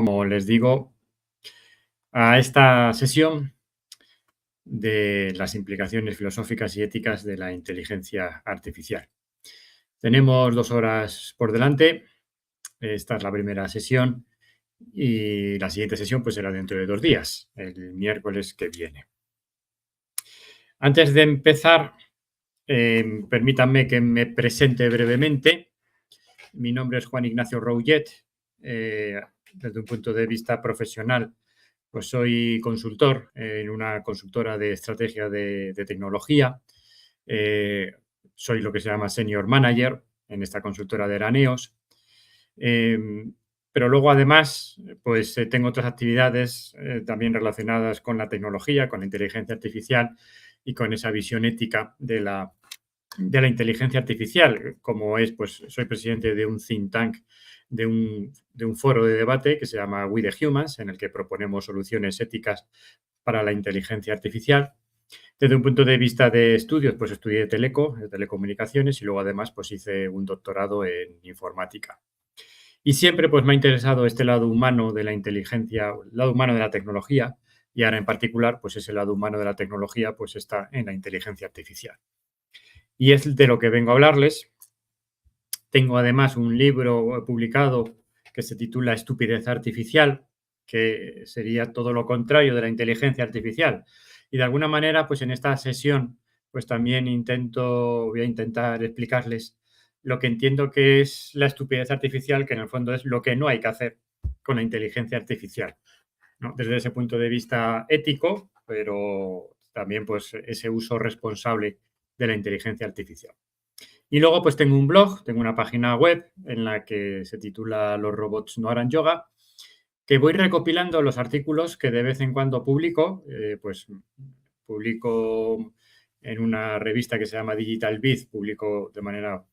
como les digo, a esta sesión de las implicaciones filosóficas y éticas de la inteligencia artificial. Tenemos 2 horas por delante. Esta es la primera sesión y la siguiente sesión pues será dentro de 2 días, el miércoles que viene. Antes de empezar, permítanme que me presente brevemente. Mi nombre es Juan Ignacio Rouget. Desde un punto de vista profesional, pues soy consultor en una consultora de estrategia de tecnología. Soy lo que se llama senior manager en esta consultora de Eraneos. Pero luego, además, pues tengo otras actividades también relacionadas con la tecnología, con la inteligencia artificial y con esa visión ética de la inteligencia artificial, como es, pues soy presidente de un think tank, de un foro de debate que se llama We the Humans, en el que proponemos soluciones éticas para la inteligencia artificial. Desde un punto de vista de estudios, pues estudié telecomunicaciones, y luego además pues hice un doctorado en informática. Y siempre pues me ha interesado este lado humano de la inteligencia, el lado humano de la tecnología, y ahora en particular pues ese lado humano de la tecnología pues está en la inteligencia artificial. Y es de lo que vengo a hablarles. Tengo además un libro publicado que se titula Estupidez Artificial, que sería todo lo contrario de la inteligencia artificial. Y de alguna manera, pues en esta sesión, pues también voy a intentar explicarles lo que entiendo que es la estupidez artificial, que en el fondo es lo que no hay que hacer con la inteligencia artificial, ¿no? Desde ese punto de vista ético, pero también pues ese uso responsable de la inteligencia artificial. Y luego pues tengo un blog, tengo una página web en la que se titula Los robots no harán yoga, que voy recopilando los artículos que de vez en cuando publico. Pues publico en una revista que se llama Digital Biz, publico de manera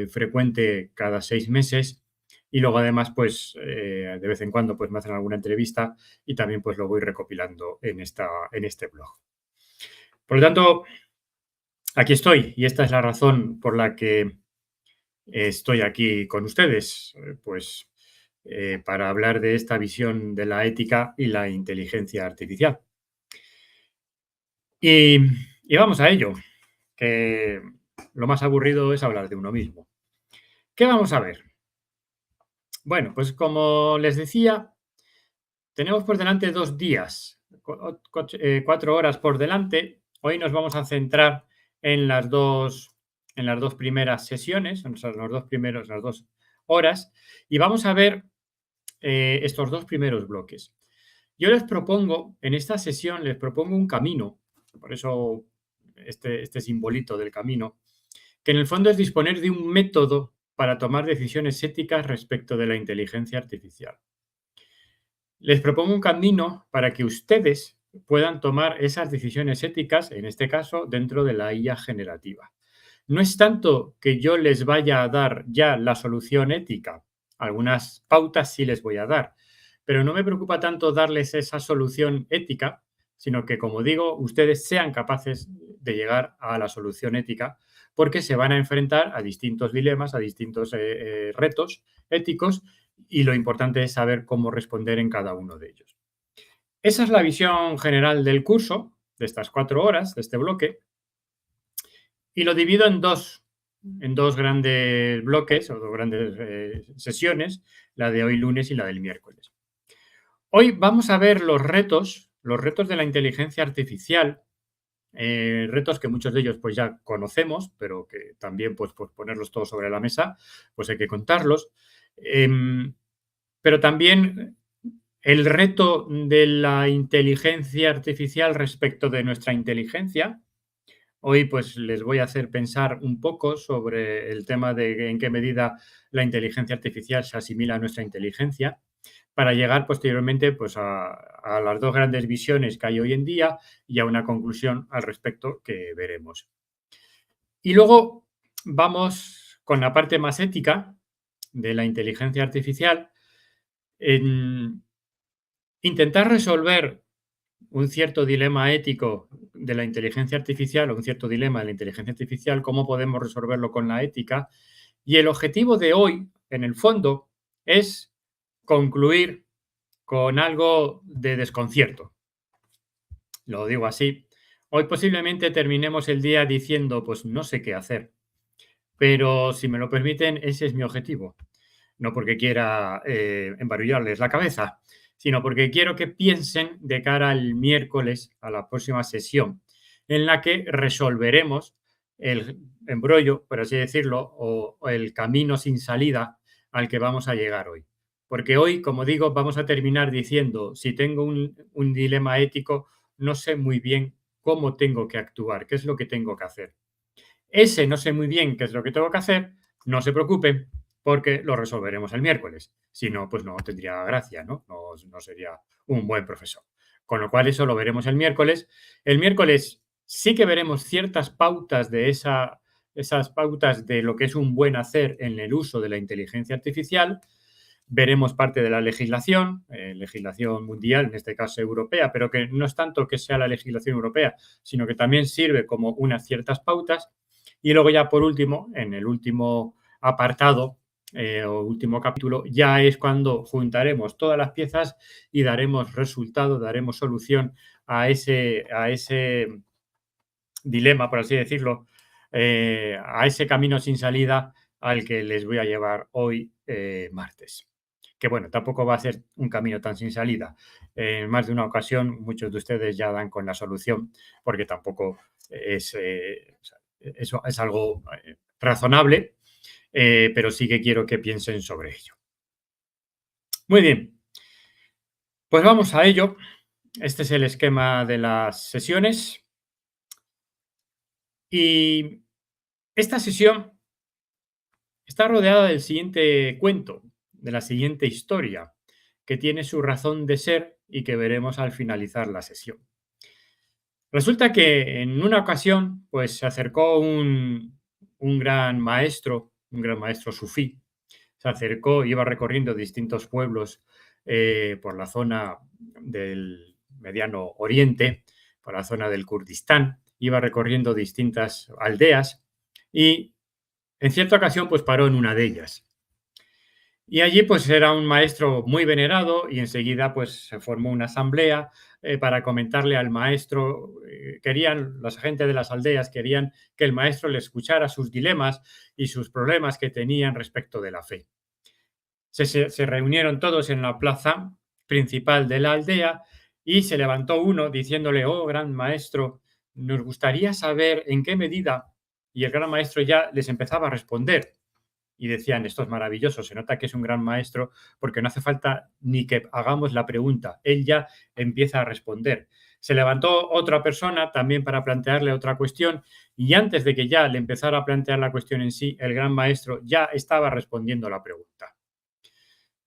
frecuente cada 6 meses, y luego además pues de vez en cuando pues me hacen alguna entrevista y también pues lo voy recopilando en este blog. Por lo tanto, aquí estoy, y esta es la razón por la que estoy aquí con ustedes, pues para hablar de esta visión de la ética y la inteligencia artificial. Y, y vamos a ello, que lo más aburrido es hablar de uno mismo. ¿Qué vamos a ver? Bueno, pues como les decía, tenemos por delante 2 días, 4 horas por delante. Hoy nos vamos a centrar en las dos primeras sesiones, en las 2 horas, y vamos a ver estos 2 primeros bloques. Yo les propongo, en esta sesión, les propongo un camino, por eso este simbolito del camino, que en el fondo es disponer de un método para tomar decisiones éticas respecto de la inteligencia artificial. Les propongo un camino para que ustedes puedan tomar esas decisiones éticas, en este caso, dentro de la IA generativa. No es tanto que yo les vaya a dar ya la solución ética, algunas pautas sí les voy a dar, pero no me preocupa tanto darles esa solución ética, sino que, como digo, ustedes sean capaces de llegar a la solución ética, porque se van a enfrentar a distintos dilemas, a distintos retos éticos, y lo importante es saber cómo responder en cada uno de ellos. Esa es la visión general del curso, de estas 4 horas, de este bloque, y lo divido en dos grandes bloques o 2 grandes sesiones, la de hoy lunes y la del miércoles. Hoy vamos a ver los retos de la inteligencia artificial, retos que muchos de ellos pues ya conocemos, pero que también pues por ponerlos todos sobre la mesa, pues hay que contarlos. Pero también el reto de la inteligencia artificial respecto de nuestra inteligencia. Hoy pues les voy a hacer pensar un poco sobre el tema de en qué medida la inteligencia artificial se asimila a nuestra inteligencia, para llegar posteriormente pues a las 2 grandes visiones que hay hoy en día y a una conclusión al respecto que veremos. Y luego vamos con la parte más ética de la inteligencia artificial, en intentar resolver un cierto dilema ético de la inteligencia artificial, o un cierto dilema de la inteligencia artificial, cómo podemos resolverlo con la ética. Y el objetivo de hoy, en el fondo, es concluir con algo de desconcierto. Lo digo así. Hoy posiblemente terminemos el día diciendo, pues no sé qué hacer, pero si me lo permiten, ese es mi objetivo. No porque quiera embarullarles la cabeza, sino porque quiero que piensen de cara al miércoles, a la próxima sesión, en la que resolveremos el embrollo, por así decirlo, o el camino sin salida al que vamos a llegar hoy. Porque hoy, como digo, vamos a terminar diciendo, si tengo un dilema ético, no sé muy bien cómo tengo que actuar, qué es lo que tengo que hacer. Ese no sé muy bien qué es lo que tengo que hacer, no se preocupen, porque lo resolveremos el miércoles. Si no, pues no tendría gracia, ¿no? No sería un buen profesor. Con lo cual, eso lo veremos el miércoles. El miércoles sí que veremos ciertas pautas de esas pautas de lo que es un buen hacer en el uso de la inteligencia artificial. Veremos parte de la legislación, legislación mundial, en este caso europea, pero que no es tanto que sea la legislación europea, sino que también sirve como unas ciertas pautas. Y luego ya por último, en el último apartado o último capítulo, ya es cuando juntaremos todas las piezas y daremos resultado, daremos solución a ese dilema, por así decirlo, a ese camino sin salida al que les voy a llevar hoy martes. Que bueno, tampoco va a ser un camino tan sin salida. En más de una ocasión, muchos de ustedes ya dan con la solución, porque tampoco es, eso es algo razonable, pero sí que quiero que piensen sobre ello. Muy bien, pues vamos a ello. Este es el esquema de las sesiones. Y esta sesión está rodeada del siguiente cuento, de la siguiente historia, que tiene su razón de ser y que veremos al finalizar la sesión. Resulta que en una ocasión, pues se acercó un gran maestro sufí, se acercó, iba recorriendo distintos pueblos por la zona del Mediano Oriente, por la zona del Kurdistán, iba recorriendo distintas aldeas y en cierta ocasión pues paró en una de ellas. Y allí pues era un maestro muy venerado y enseguida pues se formó una asamblea para comentarle al maestro, querían, los agentes de las aldeas querían que el maestro le escuchara sus dilemas y sus problemas que tenían respecto de la fe. Se reunieron todos en la plaza principal de la aldea y se levantó uno diciéndole, oh gran maestro, nos gustaría saber en qué medida, y el gran maestro ya les empezaba a responder y decían, esto es maravilloso, se nota que es un gran maestro porque no hace falta ni que hagamos la pregunta, él ya empieza a responder. Se levantó otra persona también para plantearle otra cuestión y antes de que ya le empezara a plantear la cuestión en sí, el gran maestro ya estaba respondiendo la pregunta.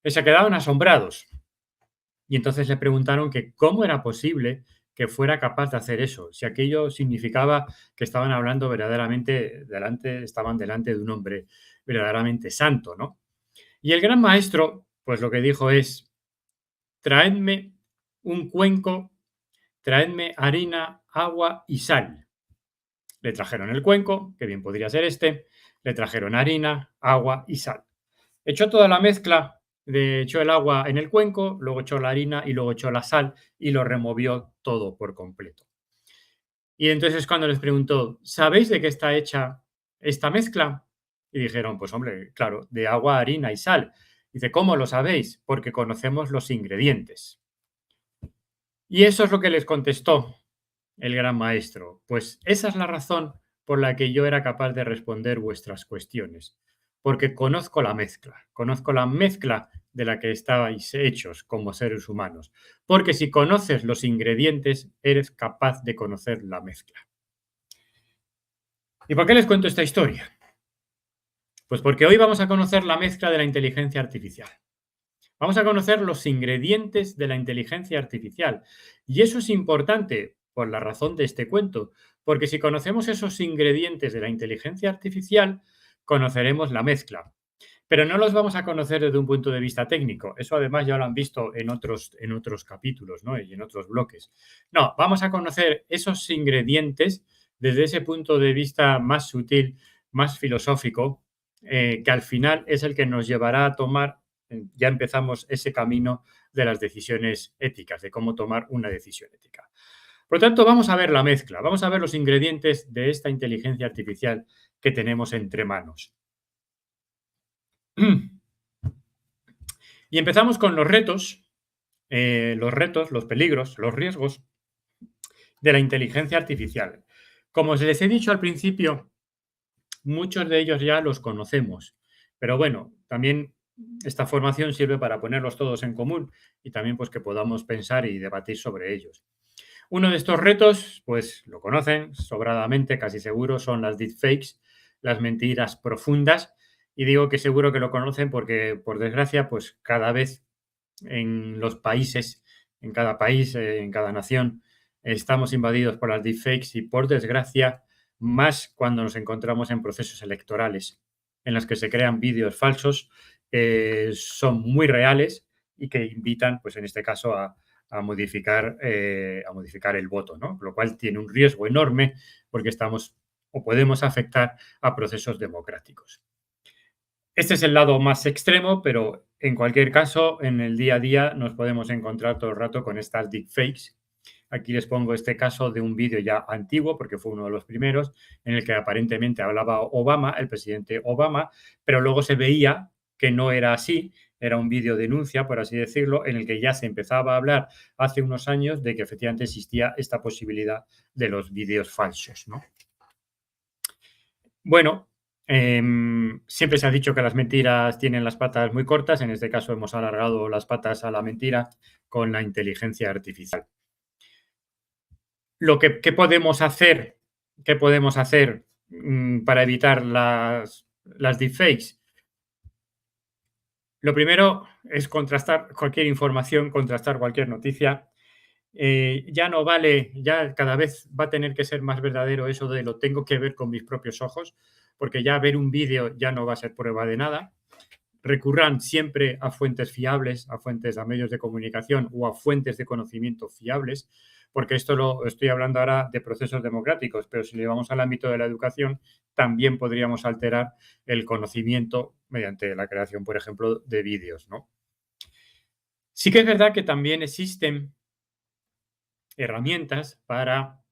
Se quedaron asombrados y entonces le preguntaron que cómo era posible que fuera capaz de hacer eso, si aquello significaba que estaban hablando verdaderamente estaban delante de un hombre verdaderamente santo, ¿no? Y el gran maestro, pues lo que dijo es, traedme un cuenco, traedme harina, agua y sal. Le trajeron el cuenco, que bien podría ser este, le trajeron harina, agua y sal. Echó toda la mezcla, echó el agua en el cuenco, luego echó la harina y luego echó la sal y lo removió todo por completo. Y entonces cuando les preguntó, ¿sabéis de qué está hecha esta mezcla? Y dijeron, pues hombre, claro, de agua, harina y sal. Dice, ¿cómo lo sabéis? Porque conocemos los ingredientes. Y eso es lo que les contestó el gran maestro. Pues esa es la razón por la que yo era capaz de responder vuestras cuestiones. Porque conozco la mezcla de la que estabais hechos como seres humanos. Porque si conoces los ingredientes, eres capaz de conocer la mezcla. ¿Y por qué les cuento esta historia? Pues porque hoy vamos a conocer la mezcla de la inteligencia artificial. Vamos a conocer los ingredientes de la inteligencia artificial. Y eso es importante por la razón de este cuento, porque si conocemos esos ingredientes de la inteligencia artificial, conoceremos la mezcla. Pero no los vamos a conocer desde un punto de vista técnico. Eso además ya lo han visto en otros capítulos, ¿no? Y en otros bloques. No, vamos a conocer esos ingredientes desde ese punto de vista más sutil, más filosófico, que al final es el que nos llevará a tomar ya empezamos ese camino de las decisiones éticas, de cómo tomar una decisión ética. Por lo tanto, vamos a ver la mezcla, vamos a ver los ingredientes de esta inteligencia artificial que tenemos entre manos. Y empezamos con los peligros, los riesgos de la inteligencia artificial. Como os les he dicho al principio, muchos de ellos ya los conocemos, pero bueno, también esta formación sirve para ponerlos todos en común y también pues que podamos pensar y debatir sobre ellos. Uno de estos retos, pues lo conocen sobradamente, casi seguro, son las deepfakes, las mentiras profundas. Y digo que seguro que lo conocen porque, por desgracia, pues cada vez en los países, en cada país, en cada nación, estamos invadidos por las deepfakes y, por desgracia, más cuando nos encontramos en procesos electorales en los que se crean vídeos falsos, son muy reales y que invitan, pues en este caso, a modificar el voto, ¿no? Lo cual tiene un riesgo enorme porque estamos o podemos afectar a procesos democráticos. Este es el lado más extremo, pero en cualquier caso, en el día a día nos podemos encontrar todo el rato con estas deepfakes. Aquí les pongo este caso de un vídeo ya antiguo, porque fue uno de los primeros, en el que aparentemente hablaba Obama, el presidente Obama, pero luego se veía que no era así, era un vídeo denuncia, por así decirlo, en el que ya se empezaba a hablar hace unos años de que efectivamente existía esta posibilidad de los vídeos falsos, ¿no? Bueno, siempre se ha dicho que las mentiras tienen las patas muy cortas, en este caso hemos alargado las patas a la mentira con la inteligencia artificial. ¿Qué podemos hacer? ¿Qué podemos hacer para evitar las deepfakes? Lo primero es contrastar cualquier información, contrastar cualquier noticia. Ya no vale, ya cada vez va a tener que ser más verdadero eso de lo tengo que ver con mis propios ojos, porque ya ver un vídeo ya no va a ser prueba de nada. Recurran siempre a fuentes fiables, a medios de comunicación o a fuentes de conocimiento fiables, porque esto lo estoy hablando ahora de procesos democráticos, pero si le vamos al ámbito de la educación, también podríamos alterar el conocimiento mediante la creación, por ejemplo, de vídeos, ¿no? Sí que es verdad que también existen herramientas para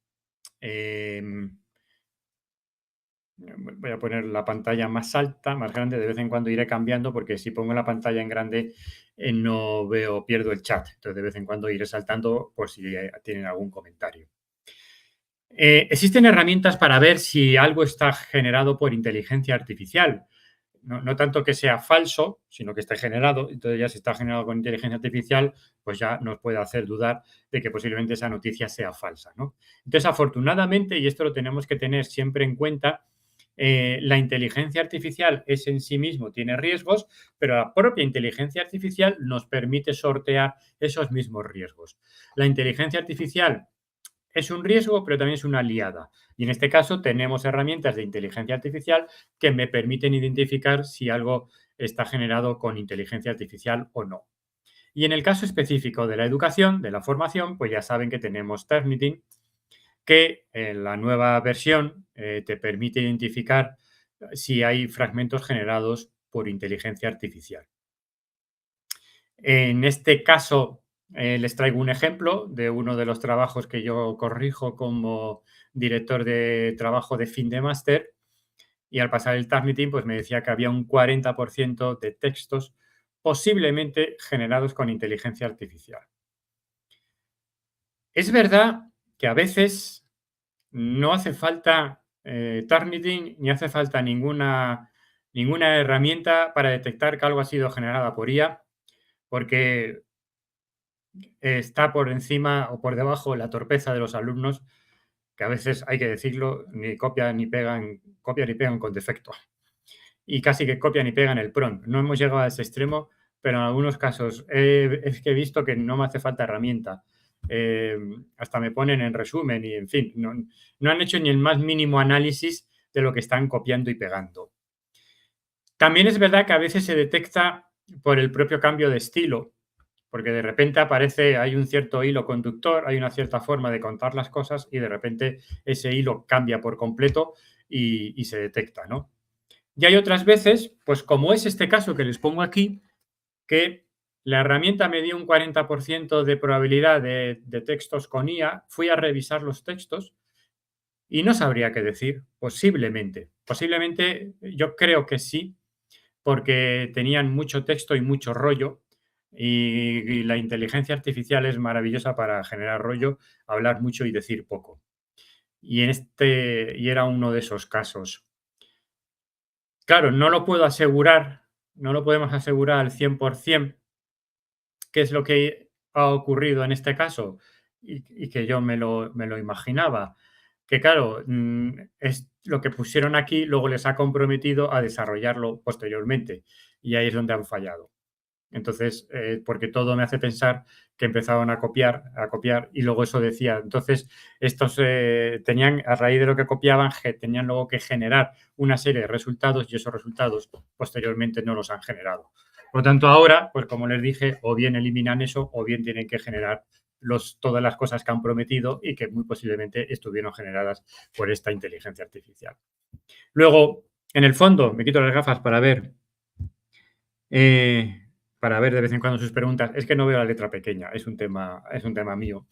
voy a poner la pantalla más alta, más grande, de vez en cuando iré cambiando porque si pongo la pantalla en grande no veo, pierdo el chat. Entonces de vez en cuando iré saltando por si tienen algún comentario. Existen herramientas para ver si algo está generado por inteligencia artificial. No tanto que sea falso, sino que esté generado. Entonces ya si está generado con inteligencia artificial, pues ya nos puede hacer dudar de que posiblemente esa noticia sea falsa, ¿no? Entonces, afortunadamente, y esto lo tenemos que tener siempre en cuenta, la inteligencia artificial es en sí mismo, tiene riesgos, pero la propia inteligencia artificial nos permite sortear esos mismos riesgos. La inteligencia artificial es un riesgo, pero también es una aliada. Y en este caso tenemos herramientas de inteligencia artificial que me permiten identificar si algo está generado con inteligencia artificial o no. Y en el caso específico de la educación, de la formación, pues ya saben que tenemos Turnitin, que en la nueva versión te permite identificar si hay fragmentos generados por inteligencia artificial. En este caso, les traigo un ejemplo de uno de los trabajos que yo corrijo como director de trabajo de fin de máster y al pasar el Turnitin, pues me decía que había un 40% de textos posiblemente generados con inteligencia artificial. Es verdad que a veces no hace falta Turnitin ni hace falta ninguna herramienta para detectar que algo ha sido generado por IA, porque está por encima o por debajo la torpeza de los alumnos, que a veces, hay que decirlo, ni copian ni pegan con defecto. Y casi que copian y pegan el prompt. No hemos llegado a ese extremo, pero en algunos casos es que he visto que no me hace falta herramienta. Hasta me ponen en resumen y, en fin, no han hecho ni el más mínimo análisis de lo que están copiando y pegando. También es verdad que a veces se detecta por el propio cambio de estilo, porque de repente hay un cierto hilo conductor, hay una cierta forma de contar las cosas y de repente ese hilo cambia por completo y se detecta, ¿no? Y hay otras veces, pues como es este caso que les pongo aquí, que la herramienta me dio un 40% de probabilidad de textos con IA, fui a revisar los textos y no sabría qué decir, posiblemente. Posiblemente, yo creo que sí, porque tenían mucho texto y mucho rollo, y la inteligencia artificial es maravillosa para generar rollo, hablar mucho y decir poco. Y era uno de esos casos. Claro, no lo puedo asegurar, no lo podemos asegurar al 100% qué es lo que ha ocurrido en este caso, y que yo me lo imaginaba. Que claro, es lo que pusieron aquí, luego les ha comprometido a desarrollarlo posteriormente, y ahí es donde han fallado. Entonces, porque todo me hace pensar que empezaban a copiar, y luego eso decía. Entonces, estos tenían, a raíz de lo que copiaban, tenían luego que generar una serie de resultados, y esos resultados posteriormente no los han generado. Por lo tanto, ahora, pues como les dije, o bien eliminan eso, o bien tienen que generar todas las cosas que han prometido y que muy posiblemente estuvieron generadas por esta inteligencia artificial. Luego, en el fondo, me quito las gafas eh, para ver de vez en cuando sus preguntas. Es que no veo la letra pequeña, es un tema mío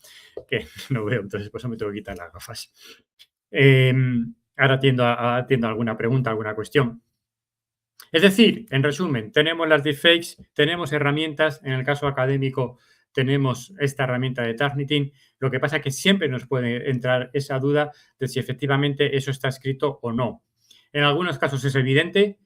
que no veo, entonces por eso me tengo que quitar las gafas. Ahora atiendo a alguna pregunta, alguna cuestión. Es decir, en resumen, tenemos las deepfakes, tenemos herramientas, en el caso académico tenemos esta herramienta de Turnitin. Lo que pasa es que siempre nos puede entrar esa duda de si efectivamente eso está escrito o no. En algunos casos es evidente,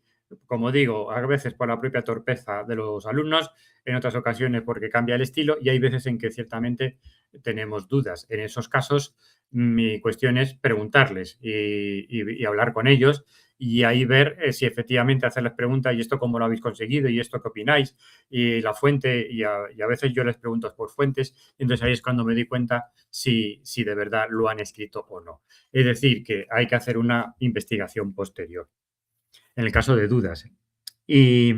como digo, a veces por la propia torpeza de los alumnos, en otras ocasiones porque cambia el estilo, y hay veces en que ciertamente tenemos dudas. En esos casos, mi cuestión es preguntarles y hablar con ellos, y ahí ver si efectivamente hacerles preguntas: ¿y esto cómo lo habéis conseguido? ¿Y esto qué opináis? Y la fuente, y a veces yo les pregunto por fuentes, y entonces ahí es cuando me di cuenta si de verdad lo han escrito o no. Es decir, que hay que hacer una investigación posterior, en el caso de dudas. Y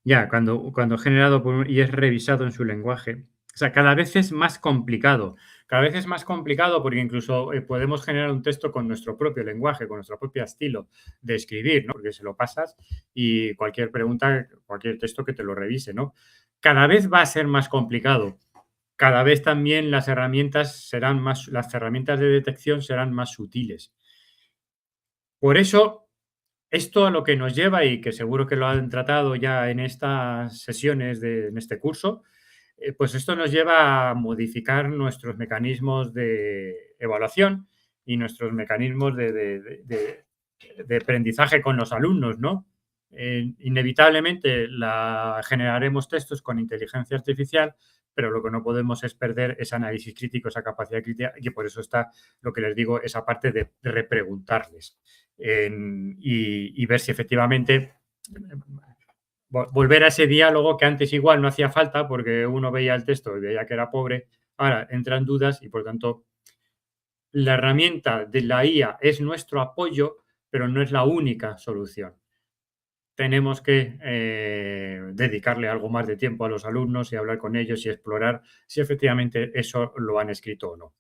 ya, cuando es generado y es revisado en su lenguaje, o sea, cada vez es más complicado. Cada vez es más complicado porque incluso podemos generar un texto con nuestro propio lenguaje, con nuestro propio estilo de escribir, ¿no? Porque se lo pasas y cualquier pregunta, cualquier texto que te lo revise, ¿no? Cada vez va a ser más complicado. Cada vez también las herramientas de detección serán más sutiles. Por eso, esto a lo que nos lleva, y que seguro que lo han tratado ya en estas sesiones, en este curso, pues esto nos lleva a modificar nuestros mecanismos de evaluación y nuestros mecanismos de aprendizaje con los alumnos, ¿no? Inevitablemente generaremos textos con inteligencia artificial, pero lo que no podemos es perder ese análisis crítico, esa capacidad crítica, y por eso está lo que les digo, esa parte de repreguntarles y ver si efectivamente volver a ese diálogo que antes igual no hacía falta porque uno veía el texto y veía que era pobre. Ahora entran dudas y, por tanto, la herramienta de la IA es nuestro apoyo, pero no es la única solución. Tenemos que dedicarle algo más de tiempo a los alumnos y hablar con ellos y explorar si efectivamente eso lo han escrito o no,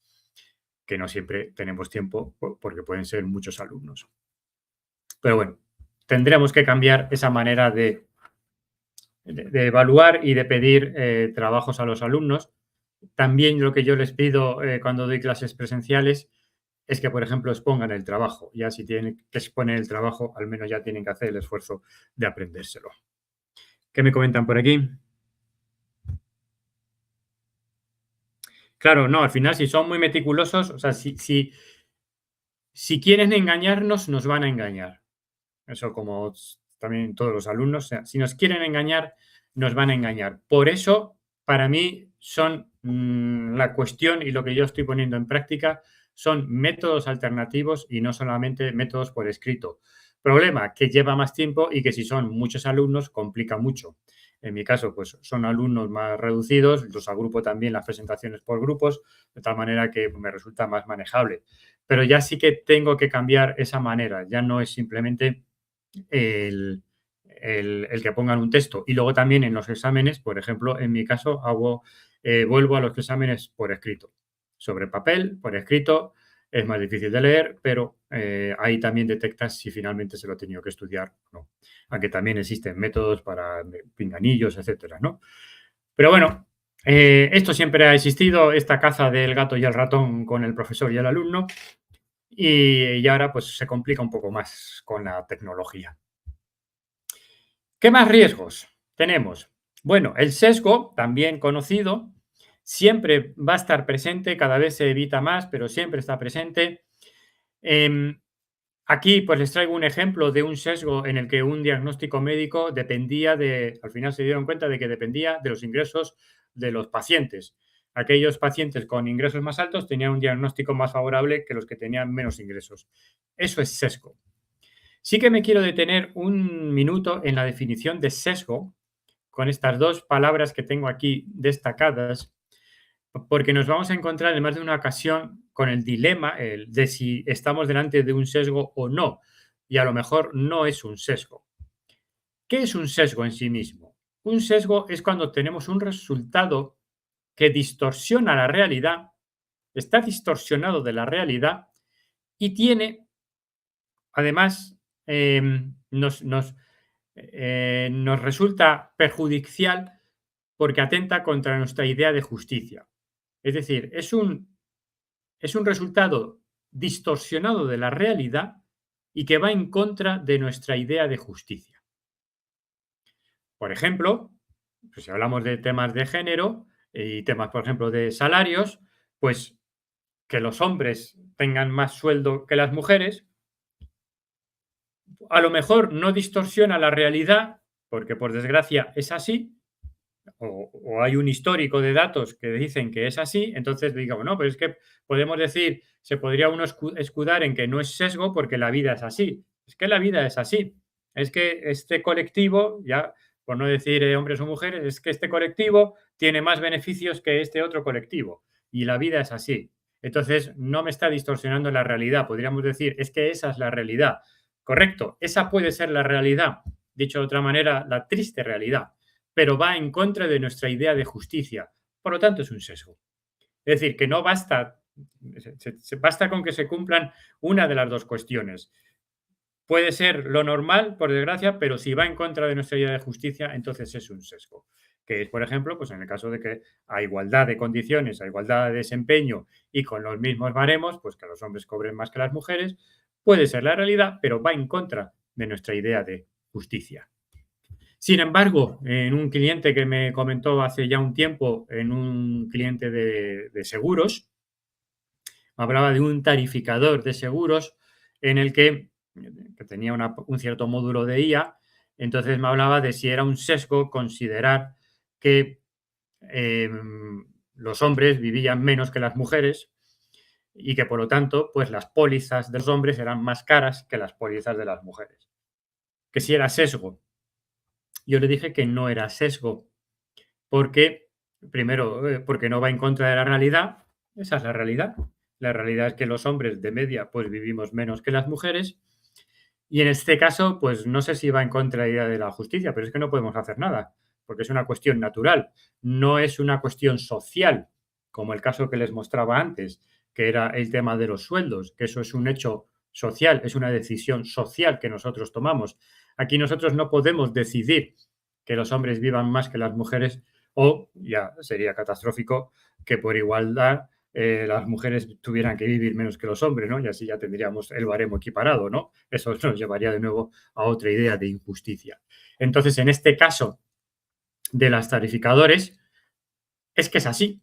que no siempre tenemos tiempo porque pueden ser muchos alumnos. Pero bueno, tendremos que cambiar esa manera de evaluar y de pedir trabajos a los alumnos. También lo que yo les pido cuando doy clases presenciales es que, por ejemplo, expongan el trabajo. Ya si tienen que exponer el trabajo, al menos ya tienen que hacer el esfuerzo de aprendérselo. ¿Qué me comentan por aquí? Claro, no, al final, si son muy meticulosos, o sea, si quieren engañarnos, nos van a engañar. Eso, como también todos los alumnos, o sea, si nos quieren engañar, nos van a engañar. Por eso, para mí, son la cuestión, y lo que yo estoy poniendo en práctica son métodos alternativos y no solamente métodos por escrito. Problema que lleva más tiempo y que, si son muchos alumnos, complica mucho. En mi caso, pues son alumnos más reducidos, los agrupo también las presentaciones por grupos, de tal manera que me resulta más manejable. Pero ya sí que tengo que cambiar esa manera, ya no es simplemente el, el que pongan un texto. Y luego también en los exámenes, por ejemplo, en mi caso, vuelvo a los exámenes por escrito, sobre papel, por escrito, es más difícil de leer, pero ahí también detectas si finalmente se lo ha tenido que estudiar o no. Aunque también existen métodos para pinganillos, etcétera, ¿no? Pero bueno, esto siempre ha existido, esta caza del gato y el ratón con el profesor y el alumno, y ahora pues se complica un poco más con la tecnología. ¿Qué más riesgos tenemos? Bueno, el sesgo, también conocido, siempre va a estar presente, cada vez se evita más, pero siempre está presente. Em, Aquí pues les traigo un ejemplo de un sesgo en el que un diagnóstico médico dependía al final se dieron cuenta de que dependía de los ingresos de los pacientes. Aquellos pacientes con ingresos más altos tenían un diagnóstico más favorable que los que tenían menos ingresos. Eso es sesgo. Sí que me quiero detener un minuto en la definición de sesgo con estas dos palabras que tengo aquí destacadas, porque nos vamos a encontrar en más de una ocasión con el dilema de si estamos delante de un sesgo o no, y a lo mejor no es un sesgo. ¿Qué es un sesgo en sí mismo? Un sesgo es cuando tenemos un resultado que distorsiona la realidad, está distorsionado de la realidad y tiene, además, nos resulta perjudicial porque atenta contra nuestra idea de justicia. Es decir, es un resultado distorsionado de la realidad y que va en contra de nuestra idea de justicia. Por ejemplo, pues si hablamos de temas de género y temas, por ejemplo, de salarios, pues que los hombres tengan más sueldo que las mujeres, a lo mejor no distorsiona la realidad, porque por desgracia es así, o hay un histórico de datos que dicen que es así, entonces digamos, no, pero es que podemos decir, se podría uno escudar en que no es sesgo porque la vida es así. Es que la vida es así. Es que este colectivo, ya por no decir hombres o mujeres, es que este colectivo tiene más beneficios que este otro colectivo y la vida es así. Entonces, no me está distorsionando la realidad. Podríamos decir, es que esa es la realidad. Correcto, esa puede ser la realidad. Dicho de otra manera, la triste realidad, pero va en contra de nuestra idea de justicia. Por lo tanto, es un sesgo. Es decir, que no basta, basta con que se cumplan una de las dos cuestiones. Puede ser lo normal, por desgracia, pero si va en contra de nuestra idea de justicia, entonces es un sesgo. Que es, por ejemplo, pues en el caso de que a igualdad de condiciones, a igualdad de desempeño y con los mismos baremos, pues que los hombres cobren más que las mujeres, puede ser la realidad, pero va en contra de nuestra idea de justicia. Sin embargo, en un cliente que me comentó hace ya un tiempo, en un cliente de seguros, me hablaba de un tarificador de seguros en el que tenía un cierto módulo de IA, entonces me hablaba de si era un sesgo considerar que los hombres vivían menos que las mujeres y que por lo tanto, pues las pólizas de los hombres eran más caras que las pólizas de las mujeres. Que si era sesgo. Yo le dije que no era sesgo, porque, primero, porque no va en contra de la realidad, esa es la realidad. La realidad es que los hombres de media pues vivimos menos que las mujeres y en este caso pues no sé si va en contra de la idea de la justicia, pero es que no podemos hacer nada, porque es una cuestión natural, no es una cuestión social, como el caso que les mostraba antes, que era el tema de los sueldos, que eso es un hecho social, es una decisión social que nosotros tomamos. Aquí nosotros no podemos decidir que los hombres vivan más que las mujeres o, ya sería catastrófico, que por igualdad las mujeres tuvieran que vivir menos que los hombres, ¿no? Y así ya tendríamos el baremo equiparado, ¿no? Eso nos llevaría de nuevo a otra idea de injusticia. Entonces, en este caso de las tarificadores, es que es así,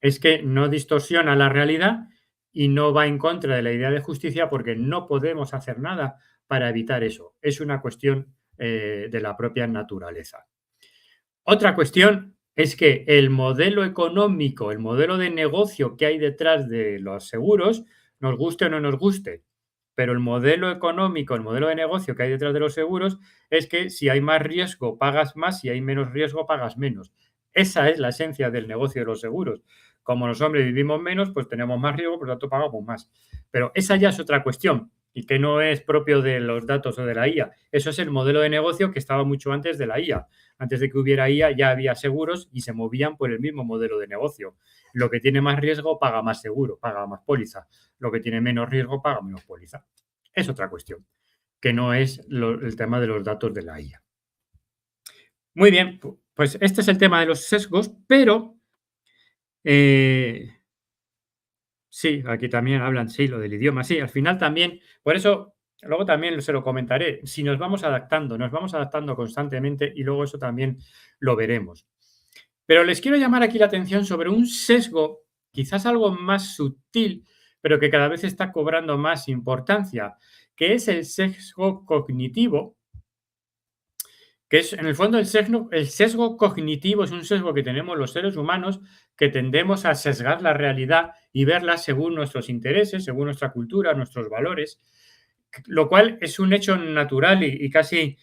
es que no distorsiona la realidad y no va en contra de la idea de justicia porque no podemos hacer nada para evitar eso. Es una cuestión de la propia naturaleza. Otra cuestión es que el modelo económico, el modelo de negocio que hay detrás de los seguros, nos guste o no nos guste, pero el modelo económico, el modelo de negocio que hay detrás de los seguros es que si hay más riesgo pagas más, si hay menos riesgo pagas menos. Esa es la esencia del negocio de los seguros. Como los hombres vivimos menos, pues tenemos más riesgo, por lo tanto pagamos más. Pero esa ya es otra cuestión y que no es propio de los datos o de la IA. Eso es el modelo de negocio que estaba mucho antes de la IA. Antes de que hubiera IA ya había seguros y se movían por el mismo modelo de negocio. Lo que tiene más riesgo paga más seguro, paga más póliza. Lo que tiene menos riesgo paga menos póliza. Es otra cuestión, que no es el tema de los datos de la IA. Muy bien, pues este es el tema de los sesgos, pero eh, sí, aquí también hablan, sí, lo del idioma, sí, al final también, por eso, luego también se lo comentaré, si nos vamos adaptando constantemente y luego eso también lo veremos. Pero les quiero llamar aquí la atención sobre un sesgo, quizás algo más sutil, pero que cada vez está cobrando más importancia, que es el sesgo cognitivo, que es en el fondo el sesgo cognitivo es un sesgo que tenemos los seres humanos que tendemos a sesgar la realidad y verla según nuestros intereses, según nuestra cultura, nuestros valores, lo cual es un hecho natural y casi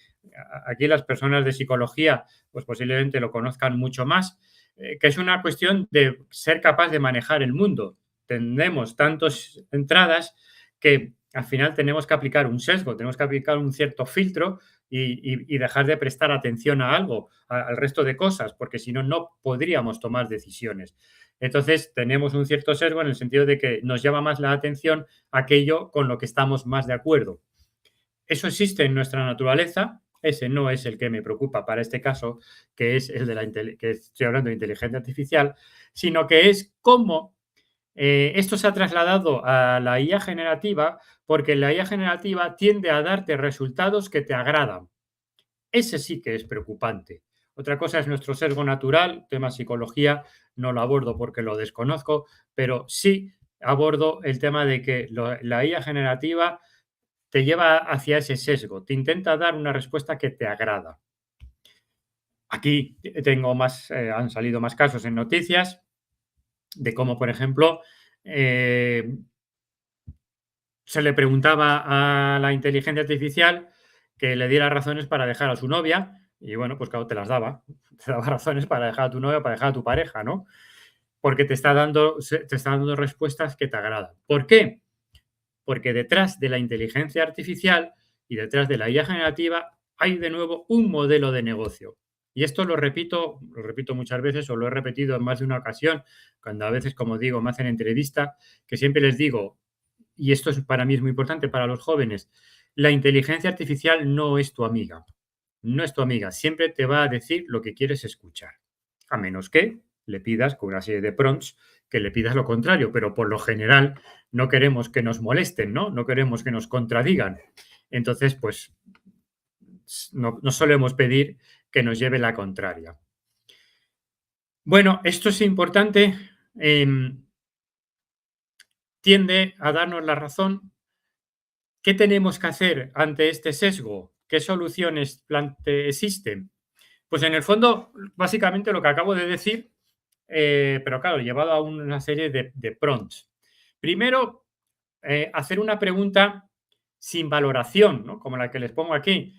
aquí las personas de psicología pues posiblemente lo conozcan mucho más, que es una cuestión de ser capaz de manejar el mundo. Tendemos tantas entradas que al final tenemos que aplicar un sesgo, tenemos que aplicar un cierto filtro y dejar de prestar atención a algo, al resto de cosas, porque si no, no podríamos tomar decisiones. Entonces, tenemos un cierto sesgo en el sentido de que nos llama más la atención aquello con lo que estamos más de acuerdo. Eso existe en nuestra naturaleza, ese no es el que me preocupa para este caso, que es el de que estoy hablando de inteligencia artificial, sino que es cómo esto se ha trasladado a la IA generativa, porque la IA generativa tiende a darte resultados que te agradan. Ese sí que es preocupante. Otra cosa es nuestro sesgo natural, tema psicología, no lo abordo porque lo desconozco, pero sí abordo el tema de que la IA generativa te lleva hacia ese sesgo, te intenta dar una respuesta que te agrada. Aquí tengo más, han salido más casos en noticias de cómo, por ejemplo, se le preguntaba a la inteligencia artificial que le diera razones para dejar a su novia y bueno, pues claro, te las daba. Te daba razones para dejar a tu novia, para dejar a tu pareja, ¿no? Porque te está dando respuestas que te agradan. ¿Por qué? Porque detrás de la inteligencia artificial y detrás de la IA generativa hay de nuevo un modelo de negocio. Y esto lo repito muchas veces o lo he repetido en más de una ocasión, cuando a veces, como digo, me hacen entrevista, que siempre les digo, y esto es para mí es muy importante para los jóvenes, la inteligencia artificial no es tu amiga, no es tu amiga, siempre te va a decir lo que quieres escuchar, a menos que le pidas con una serie de prompts que le pidas lo contrario, pero por lo general no queremos que nos molesten, ¿no? No queremos que nos contradigan. Entonces, pues no solemos pedir que nos lleve la contraria. Bueno, esto es importante, tiende a darnos la razón. ¿Qué tenemos que hacer ante este sesgo? ¿Qué soluciones existen? Pues en el fondo, básicamente lo que acabo de decir, pero claro, llevado a una serie de prompts. Primero, hacer una pregunta sin valoración, ¿no? Como la que les pongo aquí.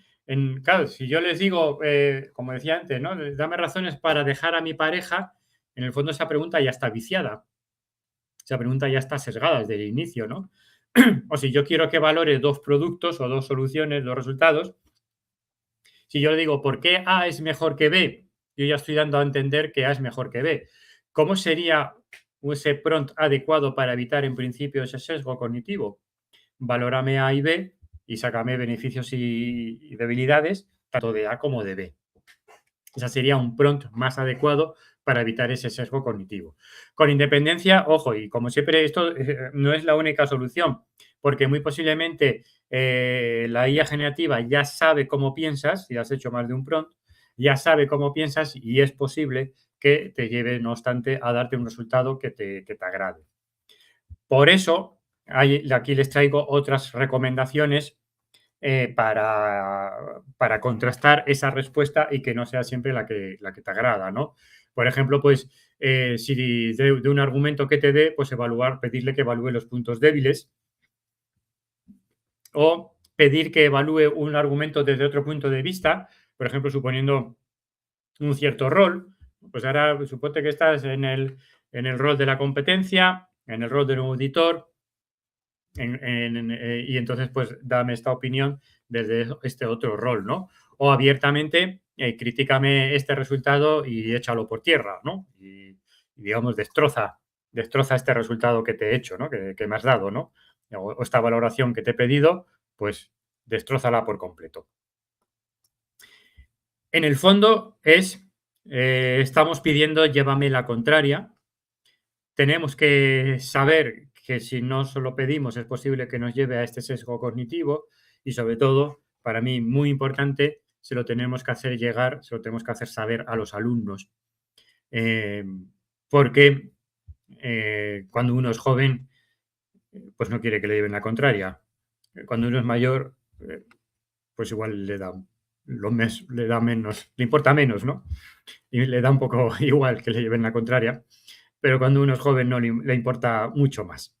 Claro, si yo les digo, como decía antes, ¿no? Dame razones para dejar a mi pareja, en el fondo esa pregunta ya está viciada, esa pregunta ya está sesgada desde el inicio, ¿no? O si yo quiero que valore dos productos o dos soluciones, dos resultados, si yo le digo, ¿por qué A es mejor que B? Yo ya estoy dando a entender que A es mejor que B. ¿Cómo sería ese prompt adecuado para evitar en principio ese sesgo cognitivo? Valórame A y B y sácame beneficios y debilidades tanto de A como de B. Ese sería un prompt más adecuado para evitar ese sesgo cognitivo. Con independencia, ojo, y como siempre, esto no es la única solución, porque muy posiblemente la IA generativa ya sabe cómo piensas, si has hecho más de un prompt, ya sabe cómo piensas y es posible que te lleve, no obstante, a darte un resultado que te agrade. Por eso, aquí les traigo otras recomendaciones para contrastar esa respuesta y que no sea siempre la que te agrada, ¿no? Por ejemplo, pues, si de un argumento que te dé, pues pedirle que evalúe los puntos débiles o pedir que evalúe un argumento desde otro punto de vista, por ejemplo, suponiendo un cierto rol, pues ahora suponte que estás en el rol de la competencia, en el rol de un auditor, Y entonces, pues, dame esta opinión desde este otro rol, ¿no? O abiertamente, critícame este resultado y échalo por tierra, ¿no? Y digamos, destroza este resultado que te he hecho, ¿no? Que me has dado, ¿no? O esta valoración que te he pedido, pues destrózala por completo. En el fondo estamos pidiendo llévame la contraria. Tenemos que saber que si no se lo pedimos es posible que nos lleve a este sesgo cognitivo y sobre todo, para mí muy importante, se lo tenemos que hacer llegar, se lo tenemos que hacer saber a los alumnos. Eh, porque cuando uno es joven, pues no quiere que le lleven la contraria. Cuando uno es mayor, pues igual le da menos, le importa menos, ¿no? Y le da un poco igual que le lleven la contraria, pero cuando uno es joven no le importa mucho más.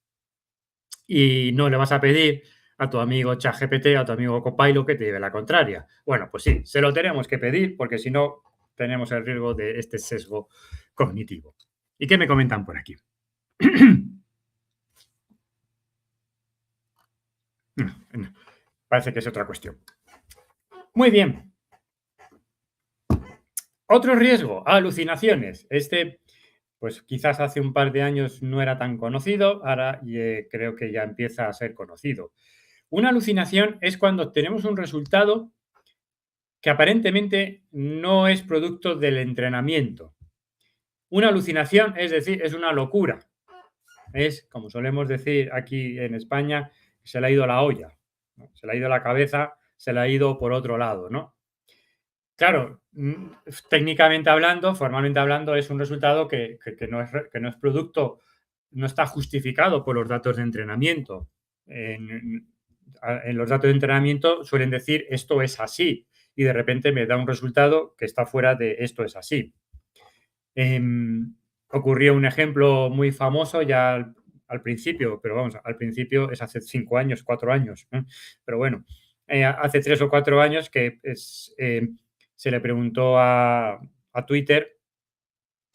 Y no le vas a pedir a tu amigo ChatGPT, a tu amigo Copilot que te lleve la contraria. Bueno, pues sí, se lo tenemos que pedir porque si no tenemos el riesgo de este sesgo cognitivo. ¿Y qué me comentan por aquí? Parece que es otra cuestión. Muy bien. Otro riesgo, alucinaciones. Pues quizás hace un par de años no era tan conocido, ahora creo que ya empieza a ser conocido. Una alucinación es cuando tenemos un resultado que aparentemente no es producto del entrenamiento. Una alucinación, es decir, es una locura. Es, como solemos decir aquí en España, se le ha ido la olla, ¿no? Se le ha ido la cabeza, se le ha ido por otro lado, ¿no? Claro, técnicamente hablando, formalmente hablando, es un resultado que no es producto, no está justificado por los datos de entrenamiento. En los datos de entrenamiento suelen decir esto es así y de repente me da un resultado que está fuera de esto es así. Ocurrió un ejemplo muy famoso ya al principio, pero vamos, al principio es hace 5 años, 4 años, pero bueno, hace 3 o 4 años que se le preguntó a Twitter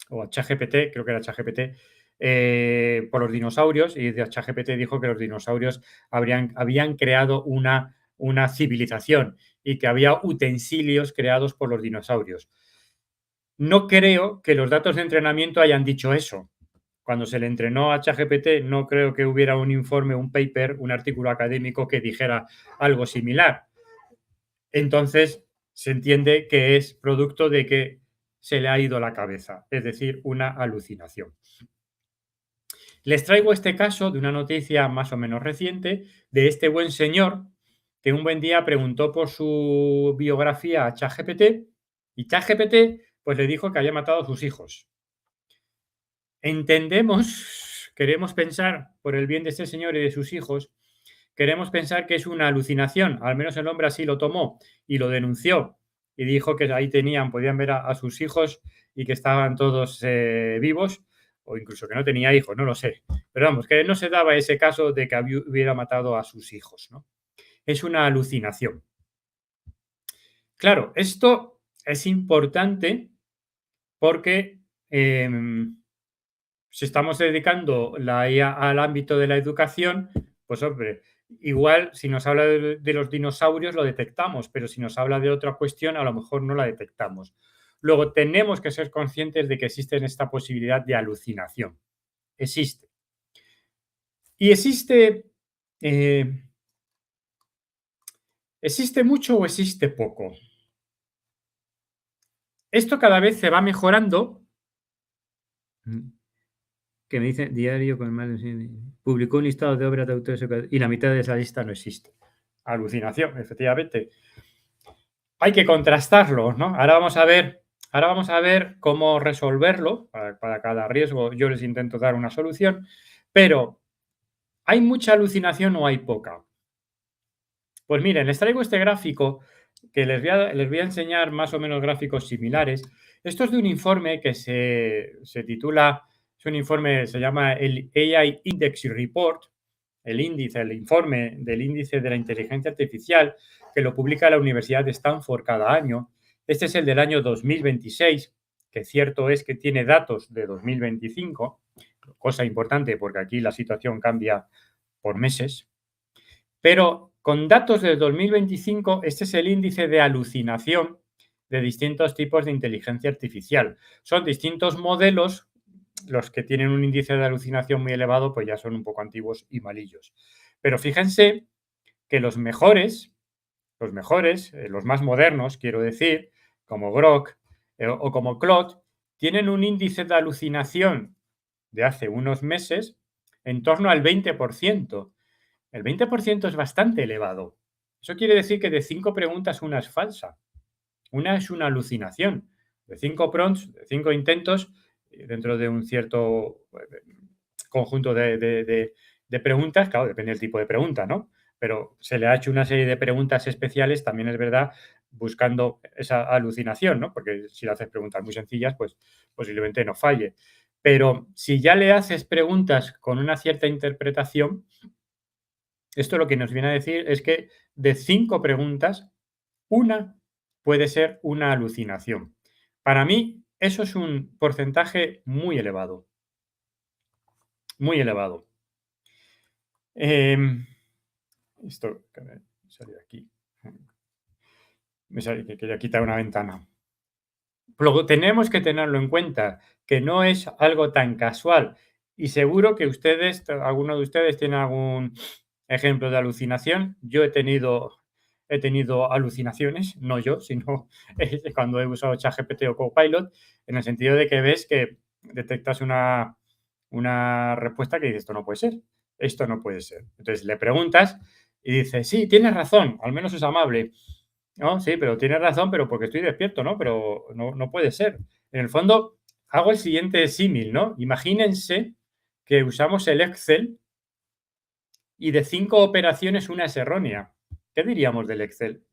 o a ChatGPT, creo que era ChatGPT, por los dinosaurios y ChatGPT dijo que los dinosaurios habían creado una civilización y que había utensilios creados por los dinosaurios. No creo que los datos de entrenamiento hayan dicho eso. Cuando se le entrenó a ChatGPT, no creo que hubiera un informe, un paper, un artículo académico que dijera algo similar. Entonces, se entiende que es producto de que se le ha ido la cabeza, es decir, una alucinación. Les traigo este caso de una noticia más o menos reciente de este buen señor que un buen día preguntó por su biografía a ChatGPT y ChatGPT pues le dijo que había matado a sus hijos. Entendemos, queremos pensar, por el bien de este señor y de sus hijos, queremos pensar que es una alucinación, al menos el hombre así lo tomó y lo denunció y dijo que ahí podían ver a sus hijos y que estaban todos vivos o incluso que no tenía hijos, no lo sé. Pero vamos, que no se daba ese caso de que hubiera matado a sus hijos, ¿no? Es una alucinación. Claro, esto es importante porque si estamos dedicando la IA al ámbito de la educación, pues hombre, igual si nos habla de los dinosaurios lo detectamos, pero si nos habla de otra cuestión a lo mejor no la detectamos. Luego tenemos que ser conscientes de que existe esta posibilidad de alucinación. Existe. Y ¿existe mucho o existe poco? Esto cada vez se va mejorando. Que me dice diario con más de publicó un listado de obras de autores y la mitad de esa lista no existe. Alucinación, efectivamente. Hay que contrastarlo, ¿no? Ahora vamos a ver cómo resolverlo. Para cada riesgo yo les intento dar una solución, pero ¿hay mucha alucinación o hay poca? Pues miren, les traigo este gráfico que les voy a enseñar más o menos gráficos similares. Esto es de un informe que se titula, es un informe, se llama el AI Index Report, el informe del índice de la inteligencia artificial, que lo publica la Universidad de Stanford cada año. Este es el del año 2026, que cierto es que tiene datos de 2025, cosa importante porque aquí la situación cambia por meses, pero con datos del 2025, este es el índice de alucinación de distintos tipos de inteligencia artificial. Son distintos modelos, los que tienen un índice de alucinación muy elevado, pues ya son un poco antiguos y malillos. Pero fíjense que los más modernos, quiero decir, como Grok o como Claude, tienen un índice de alucinación de hace unos meses en torno al 20%. El 20% es bastante elevado. Eso quiere decir que de 5 preguntas, una es falsa. Una es una alucinación. De 5 prompts, de 5 intentos, dentro de un cierto conjunto de preguntas, claro, depende del tipo de pregunta, ¿no? Pero se le ha hecho una serie de preguntas especiales, también es verdad, buscando esa alucinación, ¿no? Porque si le haces preguntas muy sencillas, pues posiblemente no falle. Pero si ya le haces preguntas con una cierta interpretación, esto lo que nos viene a decir es que de 5 preguntas, una puede ser una alucinación. Para mí, eso es un porcentaje muy elevado, muy elevado. Esto que me salió aquí. Me salió que quería quitar una ventana. Luego tenemos que tenerlo en cuenta, que no es algo tan casual. Y seguro que ustedes, alguno de ustedes tiene algún ejemplo de alucinación. Yo he tenido alucinaciones, no yo, sino cuando he usado ChatGPT o Copilot, en el sentido de que ves que detectas una respuesta que dices, esto no puede ser, esto no puede ser. Entonces le preguntas y dice, sí, tienes razón, al menos es amable. No, sí, pero tienes razón, pero porque estoy despierto, ¿no? Pero no puede ser. En el fondo, hago el siguiente símil, ¿no? Imagínense que usamos el Excel y de 5 operaciones una es errónea. ¿Qué diríamos del Excel?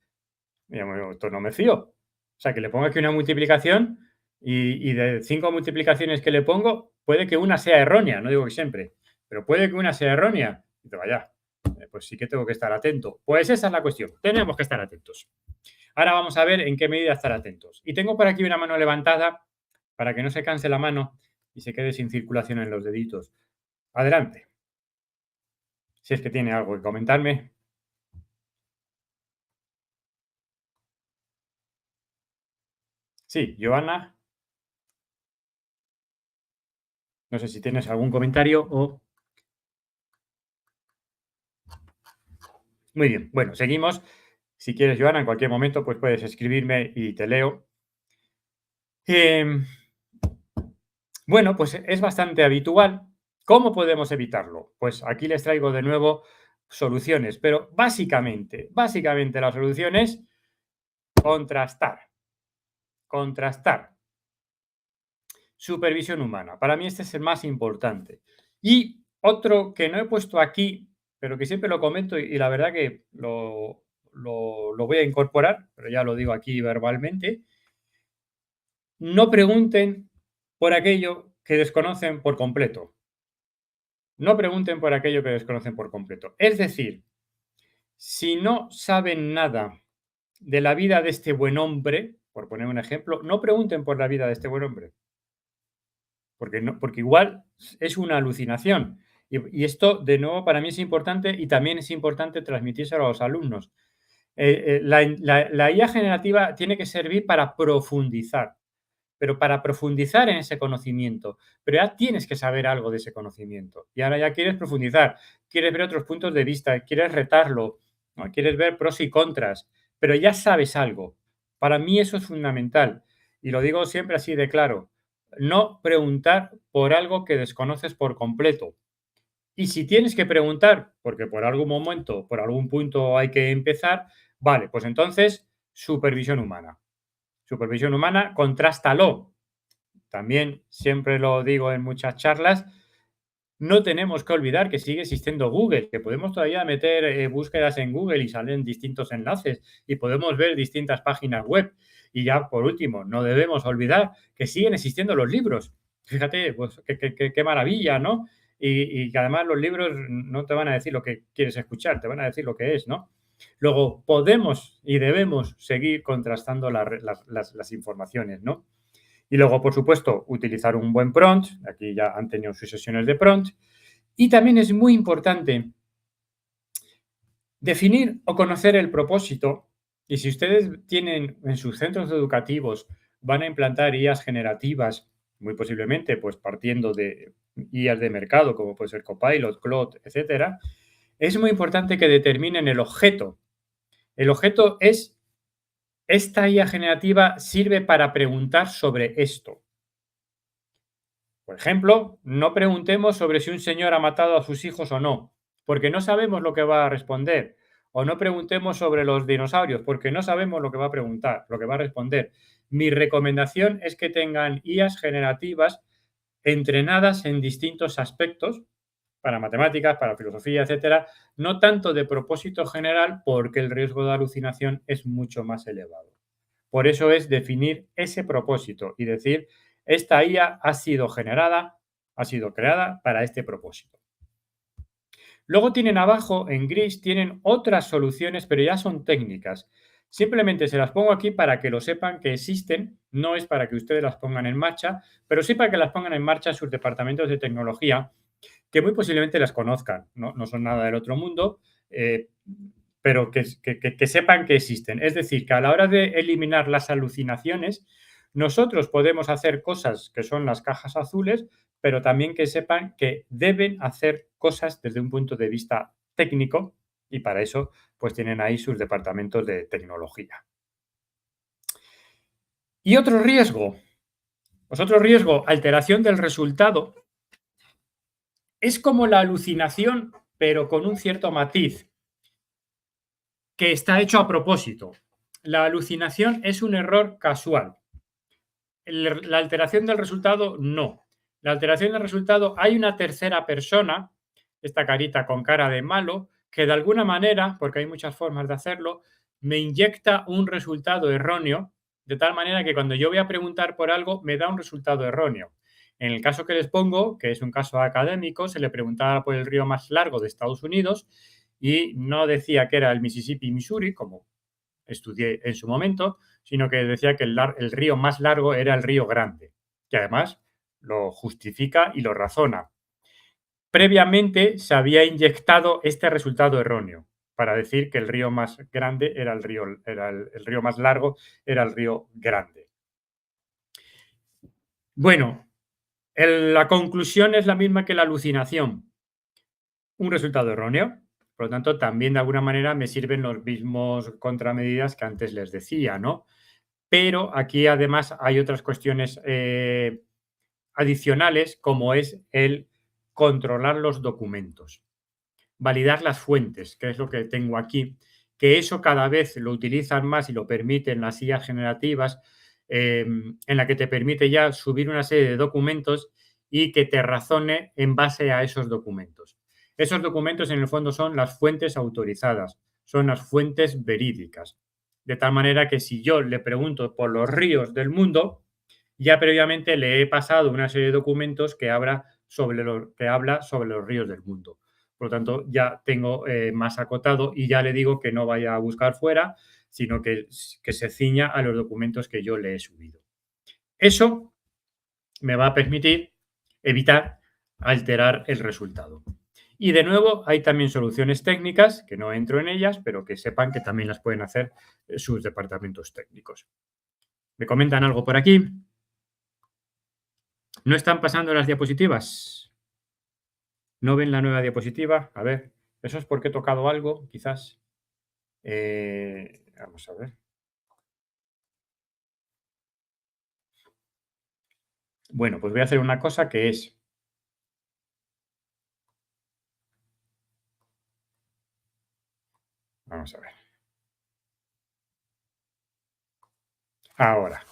Diríamos, esto no me fío. O sea, que le pongo aquí una multiplicación y de 5 multiplicaciones que le pongo, puede que una sea errónea, no digo que siempre, pero puede que una sea errónea. Y te vaya, pues sí que tengo que estar atento. Pues esa es la cuestión, tenemos que estar atentos. Ahora vamos a ver en qué medida estar atentos. Y tengo por aquí una mano levantada para que no se canse la mano y se quede sin circulación en los deditos. Adelante. Si es que tiene algo que comentarme. Sí, Joana, no sé si tienes algún comentario o... Muy bien, bueno, seguimos. Si quieres, Joana, en cualquier momento, pues puedes escribirme y te leo. Em, bueno, pues es bastante habitual. ¿Cómo podemos evitarlo? Pues aquí les traigo de nuevo soluciones, pero básicamente la solución es contrastar. Contrastar. Supervisión humana. Para mí este es el más importante. Y otro que no he puesto aquí, pero que siempre lo comento y la verdad que lo voy a incorporar, pero ya lo digo aquí verbalmente. No pregunten por aquello que desconocen por completo. No pregunten por aquello que desconocen por completo. Es decir, si no saben nada de la vida de este buen hombre, por poner un ejemplo, no pregunten por la vida de este buen hombre. Porque igual es una alucinación. Y esto, de nuevo, para mí es importante y también es importante transmitírselo a los alumnos. La IA generativa tiene que servir para profundizar, pero para profundizar en ese conocimiento. Pero ya tienes que saber algo de ese conocimiento. Y ahora ya quieres profundizar, quieres ver otros puntos de vista, quieres retarlo, ¿no? Quieres ver pros y contras, pero ya sabes algo. Para mí eso es fundamental. Y lo digo siempre así de claro. No preguntar por algo que desconoces por completo. Y si tienes que preguntar, porque por algún momento, por algún punto hay que empezar, vale, pues entonces supervisión humana. Supervisión humana, contrástalo. También siempre lo digo en muchas charlas, no tenemos que olvidar que sigue existiendo Google, que podemos todavía meter búsquedas en Google y salen distintos enlaces y podemos ver distintas páginas web. Y ya por último, no debemos olvidar que siguen existiendo los libros. Fíjate, pues qué maravilla, ¿no? Y que además los libros no te van a decir lo que quieres escuchar, te van a decir lo que es, ¿no? Luego, podemos y debemos seguir contrastando las informaciones, ¿no? Y luego, por supuesto, utilizar un buen prompt. Aquí ya han tenido sus sesiones de prompt. Y también es muy importante Definir o conocer el propósito, y si ustedes tienen en sus centros educativos, van a implantar IAs generativas, muy posiblemente, pues partiendo de IAs de mercado, como puede ser Copilot, Claude, etcétera, es muy importante que determinen el objeto. El objeto es, esta IA generativa sirve para preguntar sobre esto. Por ejemplo, no preguntemos sobre si un señor ha matado a sus hijos o no, porque no sabemos lo que va a responder. O no preguntemos sobre los dinosaurios, porque no sabemos lo que va a preguntar, lo que va a responder. Mi recomendación es que tengan IAs generativas entrenadas en distintos aspectos, para matemáticas, para filosofía, etcétera, no tanto de propósito general, porque el riesgo de alucinación es mucho más elevado. Por eso es definir ese propósito y decir, esta IA ha sido generada, ha sido creada para este propósito. Luego tienen abajo, en gris, tienen otras soluciones, pero ya son técnicas. Simplemente se las pongo aquí para que lo sepan que existen, no es para que ustedes las pongan en marcha, pero sí para que las pongan en marcha sus departamentos de tecnología, que muy posiblemente las conozcan, no son nada del otro mundo, eh, pero que sepan que existen. Es decir, que a la hora de eliminar las alucinaciones, nosotros podemos hacer cosas que son las cajas azules, pero también que sepan que deben hacer cosas desde un punto de vista técnico y para eso pues tienen ahí sus departamentos de tecnología. Y otro riesgo, alteración del resultado, es como la alucinación, pero con un cierto matiz, que está hecho a propósito. La alucinación es un error casual. La alteración del resultado, no. La alteración del resultado, hay una tercera persona, esta carita con cara de malo, que de alguna manera, porque hay muchas formas de hacerlo, me inyecta un resultado erróneo, de tal manera que cuando yo voy a preguntar por algo, me da un resultado erróneo. En el caso que les pongo, que es un caso académico, se le preguntaba por el río más largo de Estados Unidos y no decía que era el Mississippi, Missouri, como estudié en su momento, sino que decía que el río más largo era el río Grande, que además lo justifica y lo razona. Previamente se había inyectado este resultado erróneo para decir que el río más grande era el río más largo, era el río Grande. Bueno, la conclusión es la misma que la alucinación. Un resultado erróneo. Por lo tanto, también de alguna manera me sirven los mismos contramedidas que antes les decía, ¿no? Pero aquí además hay otras cuestiones adicionales, como es el controlar los documentos, validar las fuentes, que es lo que tengo aquí, que eso cada vez lo utilizan más y lo permiten las IAs generativas, en la que te permite ya subir una serie de documentos y que te razone en base a esos documentos. Esos documentos en el fondo son las fuentes autorizadas, son las fuentes verídicas. De tal manera que si yo le pregunto por los ríos del mundo, ya previamente le he pasado una serie de documentos que habla sobre los ríos del mundo. Por lo tanto, ya tengo más acotado y ya le digo que no vaya a buscar fuera, sino que se ciña a los documentos que yo le he subido. Eso me va a permitir evitar alterar el resultado. Y de nuevo, hay también soluciones técnicas, que no entro en ellas, pero que sepan que también las pueden hacer sus departamentos técnicos. ¿Me comentan algo por aquí? ¿No están pasando las diapositivas? ¿No ven la nueva diapositiva? A ver, eso es porque he tocado algo, quizás. Vamos a ver. Bueno, pues voy a hacer una cosa que es. Vamos a ver. Ahora.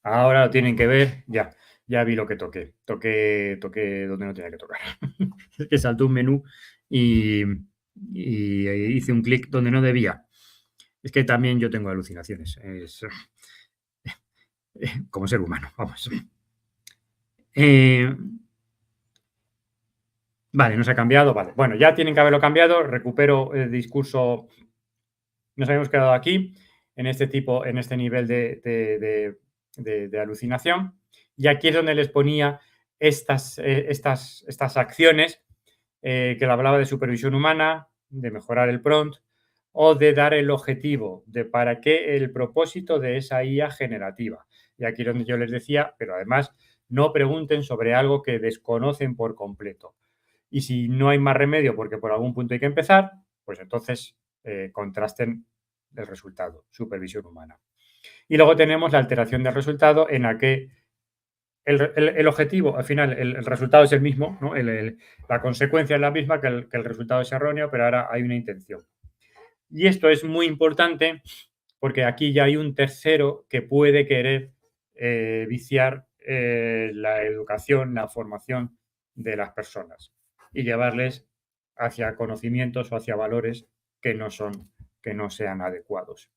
Ahora lo tienen que ver. Ya. Ya vi lo que toqué. Toqué donde no tenía que tocar. Es que saltó un menú y hice un clic donde no debía. Es que también yo tengo alucinaciones. Es, como ser humano, vamos. Eh, vale, no se ha cambiado. Vale. Bueno, ya tienen que haberlo cambiado. Recupero el discurso. Nos habíamos quedado aquí, en este nivel de alucinación. Y aquí es donde les ponía estas acciones que le hablaba de supervisión humana, de mejorar el prompt, o de dar el objetivo, de para qué el propósito de esa IA generativa. Y aquí es donde yo les decía, pero además no pregunten sobre algo que desconocen por completo. Y si no hay más remedio porque por algún punto hay que empezar, pues entonces contrasten el resultado, supervisión humana. Y luego tenemos la alteración del resultado en la que el objetivo, al final, el resultado es el mismo, ¿no? La consecuencia es la misma, que el resultado es erróneo, pero ahora hay una intención. Y esto es muy importante porque aquí ya hay un tercero que puede querer viciar la educación, la formación de las personas y llevarles hacia conocimientos o hacia valores que no son, que no sean adecuados.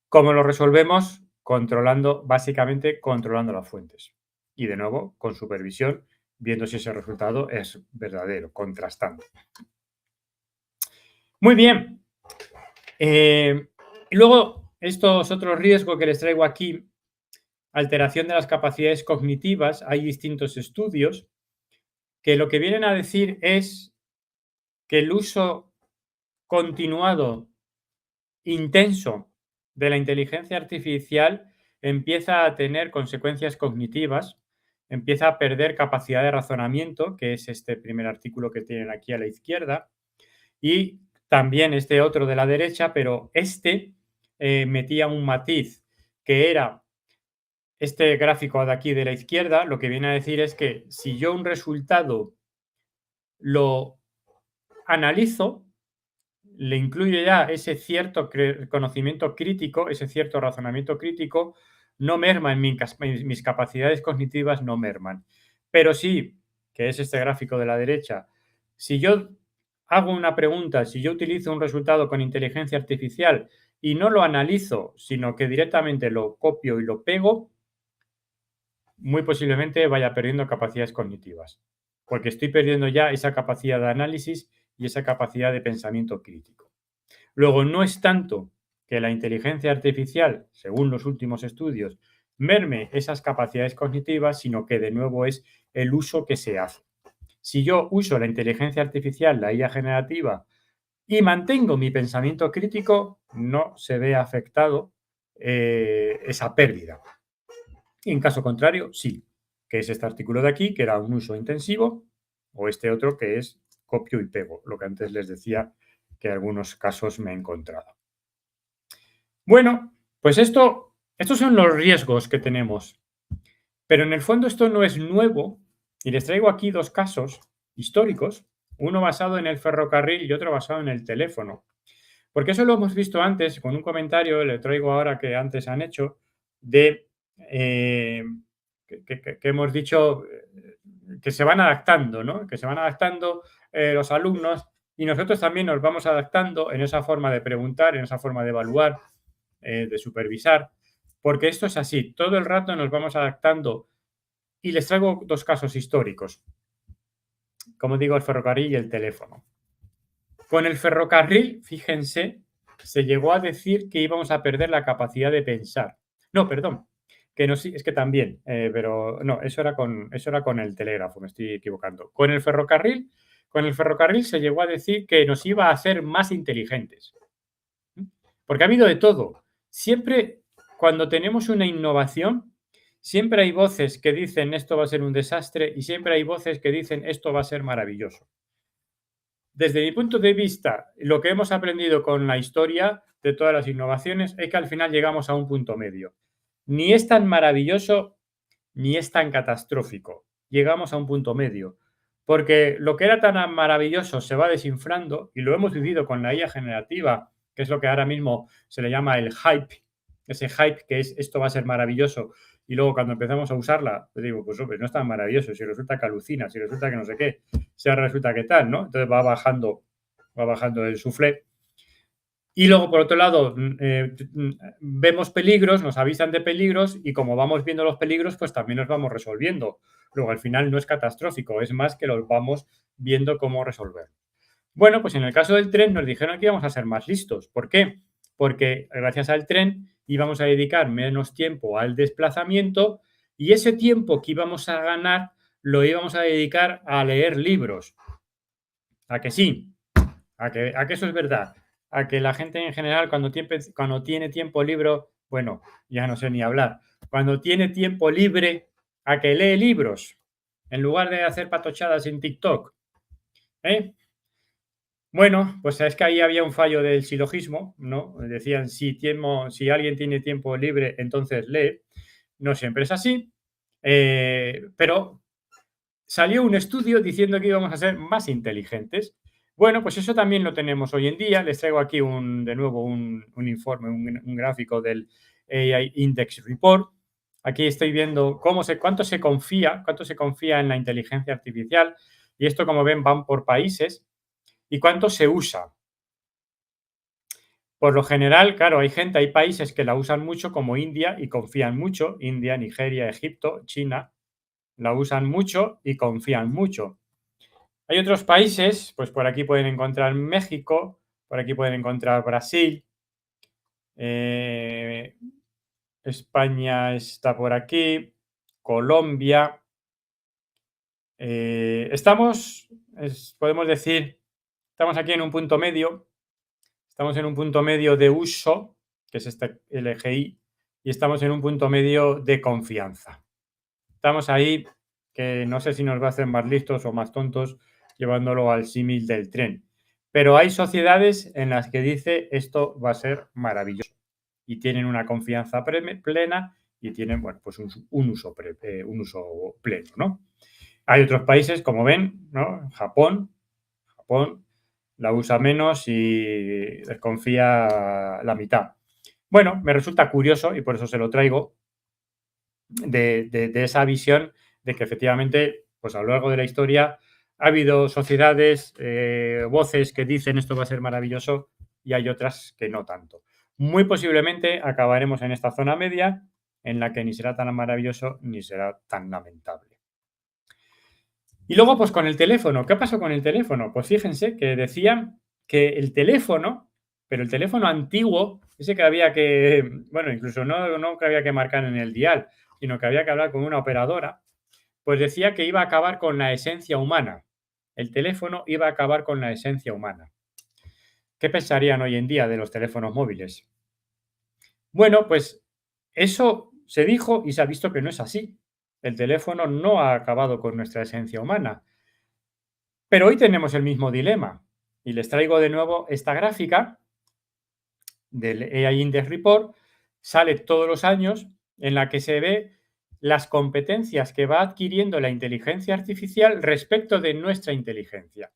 ¿Cómo lo resolvemos? Controlando, básicamente controlando las fuentes. Y de nuevo, con supervisión, viendo si ese resultado es verdadero, contrastando. Muy bien. Y luego, estos otros riesgos que les traigo aquí, alteración de las capacidades cognitivas, hay distintos estudios que lo que vienen a decir es que el uso continuado, intenso de la inteligencia artificial empieza a tener consecuencias cognitivas, empieza a perder capacidad de razonamiento, que es este primer artículo que tienen aquí a la izquierda, y también este otro de la derecha, pero este metía un matiz que era este gráfico de aquí de la izquierda, lo que viene a decir es que si yo un resultado lo analizo, le incluyo ya ese cierto conocimiento crítico, ese cierto razonamiento crítico, no merma en mis capacidades cognitivas, no merman. Pero sí, que es este gráfico de la derecha, si yo hago una pregunta, si yo utilizo un resultado con inteligencia artificial y no lo analizo, sino que directamente lo copio y lo pego, muy posiblemente vaya perdiendo capacidades cognitivas, porque estoy perdiendo ya esa capacidad de análisis y esa capacidad de pensamiento crítico. Luego, no es tanto que la inteligencia artificial, según los últimos estudios, merme esas capacidades cognitivas, sino que de nuevo es el uso que se hace. Si yo uso la inteligencia artificial, la IA generativa, y mantengo mi pensamiento crítico, no se ve afectado esa pérdida. Y en caso contrario, sí, que es este artículo de aquí, que era un uso intensivo, o este otro que es copio y pego, lo que antes les decía que en algunos casos me he encontrado. Bueno, pues estos son los riesgos que tenemos, pero en el fondo esto no es nuevo y les traigo aquí dos casos históricos, uno basado en el ferrocarril y otro basado en el teléfono. Porque eso lo hemos visto antes con un comentario, le traigo ahora que antes han hecho, de que hemos dicho que se van adaptando, ¿no? Que se van adaptando los alumnos y nosotros también nos vamos adaptando en esa forma de preguntar, en esa forma de evaluar, de supervisar, porque esto es así, todo el rato nos vamos adaptando y les traigo dos casos históricos, como digo, el ferrocarril y el teléfono. Con el ferrocarril, fíjense, se llegó a decir que íbamos a perder la capacidad de pensar. No, perdón, que no, sí, es que también, pero no, eso era con el telégrafo, me estoy equivocando. Con el ferrocarril se llegó a decir que nos iba a hacer más inteligentes. Porque ha habido de todo. Siempre, cuando tenemos una innovación, siempre hay voces que dicen esto va a ser un desastre y siempre hay voces que dicen esto va a ser maravilloso. Desde mi punto de vista, lo que hemos aprendido con la historia de todas las innovaciones es que al final llegamos a un punto medio. Ni es tan maravilloso ni es tan catastrófico. Llegamos a un punto medio. Porque lo que era tan maravilloso se va desinflando y lo hemos vivido con la IA generativa, que es lo que ahora mismo se le llama el hype. Ese hype que es esto va a ser maravilloso y luego cuando empezamos a usarla, te digo, pues hombre, no es tan maravilloso, si resulta que alucina, si resulta que no sé qué, si ahora resulta que tal, ¿no? Entonces va bajando el suflé. Y luego, por otro lado, vemos peligros, nos avisan de peligros y como vamos viendo los peligros, pues también los vamos resolviendo. Luego, al final no es catastrófico, es más que los vamos viendo cómo resolver. Bueno, pues en el caso del tren nos dijeron que íbamos a ser más listos. ¿Por qué? Porque gracias al tren íbamos a dedicar menos tiempo al desplazamiento y ese tiempo que íbamos a ganar lo íbamos a dedicar a leer libros. ¿A que sí? ¿A que eso es verdad? a que la gente en general cuando tiene tiempo libre, bueno, ya no sé ni hablar, cuando tiene tiempo libre, a que lee libros en lugar de hacer patochadas en TikTok, ¿eh? Bueno, pues es que ahí había un fallo del silogismo, ¿no? Decían, si alguien tiene tiempo libre, entonces lee. No siempre es así, pero salió un estudio diciendo que íbamos a ser más inteligentes. Bueno, pues eso también lo tenemos hoy en día. Les traigo aquí de nuevo un informe, un gráfico del AI Index Report. Aquí estoy viendo cuánto se confía en la inteligencia artificial. Y esto, como ven, van por países y cuánto se usa. Por lo general, claro, hay países que la usan mucho, como India, y confían mucho. India, Nigeria, Egipto, China, la usan mucho y confían mucho. Hay otros países, pues por aquí pueden encontrar México, por aquí pueden encontrar Brasil, eh, España está por aquí, Colombia. Podemos decir, estamos aquí en un punto medio, estamos en un punto medio de uso, que es este LGI, y estamos en un punto medio de confianza. Estamos ahí, que no sé si nos va a hacer más listos o más tontos, llevándolo al símil del tren. Pero hay sociedades en las que dice esto va a ser maravilloso y tienen una confianza plena y tienen, bueno, pues un uso pleno, ¿no? Hay otros países, como ven, ¿no? Japón la usa menos y desconfía la mitad. Bueno, me resulta curioso y por eso se lo traigo, de esa visión de que efectivamente, pues a lo largo de la historia ha habido sociedades, voces que dicen esto va a ser maravilloso y hay otras que no tanto. Muy posiblemente acabaremos en esta zona media en la que ni será tan maravilloso ni será tan lamentable. Y luego, pues con el teléfono, ¿qué pasó con el teléfono? Pues fíjense que decían que el teléfono, pero el teléfono antiguo, ese que había que, bueno, incluso no que había que marcar en el dial, sino que había que hablar con una operadora, pues decía que iba a acabar con la esencia humana. El teléfono iba a acabar con la esencia humana. ¿Qué pensarían hoy en día de los teléfonos móviles? Bueno, pues eso se dijo y se ha visto que no es así. El teléfono no ha acabado con nuestra esencia humana. Pero hoy tenemos el mismo dilema y les traigo de nuevo esta gráfica del AI Index Report. Sale todos los años en la que se ve las competencias que va adquiriendo la inteligencia artificial respecto de nuestra inteligencia.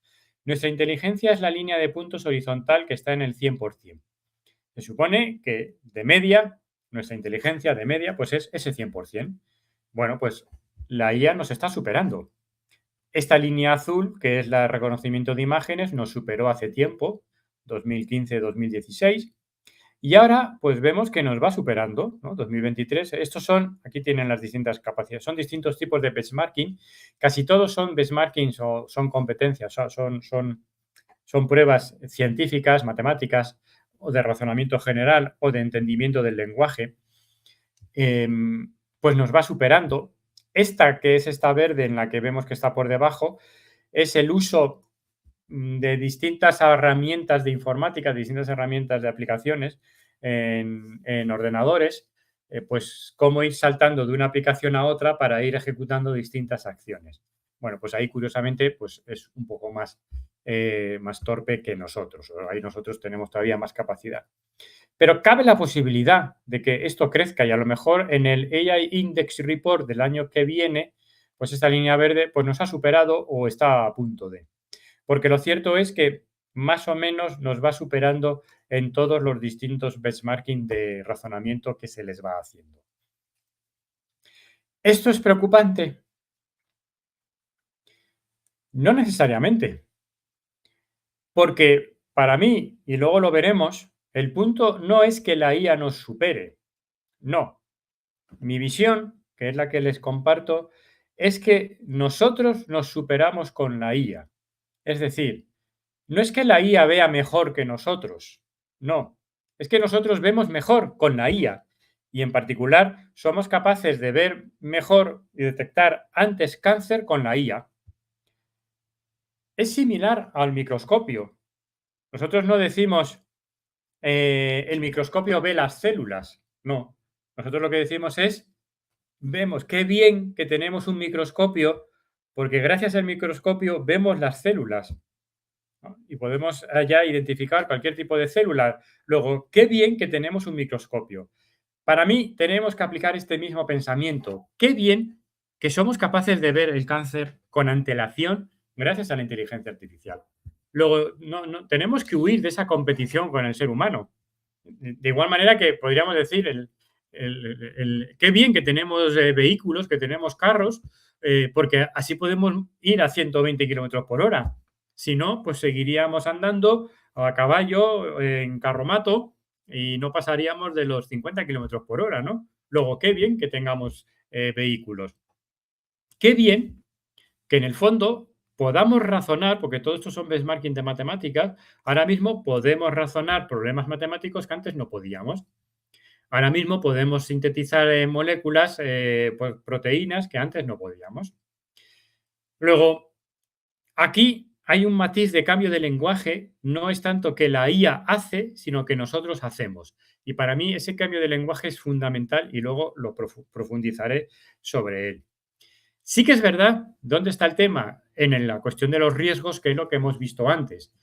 Nuestra inteligencia es la línea de puntos horizontal que está en el 100%. Se supone que de media, nuestra inteligencia de media, pues es ese 100%. Bueno, pues la IA nos está superando. Esta línea azul, que es la de reconocimiento de imágenes, nos superó hace tiempo, 2015-2016, y ahora pues vemos que nos va superando, ¿no? 2023. Aquí tienen las distintas capacidades, son distintos tipos de benchmarking, casi todos son benchmarkings o son competencias, o sea, son pruebas científicas, matemáticas, o de razonamiento general o de entendimiento del lenguaje, pues nos va superando. Esta, que es esta verde en la que vemos que está por debajo, es el uso de distintas herramientas de informática, de distintas herramientas de aplicaciones en ordenadores, pues cómo ir saltando de una aplicación a otra para ir ejecutando distintas acciones. Bueno, pues ahí curiosamente pues es un poco más torpe que nosotros. Ahí nosotros tenemos todavía más capacidad. Pero cabe la posibilidad de que esto crezca y a lo mejor en el AI Index Report del año que viene, pues esta línea verde pues nos ha superado o está a punto de. Porque lo cierto es que más o menos nos va superando en todos los distintos benchmarking de razonamiento que se les va haciendo. ¿Esto es preocupante? No necesariamente, porque para mí, y luego lo veremos, el punto no es que la IA nos supere, no. Mi visión, que es la que les comparto, es que nosotros nos superamos con la IA. Es decir, no es que la IA vea mejor que nosotros, no, es que nosotros vemos mejor con la IA y en particular somos capaces de ver mejor y detectar antes cáncer con la IA. Es similar al microscopio. Nosotros no decimos el microscopio ve las células. No, nosotros lo que decimos es, vemos qué bien que tenemos un microscopio, porque gracias al microscopio vemos las células, ¿no? Y podemos ya identificar cualquier tipo de célula. Luego, qué bien que tenemos un microscopio. Para mí, tenemos que aplicar este mismo pensamiento. Qué bien que somos capaces de ver el cáncer con antelación gracias a la inteligencia artificial. Luego, tenemos que huir de esa competición con el ser humano. De igual manera que podríamos decir qué bien que tenemos vehículos, que tenemos carros, porque así podemos ir a 120 kilómetros por hora. Si no, pues seguiríamos andando a caballo, en carromato, y no pasaríamos de los 50 kilómetros por hora, ¿no? Luego, qué bien que tengamos vehículos. Qué bien que en el fondo podamos razonar, porque todo esto son benchmarking de matemáticas, ahora mismo podemos razonar problemas matemáticos que antes no podíamos. Ahora mismo podemos sintetizar moléculas, pues, proteínas que antes no podíamos. Luego, aquí hay un matiz de cambio de lenguaje, no es tanto que la IA hace, sino que nosotros hacemos. Y para mí ese cambio de lenguaje es fundamental y luego lo profundizaré sobre él. Sí que es verdad, ¿dónde está el tema? En la cuestión de los riesgos, que es lo que hemos visto antes.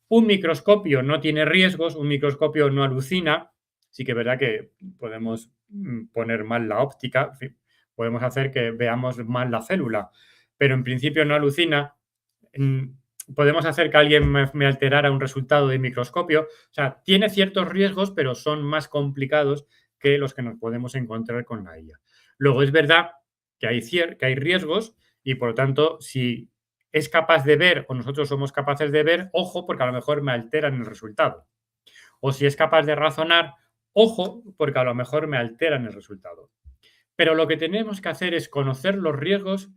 Un microscopio no tiene riesgos, un microscopio no alucina. Sí que es verdad que podemos poner mal la óptica, en fin, podemos hacer que veamos mal la célula, pero en principio no alucina. Mm, Podemos hacer que alguien me alterara un resultado de microscopio. O sea, tiene ciertos riesgos, pero son más complicados que los que nos podemos encontrar con la IA. Luego, es verdad que hay riesgos y, por lo tanto, si es capaz de ver o nosotros somos capaces de ver, ojo, porque a lo mejor me alteran el resultado. O si es capaz de razonar, ojo, porque a lo mejor me alteran el resultado. Pero lo que tenemos que hacer es conocer los riesgos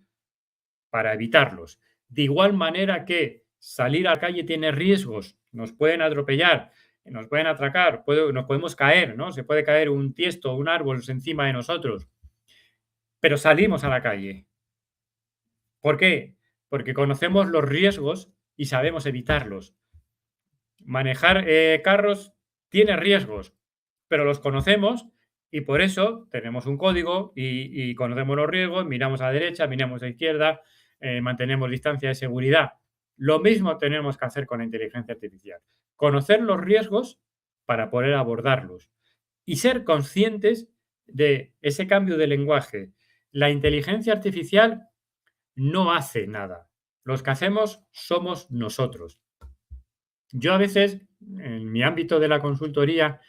para evitarlos. De igual manera que salir a la calle tiene riesgos, nos pueden atropellar, nos pueden atracar, nos podemos caer, ¿no? Se puede caer un tiesto, un árbol encima de nosotros, pero salimos a la calle. ¿Por qué? Porque conocemos los riesgos y sabemos evitarlos. Manejar carros tiene riesgos, pero los conocemos y por eso tenemos un código y conocemos los riesgos, miramos a la derecha, miramos a la izquierda, mantenemos distancia de seguridad. Lo mismo tenemos que hacer con la inteligencia artificial. Conocer los riesgos para poder abordarlos y ser conscientes de ese cambio de lenguaje. La inteligencia artificial no hace nada. Los que hacemos somos nosotros. Yo a veces, en mi ámbito de la consultoría,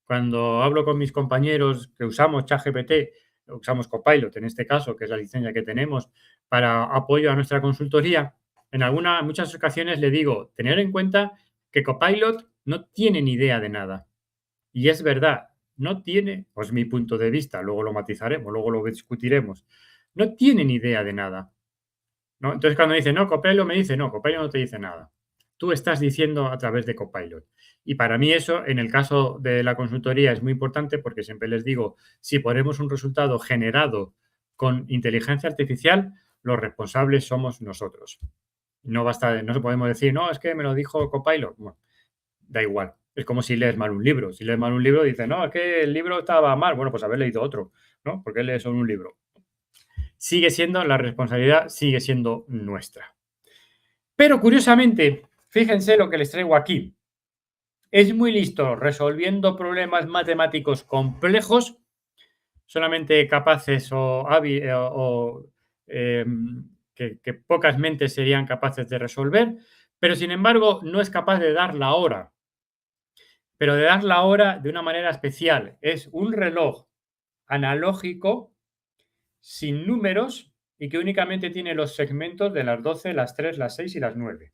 cuando hablo con mis compañeros que usamos ChatGPT, usamos Copilot en este caso, que es la licencia que tenemos para apoyo a nuestra consultoría, en muchas ocasiones le digo, tener en cuenta que Copilot no tiene ni idea de nada. Y es verdad, no tiene, pues mi punto de vista, luego lo matizaremos, luego lo discutiremos, no tiene ni idea de nada, ¿no? Entonces, cuando dice, no, Copilot me dice, no, Copilot no te dice nada. Tú estás diciendo a través de Copilot. Y para mí eso, en el caso de la consultoría, es muy importante porque siempre les digo, si ponemos un resultado generado con inteligencia artificial, los responsables somos nosotros. No basta, no se podemos decir, no, es que me lo dijo Copilot. Bueno, da igual. Es como si lees mal un libro. Si lees mal un libro, dices, no, es que el libro estaba mal. Bueno, pues haber leído otro, ¿no? Porque lees solo un libro. Sigue siendo, la responsabilidad sigue siendo nuestra. Pero curiosamente, fíjense lo que les traigo aquí. Es muy listo resolviendo problemas matemáticos complejos, solamente capaces que pocas mentes serían capaces de resolver, pero sin embargo no es capaz de dar la hora, pero de dar la hora de una manera especial. Es un reloj analógico sin números y que únicamente tiene los segmentos de las 12, las 3, las 6 y las 9.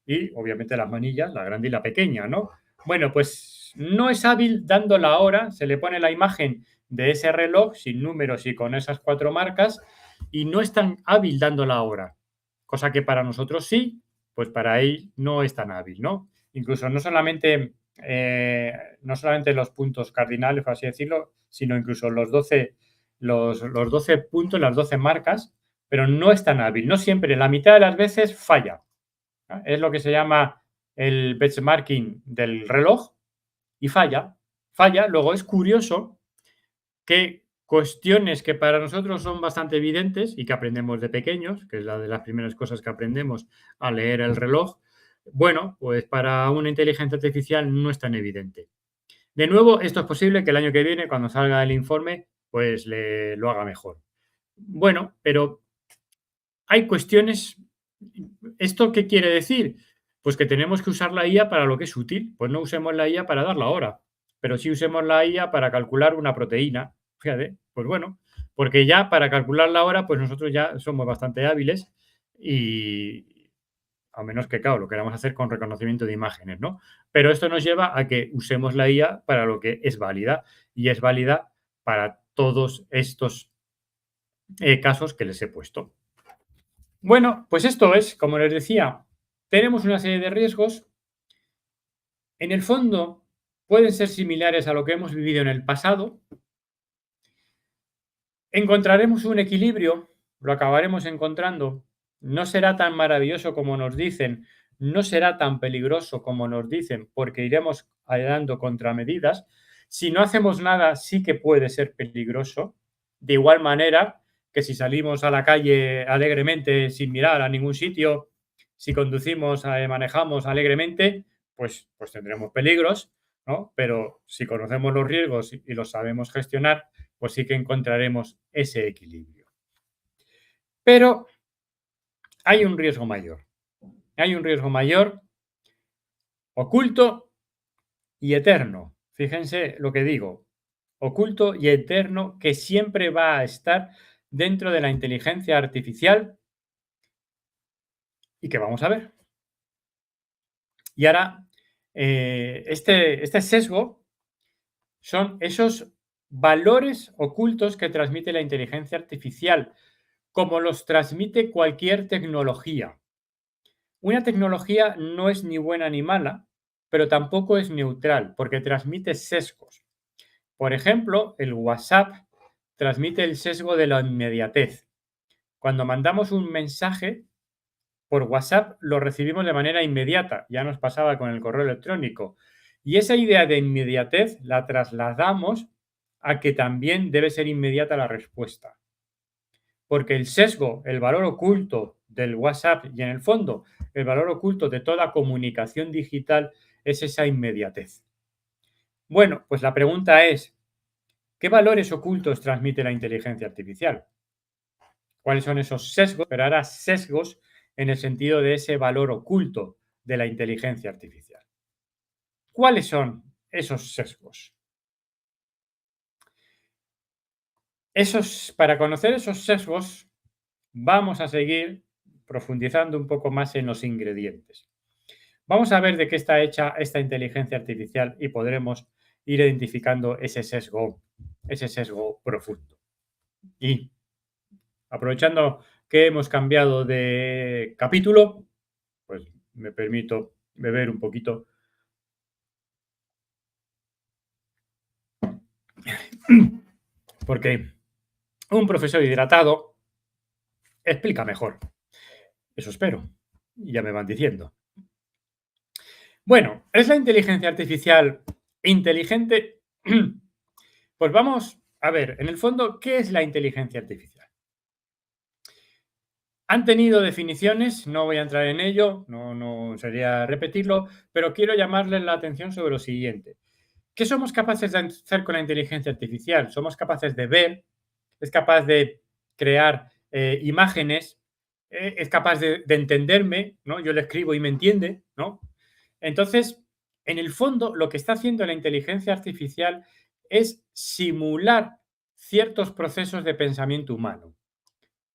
Y obviamente las manillas, la grande y la pequeña, ¿no? Bueno, pues no es hábil dando la hora, se le pone la imagen de ese reloj sin números y con esas 4 marcas y no es tan hábil dando la hora, cosa que para nosotros sí, pues para él no es tan hábil, ¿no? Incluso no solamente los puntos cardinales, por así decirlo, sino incluso los 12 puntos, las 12 marcas, pero no es tan hábil, no siempre, la mitad de las veces falla. Es lo que se llama el benchmarking del reloj, y falla, falla. Luego es curioso que cuestiones que para nosotros son bastante evidentes y que aprendemos de pequeños, que es la de las primeras cosas que aprendemos a leer el reloj, bueno, pues para una inteligencia artificial no es tan evidente. De nuevo, esto es posible que el año que viene, cuando salga el informe, pues lo haga mejor. Bueno, pero hay cuestiones. ¿Esto qué quiere decir? Pues que tenemos que usar la IA para lo que es útil. Pues no usemos la IA para dar la hora, pero sí usemos la IA para calcular una proteína. Fíjate, pues bueno, porque ya para calcular la hora, pues nosotros ya somos bastante hábiles y a menos que, claro, lo queramos hacer con reconocimiento de imágenes, ¿no? Pero esto nos lleva a que usemos la IA para lo que es válida y es válida para todos estos casos que les he puesto. Bueno, pues esto es, como les decía, tenemos una serie de riesgos. En el fondo, pueden ser similares a lo que hemos vivido en el pasado. Encontraremos un equilibrio, lo acabaremos encontrando. No será tan maravilloso como nos dicen, no será tan peligroso como nos dicen, porque iremos dando contramedidas. Si no hacemos nada, sí que puede ser peligroso. De igual manera que si salimos a la calle alegremente sin mirar a ningún sitio, si conducimos, manejamos alegremente, pues tendremos peligros, ¿no? Pero si conocemos los riesgos y los sabemos gestionar, pues sí que encontraremos ese equilibrio. Pero hay un riesgo mayor. Hay un riesgo mayor, oculto y eterno. Fíjense lo que digo, oculto y eterno, que siempre va a estar dentro de la inteligencia artificial y que vamos a ver. Y ahora, este sesgo son esos valores ocultos que transmite la inteligencia artificial, como los transmite cualquier tecnología. Una tecnología no es ni buena ni mala, pero tampoco es neutral, porque transmite sesgos. Por ejemplo, el WhatsApp transmite el sesgo de la inmediatez. Cuando mandamos un mensaje por WhatsApp, lo recibimos de manera inmediata. Ya nos pasaba con el correo electrónico. Y esa idea de inmediatez la trasladamos a que también debe ser inmediata la respuesta. Porque el sesgo, el valor oculto del WhatsApp y en el fondo el valor oculto de toda comunicación digital es esa inmediatez. Bueno, pues la pregunta es, ¿qué valores ocultos transmite la inteligencia artificial? ¿Cuáles son esos sesgos? Pero ahora sesgos en el sentido de ese valor oculto de la inteligencia artificial. ¿Cuáles son esos sesgos? Para conocer esos sesgos, vamos a seguir profundizando un poco más en los ingredientes. Vamos a ver de qué está hecha esta inteligencia artificial y podremos ir identificando ese sesgo profundo. Y aprovechando que hemos cambiado de capítulo, pues me permito beber un poquito. Porque un profesor hidratado explica mejor. Eso espero. Y ya me van diciendo. Bueno, ¿es la inteligencia artificial inteligente? Pues vamos a ver, en el fondo, ¿qué es la inteligencia artificial? Han tenido definiciones, no voy a entrar en ello, no sería repetirlo, pero quiero llamarles la atención sobre lo siguiente. ¿Qué somos capaces de hacer con la inteligencia artificial? Somos capaces de ver, es capaz de crear imágenes, es capaz de entenderme, ¿no? Yo le escribo y me entiende, ¿no? Entonces, en el fondo, lo que está haciendo la inteligencia artificial es simular ciertos procesos de pensamiento humano.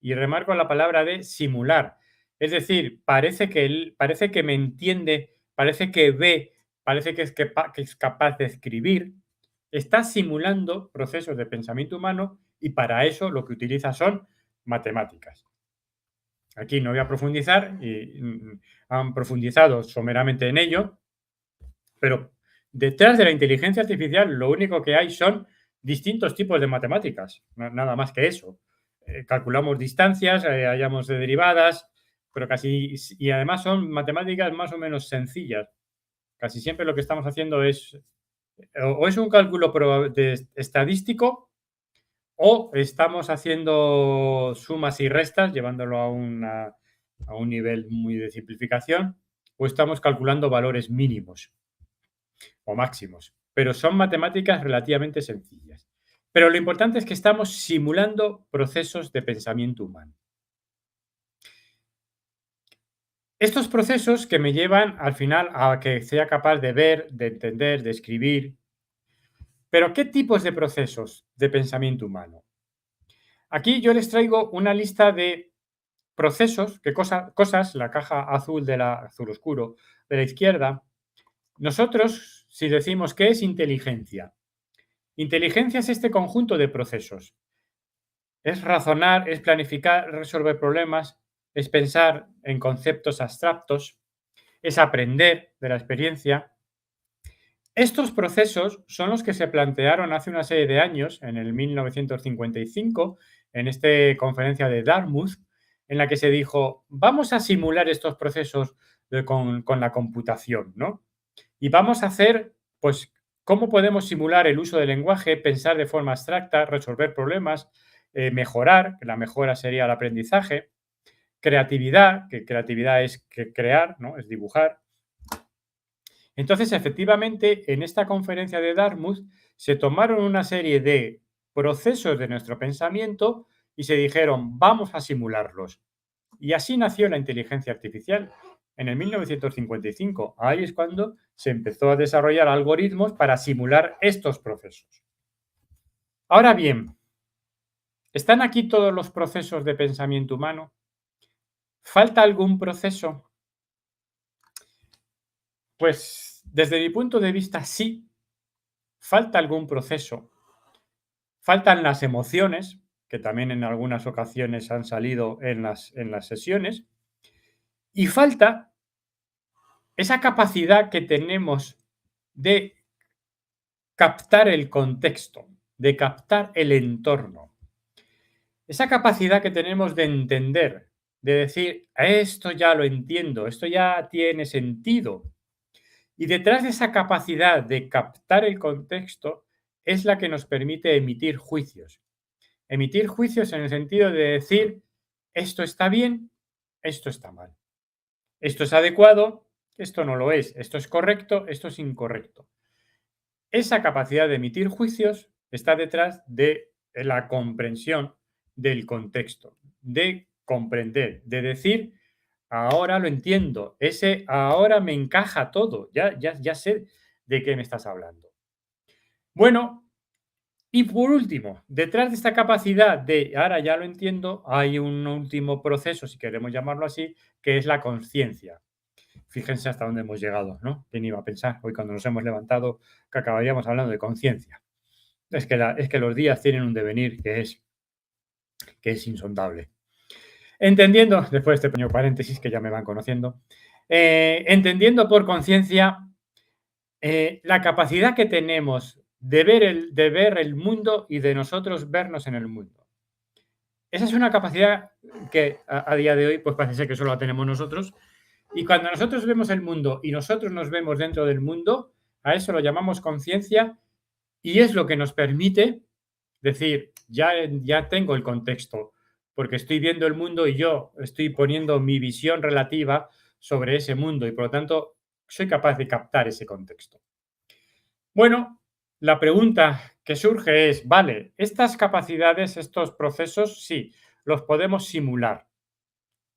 Y remarco la palabra de simular. Es decir, parece que me entiende, parece que ve, parece que es capaz de escribir. Está simulando procesos de pensamiento humano y para eso lo que utiliza son matemáticas. Aquí no voy a profundizar, y han profundizado someramente en ello, pero detrás de la inteligencia artificial lo único que hay son distintos tipos de matemáticas, nada más que eso. Calculamos distancias, hallamos de derivadas, pero y además son matemáticas más o menos sencillas. Casi siempre lo que estamos haciendo es O es un cálculo estadístico o estamos haciendo sumas y restas, llevándolo a un nivel muy de simplificación, o estamos calculando valores mínimos o máximos. Pero son matemáticas relativamente sencillas. Pero lo importante es que estamos simulando procesos de pensamiento humano. Estos procesos que me llevan al final a que sea capaz de ver, de entender, de escribir. Pero ¿qué tipos de procesos de pensamiento humano? Aquí yo les traigo una lista de procesos, cosas, la caja azul de la azul oscuro de la izquierda. Nosotros, si decimos qué es inteligencia, inteligencia es este conjunto de procesos. Es razonar, es planificar, resolver problemas, es pensar en conceptos abstractos, es aprender de la experiencia. Estos procesos son los que se plantearon hace una serie de años, en el 1955, en esta conferencia de Dartmouth, en la que se dijo, vamos a simular estos procesos con la computación, ¿no? Y vamos a hacer, pues, cómo podemos simular el uso del lenguaje, pensar de forma abstracta, resolver problemas, mejorar, que la mejora sería el aprendizaje, creatividad, que creatividad es crear, ¿no? Es dibujar. Entonces, efectivamente, en esta conferencia de Dartmouth se tomaron una serie de procesos de nuestro pensamiento y se dijeron, vamos a simularlos. Y así nació la inteligencia artificial en el 1955. Ahí es cuando se empezó a desarrollar algoritmos para simular estos procesos. Ahora bien, ¿están aquí todos los procesos de pensamiento humano? ¿Falta algún proceso? Pues desde mi punto de vista sí, falta algún proceso. Faltan las emociones, que también en algunas ocasiones han salido en las sesiones, y falta esa capacidad que tenemos de captar el contexto, de captar el entorno. Esa capacidad que tenemos de entender, de decir, esto ya lo entiendo, esto ya tiene sentido. Y detrás de esa capacidad de captar el contexto es la que nos permite emitir juicios. Emitir juicios en el sentido de decir, esto está bien, esto está mal. Esto es adecuado, esto no lo es. Esto es correcto, esto es incorrecto. Esa capacidad de emitir juicios está detrás de la comprensión del contexto, de comprender, de decir, ahora lo entiendo, ese ahora me encaja todo, ya sé de qué me estás hablando. Bueno, y por último, detrás de esta capacidad de ahora ya lo entiendo, hay un último proceso, si queremos llamarlo así, que es la conciencia. Fíjense hasta dónde hemos llegado, ¿no? ¿Quién iba a pensar hoy cuando nos hemos levantado que acabaríamos hablando de conciencia? Es que los días tienen un devenir que es insondable. Entendiendo, después de este pequeño paréntesis que ya me van conociendo, entendiendo por conciencia la capacidad que tenemos de ver el mundo y de nosotros vernos en el mundo. Esa es una capacidad que a día de hoy pues parece ser que solo la tenemos nosotros. Y cuando nosotros vemos el mundo y nosotros nos vemos dentro del mundo, a eso lo llamamos conciencia y es lo que nos permite decir, ya tengo el contexto, porque estoy viendo el mundo y yo estoy poniendo mi visión relativa sobre ese mundo y por lo tanto soy capaz de captar ese contexto. Bueno, la pregunta que surge es, vale, estas capacidades, estos procesos, sí, los podemos simular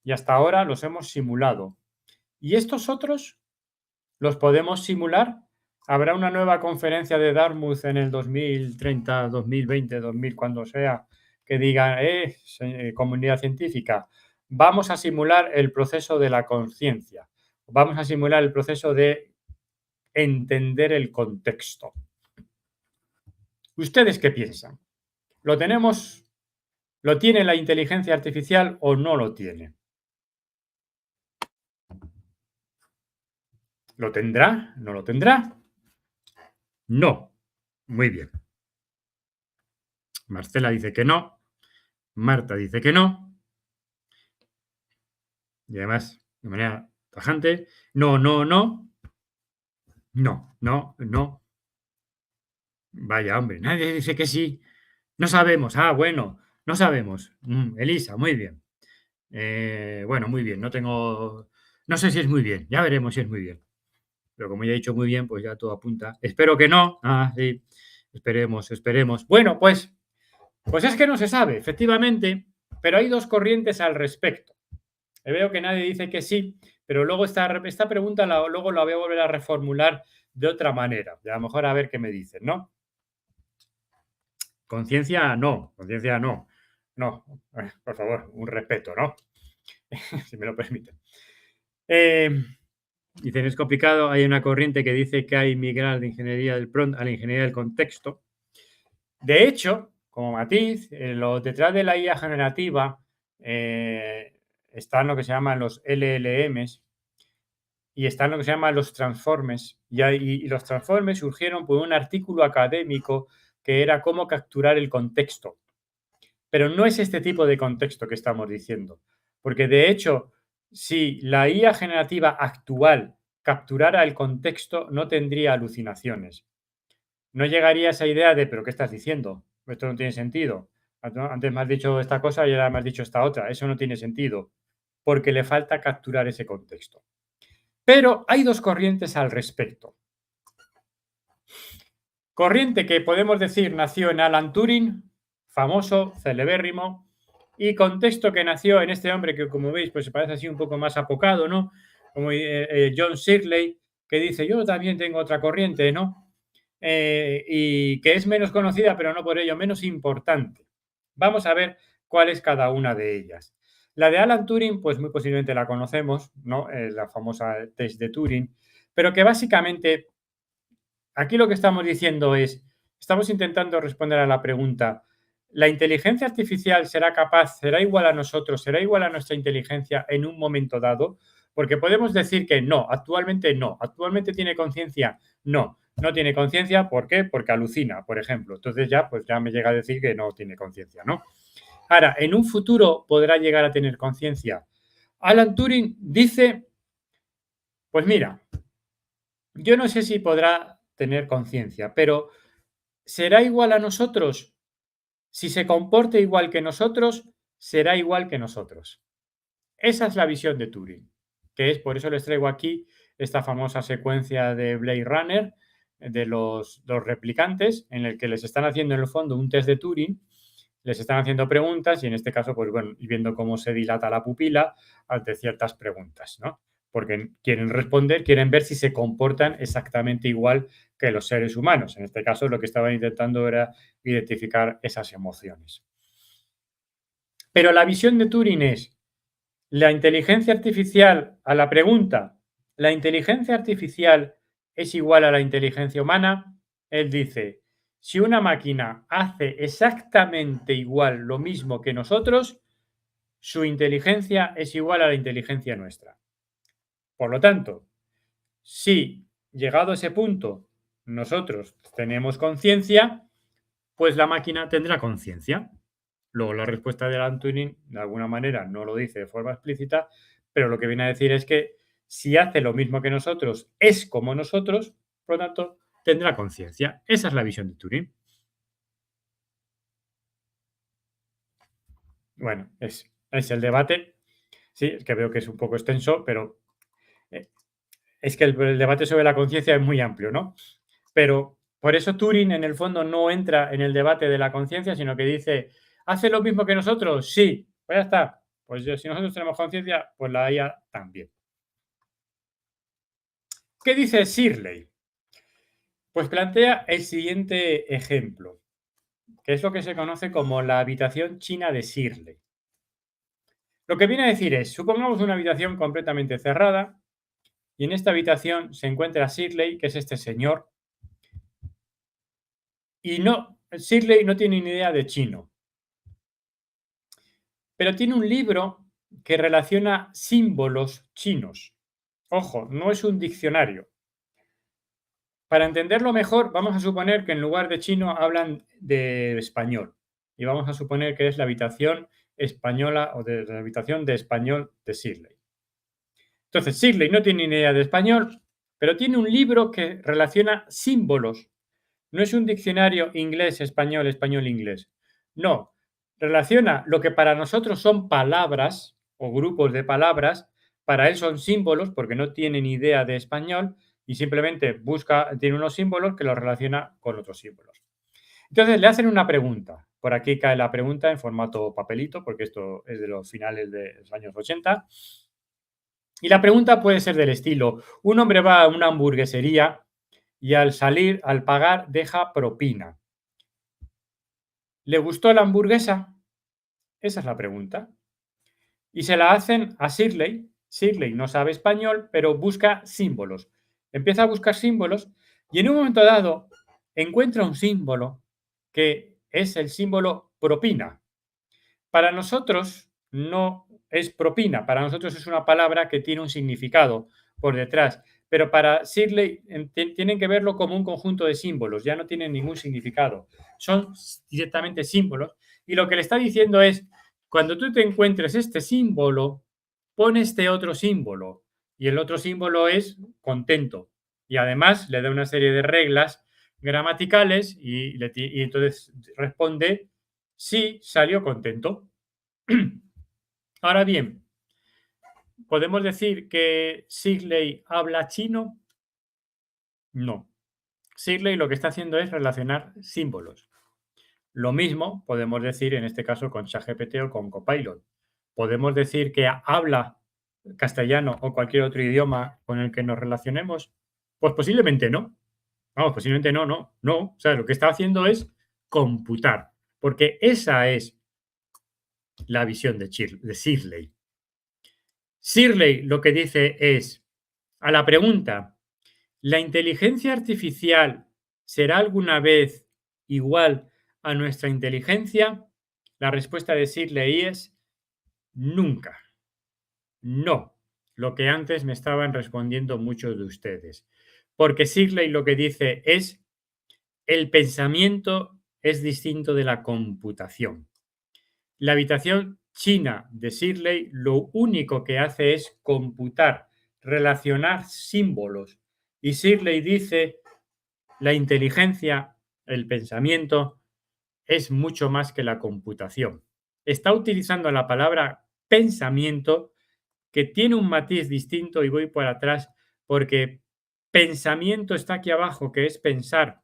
y hasta ahora los hemos simulado. ¿Y estos otros los podemos simular? ¿Habrá una nueva conferencia de Dartmouth en el 2030, 2020, 2000, cuando sea, que diga, comunidad científica, vamos a simular el proceso de la conciencia, vamos a simular el proceso de entender el contexto? ¿Ustedes qué piensan? ¿Lo tenemos, lo tiene la inteligencia artificial o no lo tiene? ¿Lo tendrá? ¿No lo tendrá? No. Muy bien. Marcela dice que no. Marta dice que no. Y además, de manera tajante, no, no, no. No, no, no. Vaya, hombre, nadie dice que sí. No sabemos. Ah, bueno, no sabemos. Elisa, muy bien. Bueno, muy bien. No sé si es muy bien. Ya veremos si es muy bien. Pero como ya he dicho muy bien, pues ya todo apunta. Espero que no. Ah, sí. Esperemos, esperemos. Bueno, pues es que no se sabe, efectivamente, pero hay dos corrientes al respecto. Veo que nadie dice que sí, pero luego esta pregunta luego la voy a volver a reformular de otra manera. Y a lo mejor a ver qué me dicen, ¿no? Conciencia no, conciencia no. No, por favor, un respeto, ¿no? Si me lo permiten. Eh, Dicen, es complicado, hay una corriente que dice que hay migrar de ingeniería del prompt a la ingeniería del contexto. De hecho, como matiz, detrás de la IA generativa están lo que se llaman los LLMs y están lo que se llaman los transformes. Y los transformes surgieron por un artículo académico que era cómo capturar el contexto. Pero no es este tipo de contexto que estamos diciendo. Porque de hecho, si la IA generativa actual capturara el contexto, no tendría alucinaciones. No llegaría a esa idea de, pero ¿qué estás diciendo? Esto no tiene sentido. Antes me has dicho esta cosa y ahora me has dicho esta otra. Eso no tiene sentido, porque le falta capturar ese contexto. Pero hay dos corrientes al respecto. Corriente que podemos decir nació en Alan Turing, famoso, celebérrimo, y contexto que nació en este hombre que, como veis, pues se parece así un poco más apocado, ¿no? Como John Searle, que dice, yo también tengo otra corriente, ¿no? Y que es menos conocida, pero no por ello menos importante. Vamos a ver cuál es cada una de ellas. La de Alan Turing, pues muy posiblemente la conocemos, ¿no? La famosa test de Turing, pero que básicamente aquí lo que estamos diciendo es, estamos intentando responder a la pregunta, ¿la inteligencia artificial será capaz, será igual a nosotros, será igual a nuestra inteligencia en un momento dado? Porque podemos decir que no, actualmente tiene conciencia, no tiene conciencia, ¿por qué? Porque alucina, por ejemplo. Entonces ya, pues ya me llega a decir que no tiene conciencia, ¿no? Ahora, en un futuro podrá llegar a tener conciencia. Alan Turing dice, pues mira, yo no sé si podrá tener conciencia, pero ¿será igual a nosotros? Si se comporta igual que nosotros, será igual que nosotros. Esa es la visión de Turing, que es por eso les traigo aquí esta famosa secuencia de Blade Runner de los replicantes, en el que les están haciendo en el fondo un test de Turing, les están haciendo preguntas y en este caso, pues bueno, y viendo cómo se dilata la pupila ante ciertas preguntas, ¿no? Porque quieren responder, quieren ver si se comportan exactamente igual que los seres humanos. En este caso, lo que estaban intentando era identificar esas emociones. Pero la visión de Turing es la inteligencia artificial a la pregunta, ¿la inteligencia artificial es igual a la inteligencia humana? Él dice, si una máquina hace exactamente igual lo mismo que nosotros, su inteligencia es igual a la inteligencia nuestra. Por lo tanto, si llegado a ese punto nosotros tenemos conciencia, pues la máquina tendrá conciencia. Luego la respuesta de Alan Turing, de alguna manera, no lo dice de forma explícita, pero lo que viene a decir es que si hace lo mismo que nosotros, es como nosotros, por lo tanto, tendrá conciencia. Esa es la visión de Turing. Bueno, es el debate. Sí, es que veo que es un poco extenso, pero eh, es que el debate sobre la conciencia es muy amplio, ¿no? Pero por eso Turing, en el fondo, no entra en el debate de la conciencia, sino que dice, ¿hace lo mismo que nosotros? Sí, pues ya está. Pues si nosotros tenemos conciencia, pues la IA también. ¿Qué dice Shirley? Pues plantea el siguiente ejemplo, que es lo que se conoce como la habitación china de Shirley. Lo que viene a decir es, supongamos una habitación completamente cerrada y en esta habitación se encuentra Shirley, que es este señor, y no, Shirley no tiene ni idea de chino, pero tiene un libro que relaciona símbolos chinos. Ojo, no es un diccionario. Para entenderlo mejor, vamos a suponer que en lugar de chino hablan de español. Y vamos a suponer que es la habitación española o de la habitación de español de Shirley. Entonces, Shirley no tiene ni idea de español, pero tiene un libro que relaciona símbolos. No es un diccionario inglés-español, español-inglés. No, relaciona lo que para nosotros son palabras o grupos de palabras, para él son símbolos porque no tiene ni idea de español y simplemente tiene unos símbolos que los relaciona con otros símbolos. Entonces le hacen una pregunta. Por aquí cae la pregunta en formato papelito, porque esto es de los finales de los años 80. Y la pregunta puede ser del estilo: un hombre va a una hamburguesería y al salir, al pagar, deja propina. ¿Le gustó la hamburguesa? Esa es la pregunta. Y se la hacen a Shirley. Shirley no sabe español, pero busca símbolos. Empieza a buscar símbolos y en un momento dado encuentra un símbolo que es el símbolo propina. Para nosotros no es propina, para nosotros es una palabra que tiene un significado por detrás, pero para Shirley tienen que verlo como un conjunto de símbolos, ya no tienen ningún significado, son directamente símbolos y lo que le está diciendo es, cuando tú te encuentres este símbolo, pon este otro símbolo y el otro símbolo es contento y además le da una serie de reglas gramaticales y entonces responde: sí, salió contento. Ahora bien, ¿podemos decir que Sigley habla chino? No. Sigley lo que está haciendo es relacionar símbolos. Lo mismo podemos decir en este caso con ChatGPT o con Copilot. ¿Podemos decir que habla castellano o cualquier otro idioma con el que nos relacionemos? Pues posiblemente no. Vamos, posiblemente no, no, no. O sea, lo que está haciendo es computar, porque esa es la visión de Sigley. Shirley lo que dice es, a la pregunta, ¿la inteligencia artificial será alguna vez igual a nuestra inteligencia? La respuesta de Shirley es nunca, no, lo que antes me estaban respondiendo muchos de ustedes. Porque Shirley lo que dice es, el pensamiento es distinto de la computación. La habitación china de Shirley lo único que hace es computar, relacionar símbolos. Y Shirley dice, la inteligencia, el pensamiento, es mucho más que la computación. Está utilizando la palabra pensamiento, que tiene un matiz distinto, y voy por atrás, porque pensamiento está aquí abajo, que es pensar.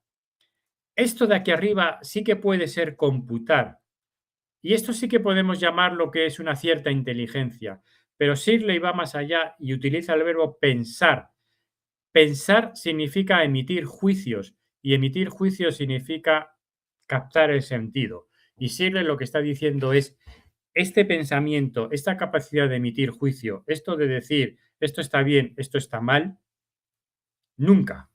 Esto de aquí arriba sí que puede ser computar, y esto sí que podemos llamar lo que es una cierta inteligencia, pero Shirley va más allá y utiliza el verbo pensar. Pensar significa emitir juicios y emitir juicios significa captar el sentido. Y Shirley lo que está diciendo es, este pensamiento, esta capacidad de emitir juicio, esto de decir, esto está bien, esto está mal, nunca.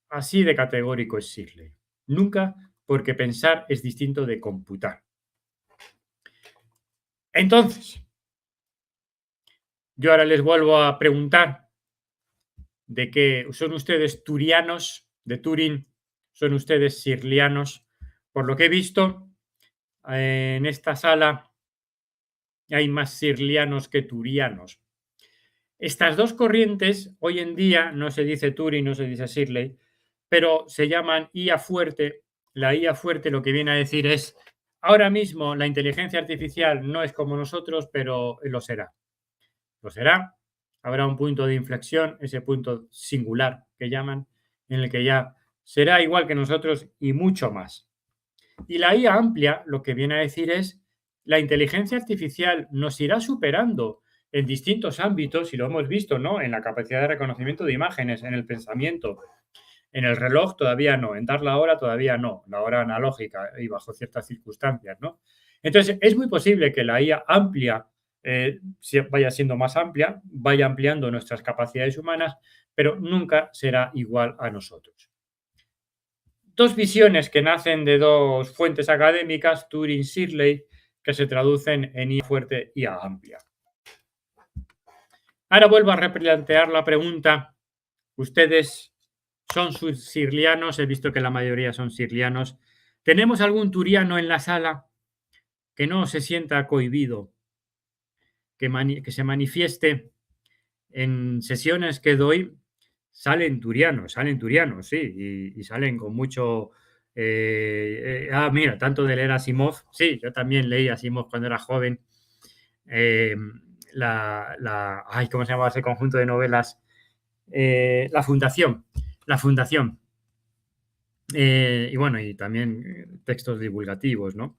Así de categórico es Shirley. Nunca, porque pensar es distinto de computar. Entonces, yo ahora les vuelvo a preguntar de que son ustedes turianos de Turín, son ustedes sirlianos. Por lo que he visto, en esta sala hay más sirlianos que turianos. Estas dos corrientes, hoy en día, no se dice Turing, no se dice Shirley, pero se llaman IA fuerte. La IA fuerte lo que viene a decir es, ahora mismo la inteligencia artificial no es como nosotros, pero lo será. Lo será. Habrá un punto de inflexión, ese punto singular que llaman, en el que ya será igual que nosotros y mucho más. Y la IA amplia lo que viene a decir es, la inteligencia artificial nos irá superando en distintos ámbitos, y lo hemos visto, ¿no? En la capacidad de reconocimiento de imágenes, en el pensamiento, en el reloj todavía no, en dar la hora todavía no, la hora analógica y bajo ciertas circunstancias, ¿no? Entonces, es muy posible que la IA amplia vaya siendo más amplia, vaya ampliando nuestras capacidades humanas, pero nunca será igual a nosotros. Dos visiones que nacen de dos fuentes académicas, Turing y Shirley, que se traducen en IA fuerte y IA amplia. Ahora vuelvo a replantear la pregunta. ¿Ustedes son sirlianos? He visto que la mayoría son sirlianos. ¿Tenemos algún turiano en la sala que no se sienta cohibido, que se manifieste en sesiones que doy? salen turianos, sí, y salen con mucho... mira, tanto de leer Asimov, sí, yo también leí Asimov cuando era joven. eh, ¿Cómo se llama ese conjunto de novelas? La Fundación. La Fundación. Y bueno, y también textos divulgativos, ¿no?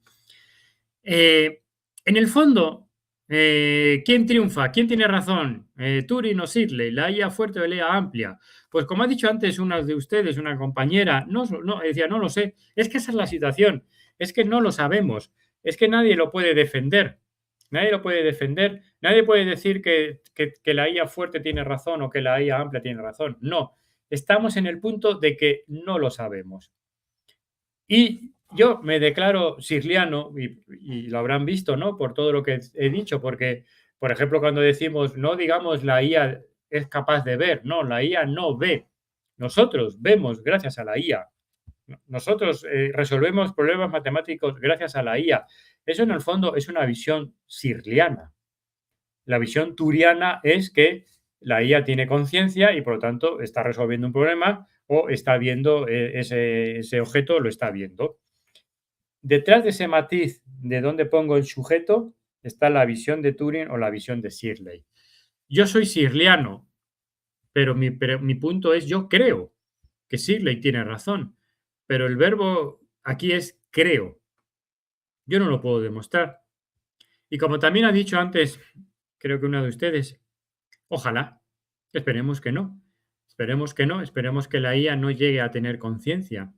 Eh, en el fondo, ¿quién triunfa? ¿Quién tiene razón? ¿Turing o Sidley? ¿La IA fuerte o la IA amplia? Pues como ha dicho antes una de ustedes, una compañera, decía, no lo sé. Es que esa es la situación. Es que no lo sabemos. Es que nadie lo puede defender. Nadie lo puede defender. Nadie puede decir que la IA fuerte tiene razón o que la IA amplia tiene razón. No. Estamos en el punto de que no lo sabemos. Y yo me declaro sirliano, y lo habrán visto, ¿no? Por todo lo que he dicho, porque, por ejemplo, cuando decimos, no digamos la IA es capaz de ver, no, la IA no ve. Nosotros vemos gracias a la IA. Nosotros resolvemos problemas matemáticos gracias a la IA. Eso en el fondo es una visión sirliana. La visión turiana es que la IA tiene conciencia y por lo tanto está resolviendo un problema o está viendo ese objeto, lo está viendo. Detrás de ese matiz de dónde pongo el sujeto está la visión de Turing o la visión de Shirley. Yo soy sirliano, pero mi punto es yo creo que Shirley tiene razón, pero el verbo aquí es creo. Yo no lo puedo demostrar. Y como también ha dicho antes, creo que uno de ustedes, ojalá, esperemos que no. Esperemos que no, esperemos que la IA no llegue a tener conciencia.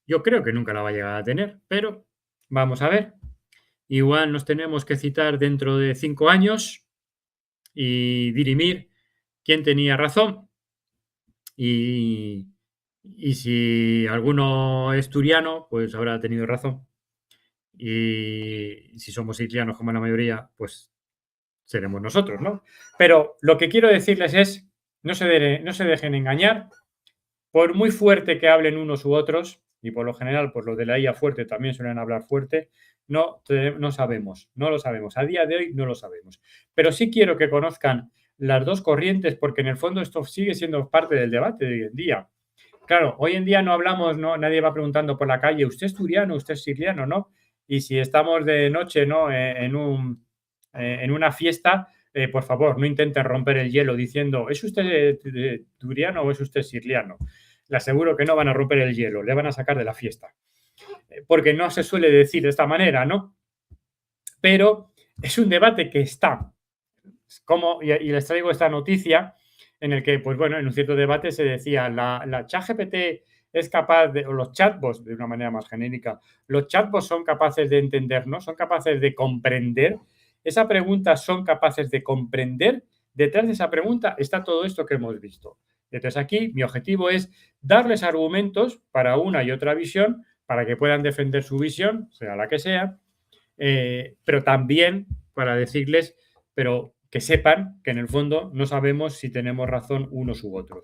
Yo creo que nunca la va a llegar a tener, pero vamos a ver. Igual nos tenemos que citar dentro de 5 años y dirimir quién tenía razón. Y, y si alguno es turiano, pues habrá tenido razón. Y si somos sicilianos como la mayoría, pues seremos nosotros, ¿no? Pero lo que quiero decirles es, no se dejen engañar, por muy fuerte que hablen unos u otros, y por lo general, por lo de la IA fuerte también suelen hablar fuerte, no sabemos, no lo sabemos. A día de hoy no lo sabemos. Pero sí quiero que conozcan las dos corrientes, porque en el fondo esto sigue siendo parte del debate de hoy en día. Claro, hoy en día no hablamos, no, nadie va preguntando por la calle, ¿usted es turiano, usted es siciliano, no? Y si estamos de noche, ¿no? En una fiesta, por favor, no intenten romper el hielo diciendo, ¿es usted turiano o es usted siciliano? Le aseguro que no van a romper el hielo, le van a sacar de la fiesta. Porque no se suele decir de esta manera, ¿no? Pero es un debate que está. Y les traigo esta noticia en el que, pues bueno, en un cierto debate se decía, la ChatGPT es capaz de, o los chatbots, de una manera más genérica, los chatbots son capaces de entendernos, son capaces de comprender. Esa pregunta, ¿son capaces de comprender? Detrás de esa pregunta está todo esto que hemos visto. Entonces aquí mi objetivo es darles argumentos para una y otra visión, para que puedan defender su visión, sea la que sea, pero también para decirles, pero que sepan que en el fondo no sabemos si tenemos razón unos u otros.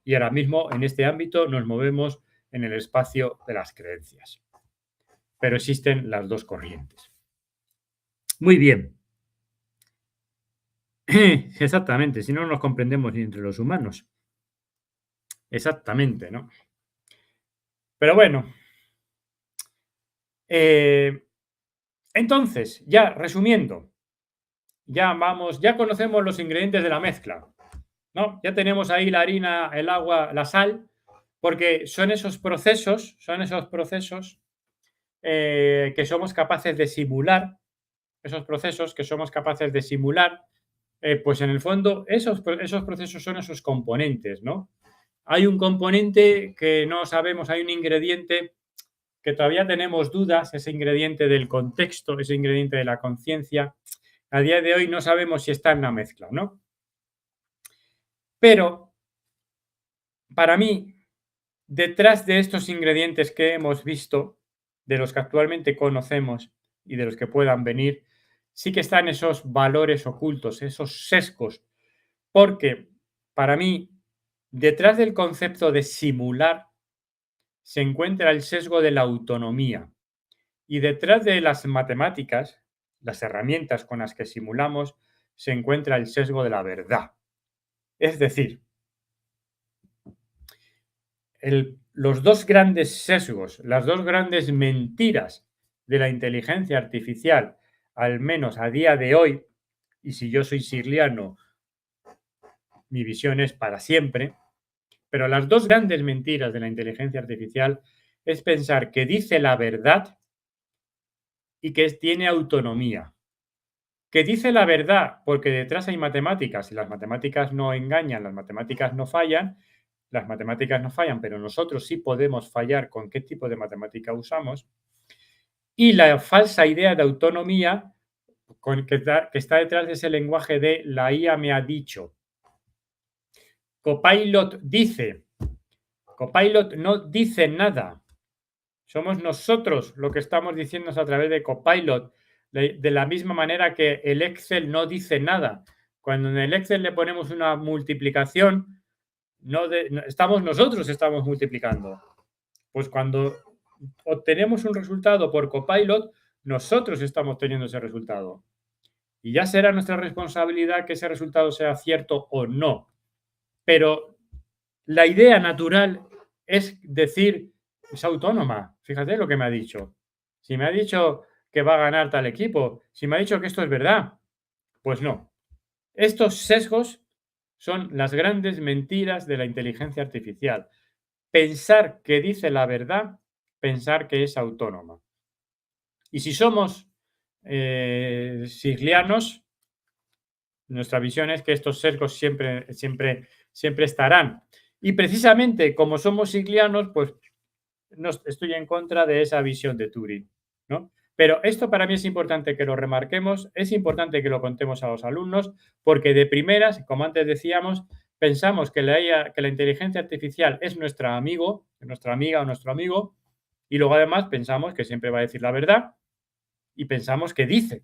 Y ahora mismo en este ámbito nos movemos en el espacio de las creencias. Pero existen las dos corrientes. Muy bien. Exactamente, si no nos comprendemos ni entre los humanos. Exactamente, ¿no? Pero bueno, entonces, ya resumiendo, ya conocemos los ingredientes de la mezcla, ¿no? Ya tenemos ahí la harina, el agua, la sal, porque son esos procesos que somos capaces de simular, esos procesos que somos capaces de simular, pues en el fondo esos procesos son esos componentes, ¿no? Hay un componente que no sabemos, hay un ingrediente que todavía tenemos dudas, ese ingrediente del contexto, ese ingrediente de la conciencia. A día de hoy no sabemos si está en la mezcla, ¿no? Pero para mí, detrás de estos ingredientes que hemos visto, de los que actualmente conocemos y de los que puedan venir, sí que están esos valores ocultos, esos sesgos, porque para mí, detrás del concepto de simular, se encuentra el sesgo de la autonomía. Y detrás de las matemáticas, las herramientas con las que simulamos, se encuentra el sesgo de la verdad. Es decir, los dos grandes sesgos, las dos grandes mentiras de la inteligencia artificial, al menos a día de hoy, y si yo soy sirliano, mi visión es para siempre, pero las dos grandes mentiras de la inteligencia artificial es pensar que dice la verdad y que tiene autonomía. Que dice la verdad porque detrás hay matemáticas y las matemáticas no engañan, las matemáticas no fallan, pero nosotros sí podemos fallar con qué tipo de matemática usamos. Y la falsa idea de autonomía que está detrás de ese lenguaje de la IA me ha dicho. Copilot dice. Copilot no dice nada. Somos nosotros lo que estamos diciendo a través de Copilot, de la misma manera que el Excel no dice nada. Cuando en el Excel le ponemos una multiplicación, estamos nosotros estamos multiplicando. Pues cuando obtenemos un resultado por Copilot, nosotros estamos teniendo ese resultado. Y ya será nuestra responsabilidad que ese resultado sea cierto o no. Pero la idea natural es decir, es autónoma. Fíjate lo que me ha dicho. Si me ha dicho que va a ganar tal equipo, si me ha dicho que esto es verdad, pues no. Estos sesgos son las grandes mentiras de la inteligencia artificial. Pensar que dice la verdad, pensar que es autónoma. Y si somos siglianos, nuestra visión es que estos sesgos siempre estarán. Y precisamente como somos siglianos, pues no estoy en contra de esa visión de Turing, ¿no? Pero esto para mí es importante que lo remarquemos, es importante que lo contemos a los alumnos, porque de primeras, como antes decíamos, pensamos que que la inteligencia artificial es nuestra amigo, nuestra amiga o nuestro amigo, y luego además pensamos que siempre va a decir la verdad y pensamos que dice,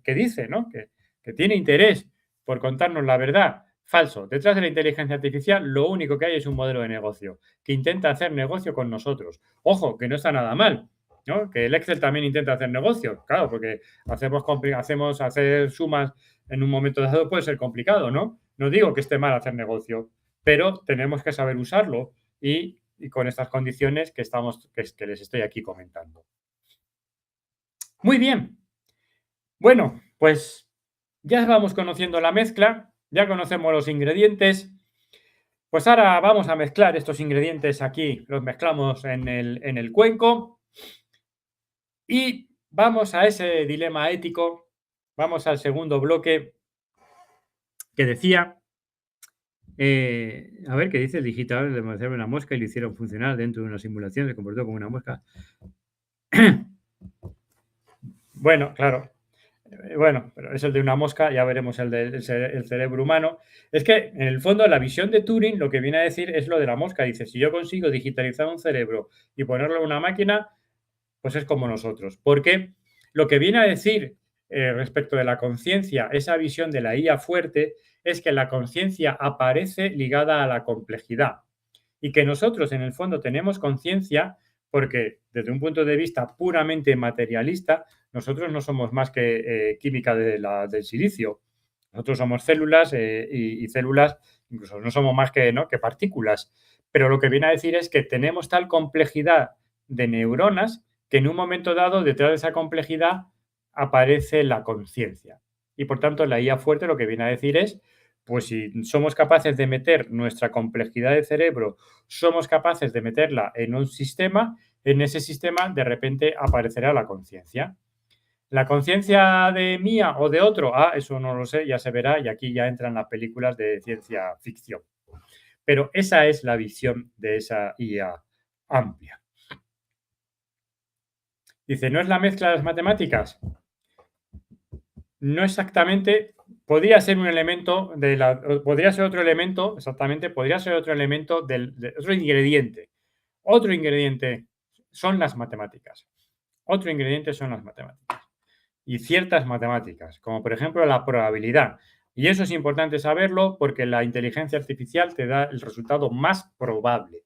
¿no? Que tiene interés por contarnos la verdad. Falso. Detrás de la inteligencia artificial lo único que hay es un modelo de negocio que intenta hacer negocio con nosotros. Ojo, que no está nada mal, ¿no? Que el Excel también intenta hacer negocio, claro, porque hacemos hacer sumas en un momento dado puede ser complicado, ¿no? No digo que esté mal hacer negocio, pero tenemos que saber usarlo y con estas condiciones que les estoy aquí comentando. Muy bien. Bueno, pues ya vamos conociendo la mezcla, ya conocemos los ingredientes. Pues ahora vamos a mezclar estos ingredientes aquí, los mezclamos en el cuenco y vamos a ese dilema ético, vamos al segundo bloque que decía, a ver, ¿qué dice? El digital le mandaron una mosca y lo hicieron funcionar dentro de una simulación, se comportó como una mosca. Bueno, claro, bueno, pero es el de una mosca, ya veremos el del el cerebro humano. Es que, en el fondo, la visión de Turing lo que viene a decir es lo de la mosca. Dice, si yo consigo digitalizar un cerebro y ponerlo en una máquina, pues es como nosotros. Porque lo que viene a decir respecto de la conciencia, esa visión de la IA fuerte, es que la conciencia aparece ligada a la complejidad. Y que nosotros, en el fondo, tenemos conciencia porque, desde un punto de vista puramente materialista, nosotros no somos más que química del silicio. Nosotros somos células y células, incluso no somos más que, ¿no? que partículas. Pero lo que viene a decir es que tenemos tal complejidad de neuronas que en un momento dado, detrás de esa complejidad, aparece la conciencia. Y por tanto, la IA fuerte lo que viene a decir es, pues si somos capaces de meter nuestra complejidad de cerebro, somos capaces de meterla en un sistema, en ese sistema de repente aparecerá la conciencia. ¿La conciencia de mía o de otro? Ah, eso no lo sé, ya se verá y aquí ya entran las películas de ciencia ficción. Pero esa es la visión de esa IA amplia. Dice, ¿no es la mezcla de las matemáticas? No exactamente, podría ser un elemento podría ser otro elemento, exactamente, podría ser otro elemento de otro ingrediente. Otro ingrediente son las matemáticas. Otro ingrediente son las matemáticas. Y ciertas matemáticas, como por ejemplo la probabilidad. Y eso es importante saberlo porque la inteligencia artificial te da el resultado más probable.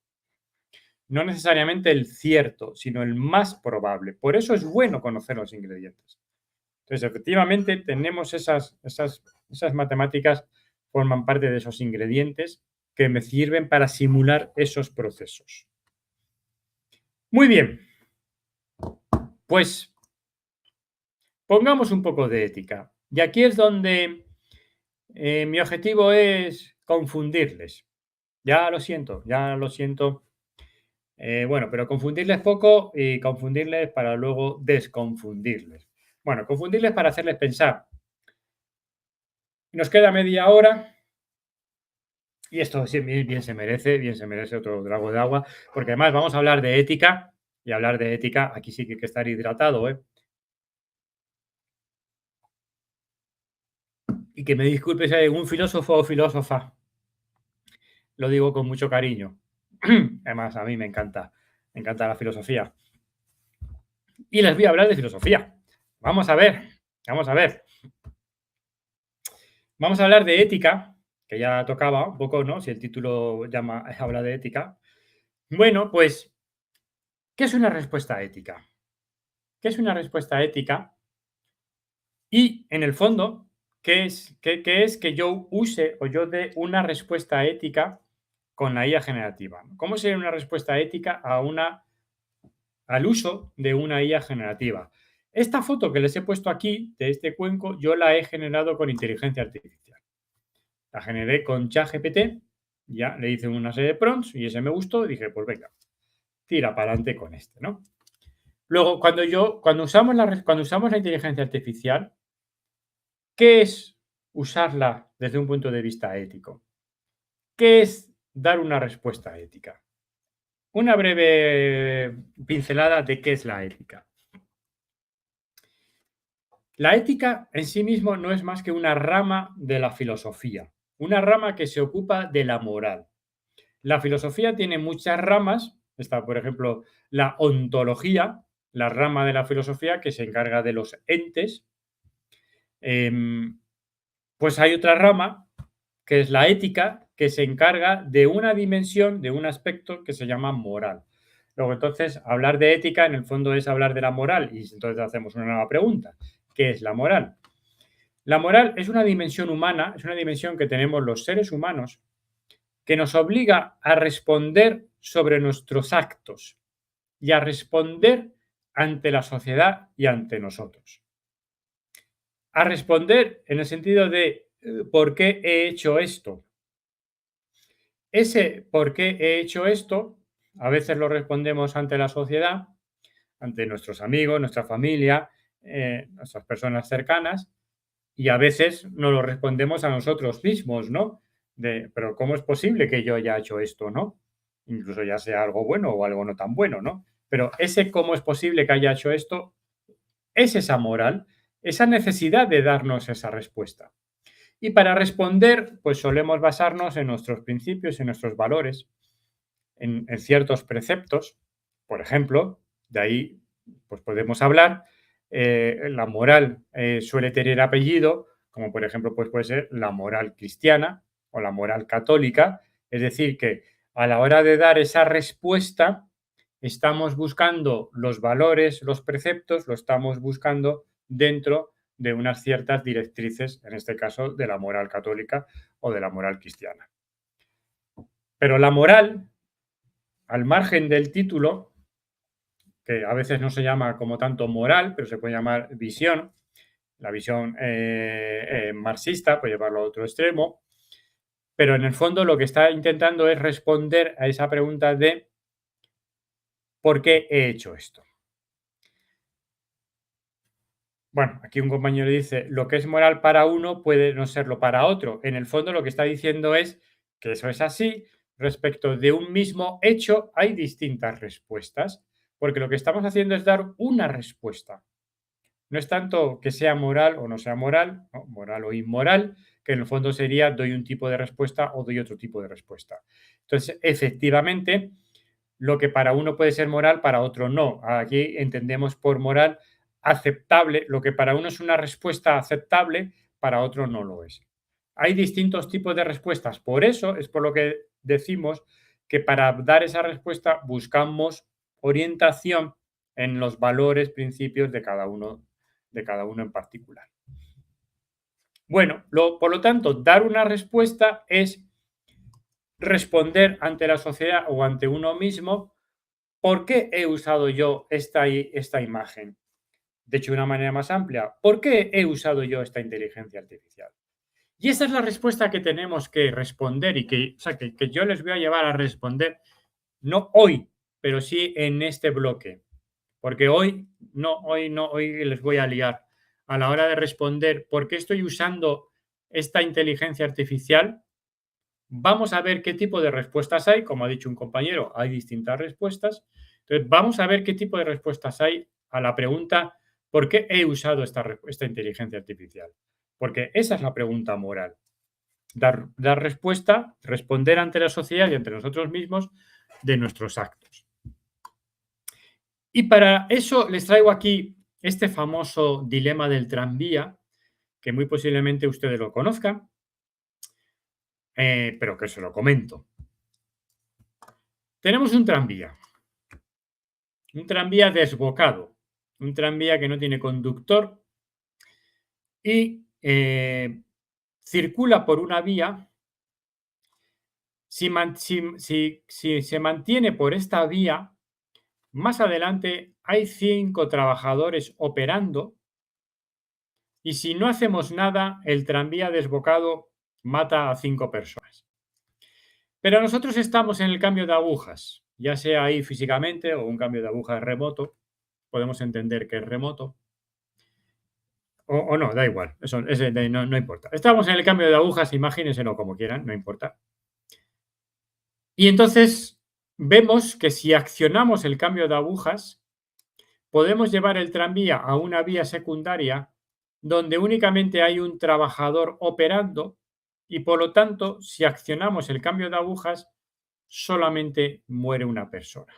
No necesariamente el cierto, sino el más probable. Por eso es bueno conocer los ingredientes. Entonces, efectivamente, tenemos esas matemáticas, forman parte de esos ingredientes que me sirven para simular esos procesos. Muy bien, pues pongamos un poco de ética. Y aquí es donde mi objetivo es confundirles. Ya lo siento. Bueno, pero confundirles poco y confundirles para luego desconfundirles. Bueno, confundirles para hacerles pensar. Nos queda media hora y esto sí, bien se merece otro trago de agua, porque además vamos a hablar de ética y hablar de ética, aquí sí que hay que estar hidratado, ¿eh? Y que me disculpe si hay algún filósofo o filósofa, lo digo con mucho cariño. Además, a mí me encanta la filosofía. Y les voy a hablar de filosofía. Vamos a ver, vamos a ver. Vamos a hablar de ética, que ya tocaba un poco, ¿no? Si el título llama, habla de ética. Bueno, pues, ¿qué es una respuesta ética? ¿Qué es una respuesta ética? Y en el fondo, qué es que yo use o yo dé una respuesta ética con la IA generativa? ¿Cómo sería una respuesta ética al uso de una IA generativa? Esta foto que les he puesto aquí, de este cuenco, yo la he generado con inteligencia artificial. La generé con ChatGPT, ya le hice una serie de prompts y ese me gustó y dije, pues venga, tira para adelante con este, ¿no? Luego, cuando usamos la inteligencia artificial, ¿qué es usarla desde un punto de vista ético? ¿Qué es dar una respuesta ética? Una breve pincelada de qué es la ética. La ética en sí mismo no es más que una rama de la filosofía, una rama que se ocupa de la moral. La filosofía tiene muchas ramas. Está, por ejemplo, la ontología, la rama de la filosofía que se encarga de los entes. Em, pues hay otra rama, que es la ética, que se encarga de una dimensión, de un aspecto que se llama moral. Luego, entonces, hablar de ética en el fondo es hablar de la moral. Y entonces hacemos una nueva pregunta. ¿Qué es la moral? La moral es una dimensión humana, es una dimensión que tenemos los seres humanos que nos obliga a responder sobre nuestros actos y a responder ante la sociedad y ante nosotros. A responder en el sentido de ¿por qué he hecho esto? Ese por qué he hecho esto, a veces lo respondemos ante la sociedad, ante nuestros amigos, nuestra familia, nuestras personas cercanas, y a veces nos lo respondemos a nosotros mismos, ¿no? Pero ¿cómo es posible que yo haya hecho esto, no? Incluso ya sea algo bueno o algo no tan bueno, ¿no? Pero ese cómo es posible que haya hecho esto es esa moral, esa necesidad de darnos esa respuesta. Y para responder, pues solemos basarnos en nuestros principios, en nuestros valores, en ciertos preceptos. Por ejemplo, de ahí pues podemos hablar, la moral suele tener apellido, como por ejemplo pues puede ser la moral cristiana o la moral católica, es decir, que a la hora de dar esa respuesta estamos buscando los valores, los preceptos, lo estamos buscando dentro de unas ciertas directrices, en este caso de la moral católica o de la moral cristiana. Pero la moral, al margen del título, que a veces no se llama como tanto moral, pero se puede llamar visión, la visión marxista, puede llevarlo a otro extremo, pero en el fondo lo que está intentando es responder a esa pregunta de ¿por qué he hecho esto? Bueno, aquí un compañero dice, lo que es moral para uno puede no serlo para otro. En el fondo lo que está diciendo es que eso es así. Respecto de un mismo hecho hay distintas respuestas, porque lo que estamos haciendo es dar una respuesta. No es tanto que sea moral o no sea moral, ¿no? Moral o inmoral, que en el fondo sería doy un tipo de respuesta o doy otro tipo de respuesta. Entonces, efectivamente, lo que para uno puede ser moral, para otro no. Aquí entendemos por moral aceptable, lo que para uno es una respuesta aceptable, para otro no lo es. Hay distintos tipos de respuestas. Por eso es por lo que decimos que para dar esa respuesta buscamos orientación en los valores, principios de cada uno en particular. Bueno, por lo tanto, dar una respuesta es responder ante la sociedad o ante uno mismo ¿Por qué he usado yo esta imagen? De hecho, de una manera más amplia, ¿por qué he usado yo esta inteligencia artificial? Y esa es la respuesta que tenemos que responder y que, o sea, que yo les voy a llevar a responder, no hoy, pero sí en este bloque. Porque hoy les voy a liar. A la hora de responder por qué estoy usando esta inteligencia artificial, vamos a ver qué tipo de respuestas hay. Como ha dicho un compañero, hay distintas respuestas. Entonces, vamos a ver qué tipo de respuestas hay a la pregunta ¿por qué he usado esta inteligencia artificial? Porque esa es la pregunta moral. Dar respuesta, responder ante la sociedad y ante nosotros mismos de nuestros actos. Y para eso les traigo aquí este famoso dilema del tranvía, que muy posiblemente ustedes lo conozcan, pero que se lo comento. Tenemos un tranvía desbocado, un tranvía que no tiene conductor y circula por una vía. Si se mantiene por esta vía, más adelante hay 5 trabajadores operando y si no hacemos nada, el tranvía desbocado mata a 5 personas. Pero nosotros estamos en el cambio de agujas, ya sea ahí físicamente o un cambio de agujas remoto, podemos entender que es remoto, o no, da igual, no importa. Estamos en el cambio de agujas, imagínenselo como quieran, no importa. Y entonces vemos que si accionamos el cambio de agujas, podemos llevar el tranvía a una vía secundaria donde únicamente hay un trabajador operando y por lo tanto, si accionamos el cambio de agujas, solamente muere una persona.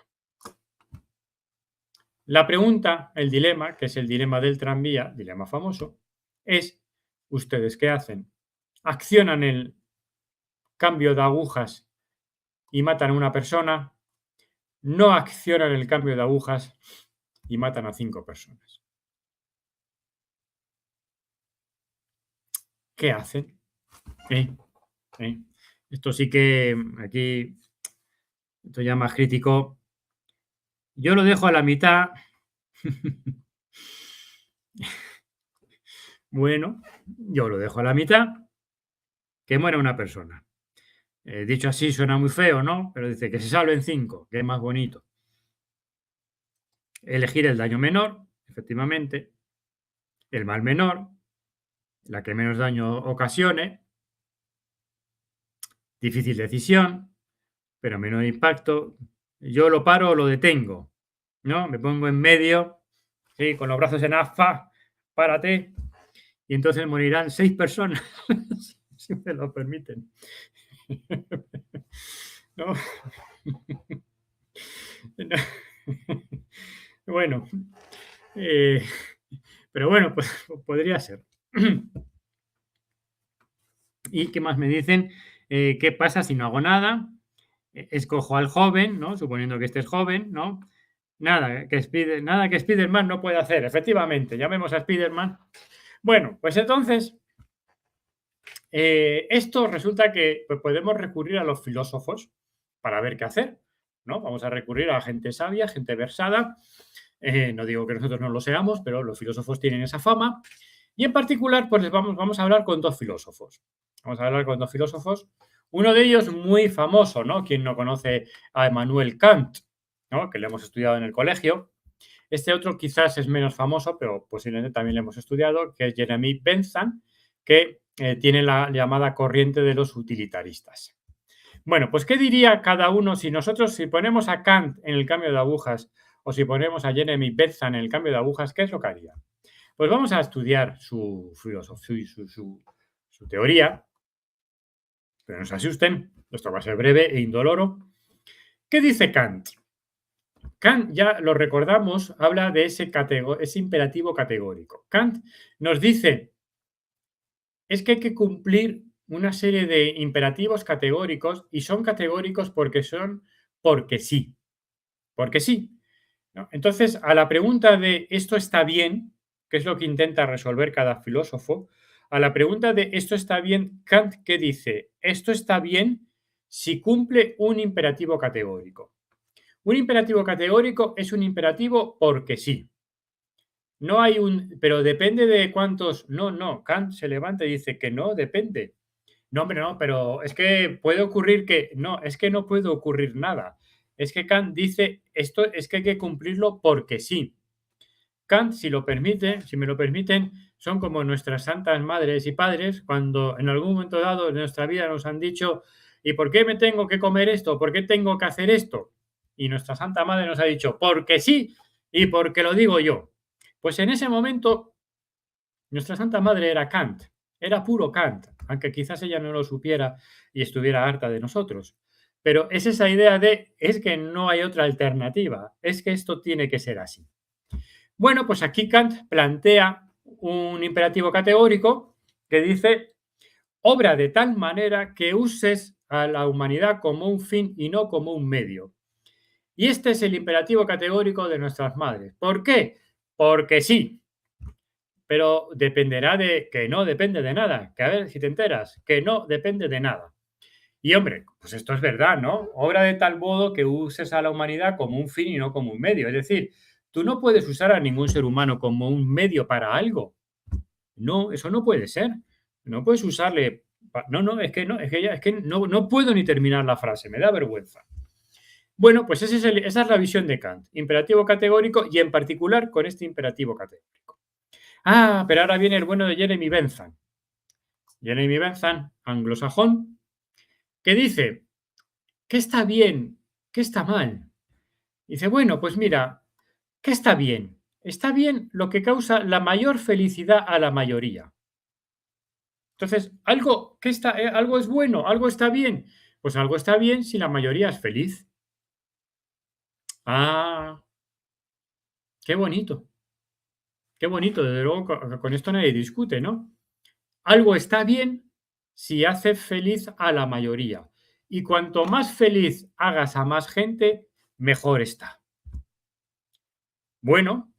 La pregunta, el dilema, que es el dilema del tranvía, dilema famoso, es, ¿ustedes qué hacen? ¿Accionan el cambio de agujas y matan a una persona? ¿No accionan el cambio de agujas y matan a 5 personas? ¿Qué hacen? ¿Eh? ¿Eh? Esto sí que aquí, esto ya más crítico. Yo lo dejo a la mitad. Bueno, yo lo dejo a la mitad, que muera una persona. Dicho así suena muy feo, ¿no? Pero dice que se salven 5, que es más bonito. Elegir el daño menor, efectivamente, el mal menor, la que menos daño ocasione, difícil decisión, pero menor impacto. Yo lo paro o lo detengo, ¿no? Me pongo en medio, sí, con los brazos en aspa, párate, y entonces morirán 6 personas, si me lo permiten. ¿No? Bueno, eh, pero bueno, pues podría ser. ¿Y qué más me dicen? ¿Qué pasa si no hago nada? Escojo al joven, ¿no? Suponiendo que este es joven, ¿no? Nada que Spiderman no puede hacer. Efectivamente, llamemos a Spiderman. Bueno, pues entonces, esto resulta que pues, podemos recurrir a los filósofos para ver qué hacer, ¿no? Vamos a recurrir a gente sabia, gente versada. No digo que nosotros no lo seamos, pero los filósofos tienen esa fama. Y en particular, pues vamos a hablar con 2 filósofos. Vamos a hablar con 2 filósofos. Uno de ellos muy famoso, ¿no? Quien no conoce a Emmanuel Kant, ¿no? Que le hemos estudiado en el colegio. Este otro quizás es menos famoso, pero posiblemente también le hemos estudiado, que es Jeremy Bentham, que tiene la llamada corriente de los utilitaristas. Bueno, pues ¿qué diría cada uno si ponemos a Kant en el cambio de agujas o si ponemos a Jeremy Bentham en el cambio de agujas, qué es lo que haría? Pues vamos a estudiar su filosofía, su teoría, pero no se asusten, esto va a ser breve e indoloro. ¿Qué dice Kant? Kant, ya lo recordamos, habla de ese imperativo categórico. Kant nos dice, es que hay que cumplir una serie de imperativos categóricos y son categóricos porque sí, porque sí. ¿No? Entonces, a la pregunta de ¿esto está bien?, que es lo que intenta resolver cada filósofo, a la pregunta de ¿esto está bien?, Kant, ¿qué dice? Esto está bien si cumple un imperativo categórico. Un imperativo categórico es un imperativo porque sí. No hay un, pero depende de cuántos. No, no. Kant se levanta y dice que no, depende. No, hombre, no, pero es que puede ocurrir que. No, es que no puede ocurrir nada. Es que Kant dice esto es que hay que cumplirlo porque sí. Kant, si lo permite, si me lo permiten, son como nuestras santas madres y padres cuando en algún momento dado de nuestra vida nos han dicho, ¿y por qué me tengo que comer esto? ¿Por qué tengo que hacer esto? Y nuestra santa madre nos ha dicho, porque sí y porque lo digo yo. Pues en ese momento nuestra santa madre era Kant, era puro Kant, aunque quizás ella no lo supiera y estuviera harta de nosotros. Pero es esa idea de, es que no hay otra alternativa, es que esto tiene que ser así. Bueno, pues aquí Kant plantea un imperativo categórico que dice, obra de tal manera que uses a la humanidad como un fin y no como un medio. Y este es el imperativo categórico de nuestras madres. ¿Por qué? Porque sí, pero dependerá de que no depende de nada. Que a ver si te enteras, que no depende de nada. Y hombre, pues esto es verdad, ¿no? Obra de tal modo que uses a la humanidad como un fin y no como un medio. Es decir, tú no puedes usar a ningún ser humano como un medio para algo. No, eso no puede ser. No puedes usarle. No, no, es que no, es que no, no puedo ni terminar la frase, me da vergüenza. Bueno, pues esa es la visión de Kant, imperativo categórico y en particular con este imperativo categórico. Ah, pero ahora viene el bueno de Jeremy Bentham. Jeremy Bentham, anglosajón, que dice, ¿qué está bien? ¿Qué está mal? Dice, bueno, pues mira, ¿qué está bien? Está bien lo que causa la mayor felicidad a la mayoría. Entonces, algo es bueno, algo está bien. Pues algo está bien si la mayoría es feliz. Ah, qué bonito, qué bonito. Desde luego, con esto nadie discute, ¿no? Algo está bien si hace feliz a la mayoría. Y cuanto más feliz hagas a más gente, mejor está. Bueno,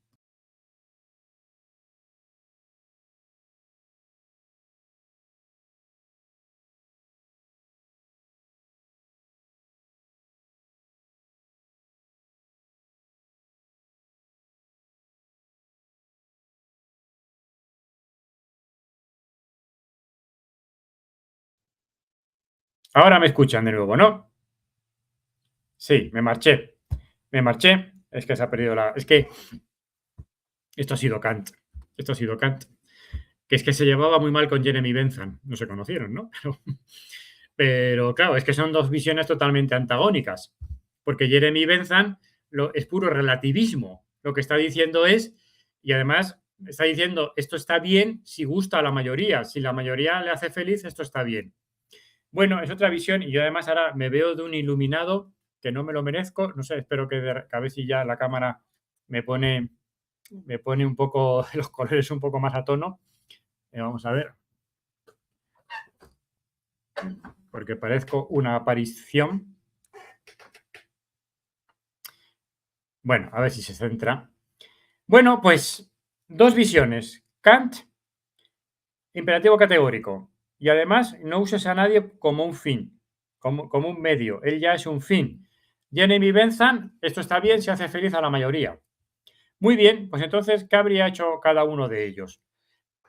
ahora me escuchan de nuevo, ¿no? Sí, me marché. Me marché. Es que se ha perdido la. Es que esto ha sido Kant. Esto ha sido Kant. Que es que se llevaba muy mal con Jeremy Bentham. No se conocieron, ¿no? Pero claro, es que son dos visiones totalmente antagónicas. Porque Jeremy Bentham es puro relativismo. Lo que está diciendo es, y además está diciendo, esto está bien si gusta a la mayoría. Si la mayoría le hace feliz, esto está bien. Bueno, es otra visión y yo además ahora me veo de un iluminado que no me lo merezco. No sé, espero que a ver si ya la cámara me pone, me pone un poco los colores un poco más a tono. Vamos a ver, porque parezco una aparición. Bueno, a ver si se centra. Bueno, pues dos visiones. Kant, imperativo categórico. Y además no uses a nadie como un fin, como un medio. Él ya es un fin. Jeremy Bentham, esto está bien si hace feliz a la mayoría. Muy bien, pues entonces, ¿qué habría hecho cada uno de ellos?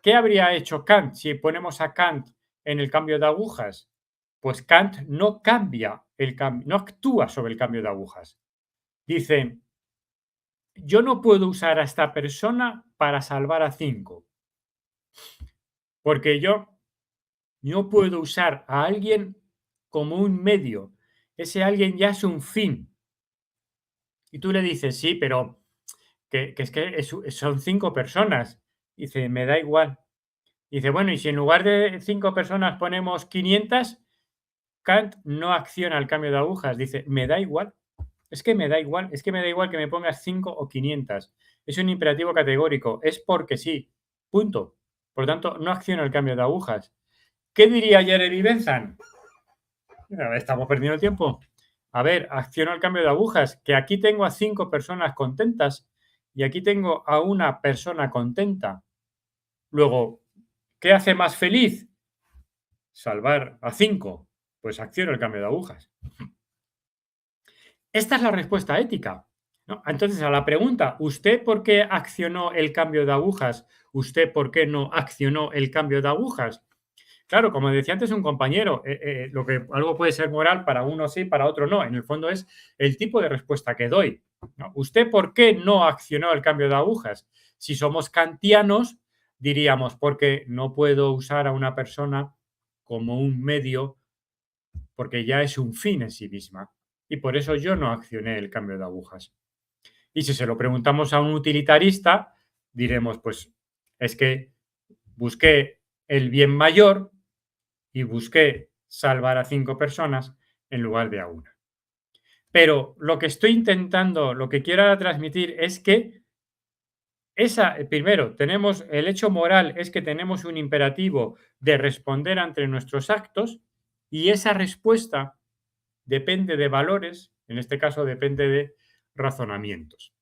¿Qué habría hecho Kant si ponemos a Kant en el cambio de agujas? Pues Kant no cambia el cambio, no actúa sobre el cambio de agujas. Dice, yo no puedo usar a esta persona para salvar a cinco, porque yo no puedo usar a alguien como un medio. Ese alguien ya es un fin. Y tú le dices, sí, pero son cinco personas. Dice, me da igual. Dice, bueno, y si en lugar de 5 personas ponemos 500, Kant no acciona el cambio de agujas. Dice, me da igual. Es que me da igual. Es que me da igual que me pongas 5 o 500. Es un imperativo categórico. Es porque sí. Punto. Por lo tanto, no acciona el cambio de agujas. ¿Qué diría Jeremy Bentham? Estamos perdiendo el tiempo. A ver, acciono el cambio de agujas. Que aquí tengo a 5 personas contentas y aquí tengo a una persona contenta. Luego, ¿qué hace más feliz? Salvar a 5, pues acciono el cambio de agujas. Esta es la respuesta ética, ¿no? Entonces, a la pregunta, ¿usted por qué accionó el cambio de agujas? ¿Usted por qué no accionó el cambio de agujas? Claro, como decía antes un compañero, lo que algo puede ser moral para uno sí, para otro no. En el fondo es el tipo de respuesta que doy, ¿no? ¿Usted por qué no accionó el cambio de agujas? Si somos kantianos, diríamos, porque no puedo usar a una persona como un medio, porque ya es un fin en sí misma. Y por eso yo no accioné el cambio de agujas. Y si se lo preguntamos a un utilitarista, diremos, pues es que busqué el bien mayor y busqué salvar a 5 personas en lugar de a una. Pero lo que estoy intentando, lo que quiero transmitir es que primero, tenemos el hecho moral es que tenemos un imperativo de responder ante nuestros actos y esa respuesta depende de valores, en este caso depende de razonamientos.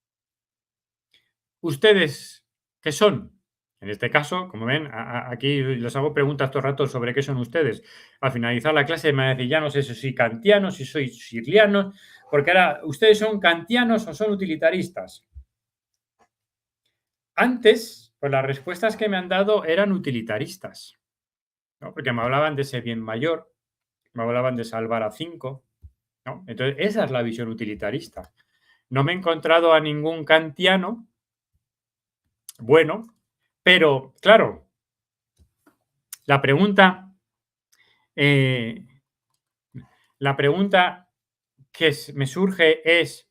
¿Ustedes qué son? En este caso, como ven, aquí les hago preguntas todo el rato sobre qué son ustedes. Al finalizar la clase me van a decir, ya no sé si soy kantiano, si soy sirliano, porque ahora, ¿ustedes son kantianos o son utilitaristas? Antes, pues las respuestas que me han dado eran utilitaristas, ¿no? Porque me hablaban de ese bien mayor, me hablaban de salvar a 5, ¿no? Entonces, esa es la visión utilitarista. No me he encontrado a ningún kantiano bueno, pero claro, la pregunta, eh, la pregunta que me surge es,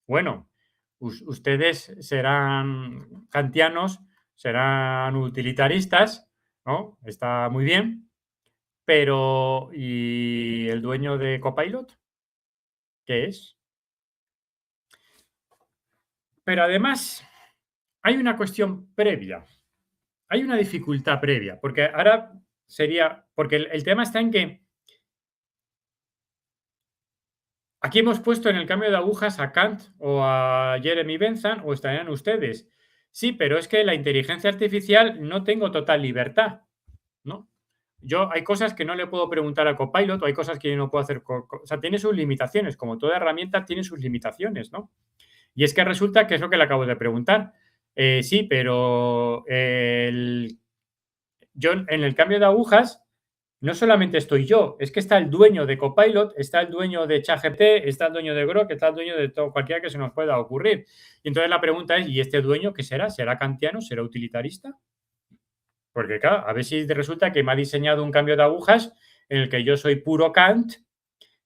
bueno, ustedes serán kantianos, serán utilitaristas, ¿no? Está muy bien, pero ¿y el dueño de Copilot? ¿Qué es? Pero además hay una cuestión previa, hay una dificultad previa, porque ahora sería, porque el tema está en que aquí hemos puesto en el cambio de agujas a Kant o a Jeremy Bentham o estarían ustedes. Sí, pero es que la inteligencia artificial no tengo total libertad, ¿no? Yo hay cosas que no le puedo preguntar a Copilot o hay cosas que yo no puedo hacer. O sea, tiene sus limitaciones, como toda herramienta tiene sus limitaciones, ¿no? Y es que resulta que es lo que le acabo de preguntar. Sí, pero yo en el cambio de agujas no solamente estoy yo, es que está el dueño de Copilot, está el dueño de ChatGPT, está el dueño de Grok, está el dueño de todo, cualquiera que se nos pueda ocurrir. Y entonces la pregunta es, ¿y este dueño qué será? ¿Será kantiano? ¿Será utilitarista? Porque claro, a ver si resulta que me ha diseñado un cambio de agujas en el que yo soy puro Kant,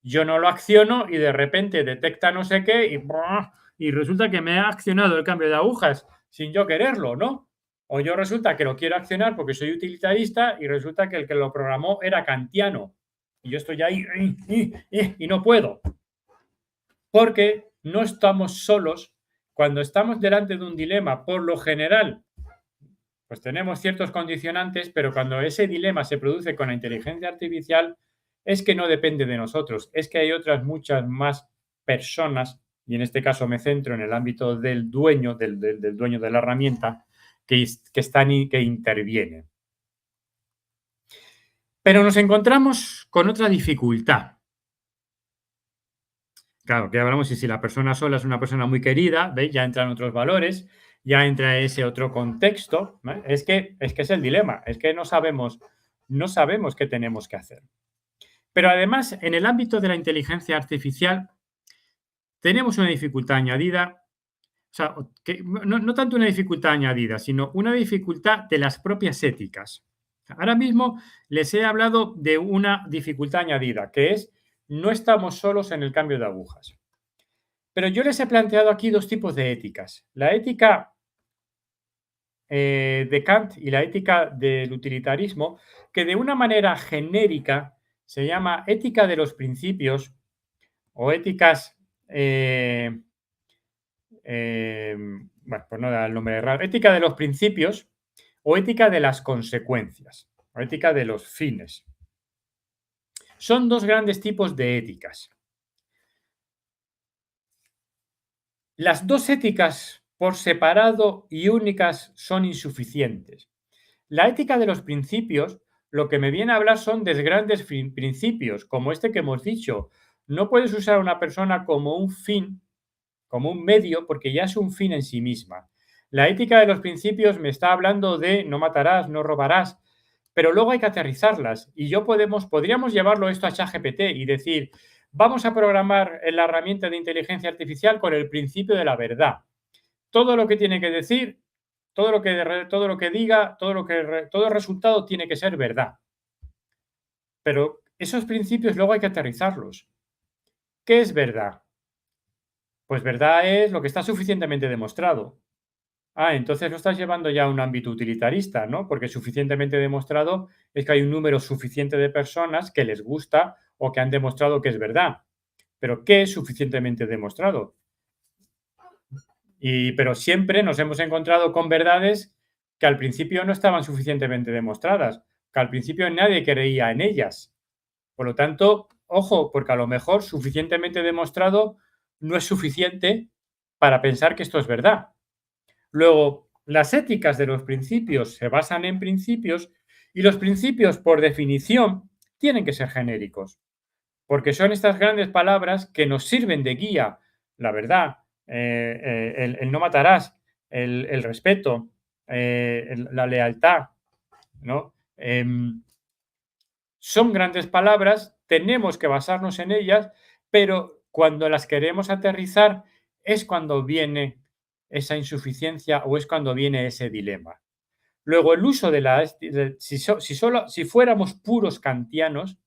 yo no lo acciono y de repente detecta no sé qué y resulta que me ha accionado el cambio de agujas sin yo quererlo, ¿no? O yo resulta que lo quiero accionar porque soy utilitarista y resulta que el que lo programó era kantiano. Y yo estoy ahí y no puedo. Porque no estamos solos. Cuando estamos delante de un dilema, por lo general, pues tenemos ciertos condicionantes, pero cuando ese dilema se produce con la inteligencia artificial, es que no depende de nosotros, es que hay otras muchas más personas, y en este caso me centro en el ámbito del dueño, del dueño de la herramienta, que están y que intervienen. Pero nos encontramos con otra dificultad. Claro, que hablamos y si la persona sola es una persona muy querida, ¿veis? Ya entran otros valores, ya entra ese otro contexto, ¿vale? Es que es el dilema, es que no sabemos qué tenemos que hacer. Pero además, en el ámbito de la inteligencia artificial, tenemos una dificultad añadida, o sea, que no tanto una dificultad añadida, sino una dificultad de las propias éticas. Ahora mismo les he hablado de una dificultad añadida, que es no estamos solos en el cambio de agujas. Pero yo les he planteado aquí dos tipos de éticas. La ética de Kant y la ética del utilitarismo, que de una manera genérica se llama ética de los principios o éticas, bueno, pues no da el nombre raro, ética de los principios o ética de las consecuencias o ética de los fines. Son dos grandes tipos de éticas. Las dos éticas por separado y únicas son insuficientes. La ética de los principios, lo que me viene a hablar son de grandes principios, como este que hemos dicho. No puedes usar a una persona como un fin, como un medio, porque ya es un fin en sí misma. La ética de los principios me está hablando de no matarás, no robarás, pero luego hay que aterrizarlas. Y podríamos llevarlo esto a ChatGPT y decir, vamos a programar en la herramienta de inteligencia artificial con el principio de la verdad. Todo lo que tiene que decir, todo lo que diga, todo resultado tiene que ser verdad. Pero esos principios luego hay que aterrizarlos. ¿Qué es verdad? Pues verdad es lo que está suficientemente demostrado. Ah, entonces lo estás llevando ya a un ámbito utilitarista, ¿no? Porque suficientemente demostrado es que hay un número suficiente de personas que les gusta o que han demostrado que es verdad. Pero ¿qué es suficientemente demostrado? Pero siempre nos hemos encontrado con verdades que al principio no estaban suficientemente demostradas, que al principio nadie creía en ellas. Por lo tanto, ojo, porque a lo mejor suficientemente demostrado no es suficiente para pensar que esto es verdad. Luego, las éticas de los principios se basan en principios y los principios, por definición, tienen que ser genéricos, porque son estas grandes palabras que nos sirven de guía, la verdad, el no matarás, el respeto, la lealtad, ¿no? Son grandes palabras, tenemos que basarnos en ellas, pero cuando las queremos aterrizar es cuando viene esa insuficiencia o es cuando viene ese dilema. Luego, el uso de la si fuéramos puros kantianos,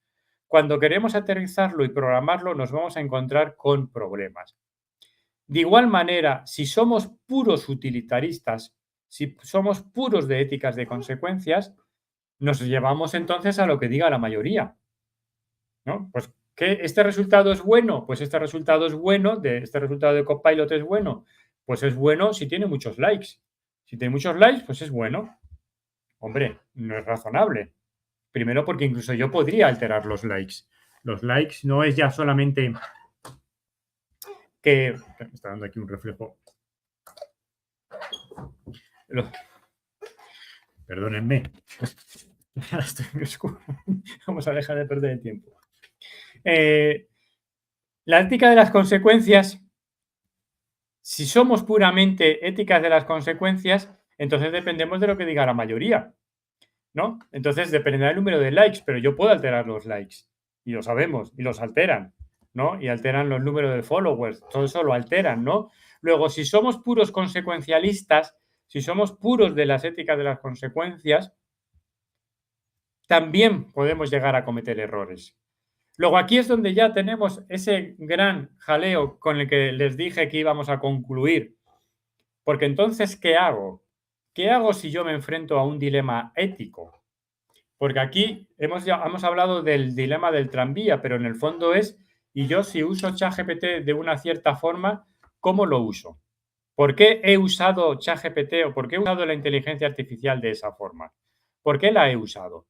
cuando queremos aterrizarlo y programarlo, nos vamos a encontrar con problemas. De igual manera, si somos puros utilitaristas, si somos puros de éticas de consecuencias, nos llevamos entonces a lo que diga la mayoría, ¿no? Pues, ¿que este resultado es bueno? Pues este resultado es bueno, este resultado de Copilot es bueno. Pues es bueno si tiene muchos likes. Si tiene muchos likes, pues es bueno. Hombre, no es razonable. Primero porque incluso yo podría alterar los likes. Los likes no es ya solamente que... Me está dando aquí un reflejo. Perdónenme. Vamos a dejar de perder el tiempo. La ética de las consecuencias, si somos puramente éticas de las consecuencias, entonces dependemos de lo que diga la mayoría, ¿no? Entonces dependerá del número de likes, pero yo puedo alterar los likes, y lo sabemos, y los alteran, ¿no? Y alteran los números de followers, todo eso lo alteran, ¿no? Luego, si somos puros consecuencialistas, si somos puros de las éticas de las consecuencias, también podemos llegar a cometer errores. Luego, aquí es donde ya tenemos ese gran jaleo con el que les dije que íbamos a concluir. Porque entonces, ¿qué hago? ¿Qué hago si yo me enfrento a un dilema ético? Porque aquí hemos hablado del dilema del tranvía, pero en el fondo es, y yo si uso ChatGPT de una cierta forma, ¿cómo lo uso? ¿Por qué he usado ChatGPT o por qué he usado la inteligencia artificial de esa forma? ¿Por qué la he usado?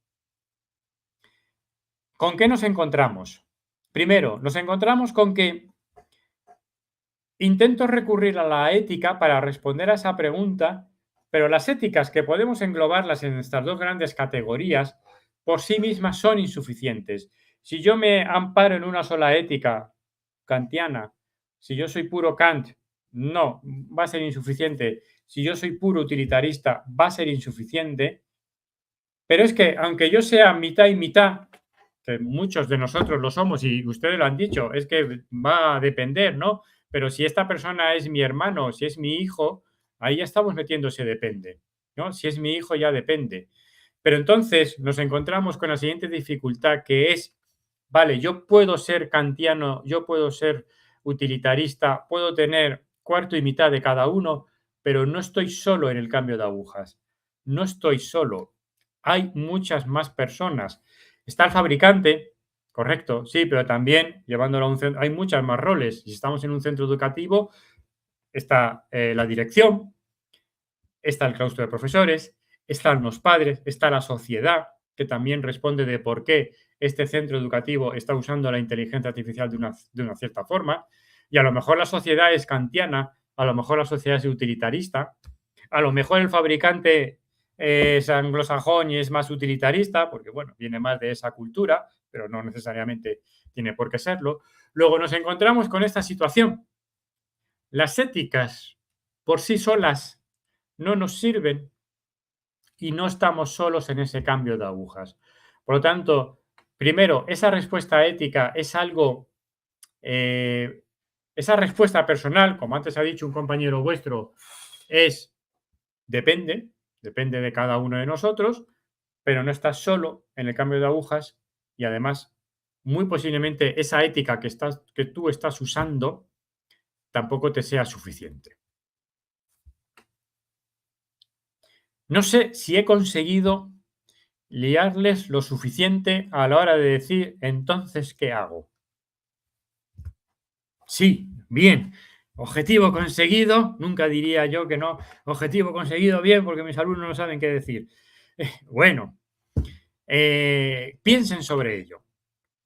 ¿Con qué nos encontramos? Primero, nos encontramos con que intento recurrir a la ética para responder a esa pregunta, pero las éticas, que podemos englobarlas en estas dos grandes categorías, por sí mismas son insuficientes. Si yo me amparo en una sola ética kantiana, si yo soy puro Kant, no, va a ser insuficiente. Si yo soy puro utilitarista, va a ser insuficiente. Pero es que, aunque yo sea mitad y mitad, que muchos de nosotros lo somos y ustedes lo han dicho, es que va a depender, ¿no? Pero si esta persona es mi hermano, si es mi hijo, ahí ya estamos metiendo ese depende, ¿no? Si es mi hijo ya depende. Pero entonces nos encontramos con la siguiente dificultad, que es, vale, yo puedo ser kantiano, yo puedo ser utilitarista, puedo tener cuarto y mitad de cada uno, pero no estoy solo en el cambio de agujas. No estoy solo. Hay muchas más personas. Está el fabricante, correcto, sí, pero también llevándolo a un centro, hay muchas más roles. Si estamos en un centro educativo, está la dirección, está el claustro de profesores, están los padres, está la sociedad, que también responde de por qué este centro educativo está usando la inteligencia artificial de una cierta forma. Y a lo mejor la sociedad es kantiana, a lo mejor la sociedad es utilitarista, a lo mejor el fabricante es anglosajón y es más utilitarista, porque bueno, viene más de esa cultura, pero no necesariamente tiene por qué serlo. Luego nos encontramos con esta situación. Las éticas por sí solas no nos sirven y no estamos solos en ese cambio de agujas. Por lo tanto, primero, esa respuesta ética es algo, eh, esa respuesta personal, como antes ha dicho un compañero vuestro, es depende, depende de cada uno de nosotros, pero no estás solo en el cambio de agujas y además, muy posiblemente esa ética que tú estás usando tampoco te sea suficiente. No sé si he conseguido liarles lo suficiente a la hora de decir, entonces, ¿qué hago? Sí, bien. Objetivo conseguido, nunca diría yo que no. Objetivo conseguido, bien, porque mis alumnos no saben qué decir. Bueno, piensen sobre ello.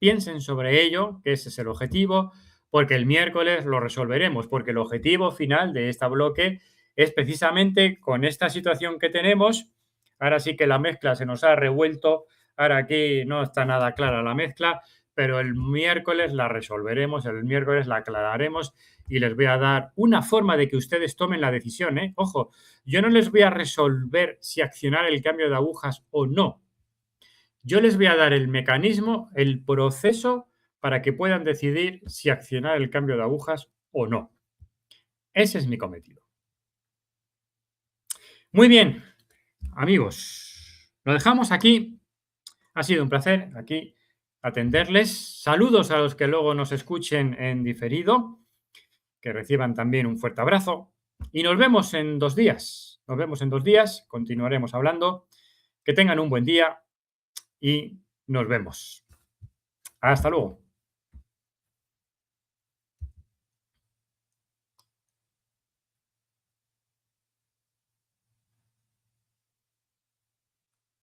Piensen sobre ello, que ese es el objetivo, porque el miércoles lo resolveremos, porque el objetivo final de este bloque es precisamente con esta situación que tenemos. Ahora sí que la mezcla se nos ha revuelto, ahora aquí no está nada clara la mezcla, pero el miércoles la resolveremos, el miércoles la aclararemos y les voy a dar una forma de que ustedes tomen la decisión, ¿eh? Ojo, yo no les voy a resolver si accionar el cambio de agujas o no. Yo les voy a dar el mecanismo, el proceso para que puedan decidir si accionar el cambio de agujas o no. Ese es mi cometido. Muy bien, amigos, lo dejamos aquí. Ha sido un placer aquí atenderles. Saludos a los que luego nos escuchen en diferido, que reciban también un fuerte abrazo. Y nos vemos en 2 días. Nos vemos en 2 días. Continuaremos hablando. Que tengan un buen día y nos vemos. Hasta luego.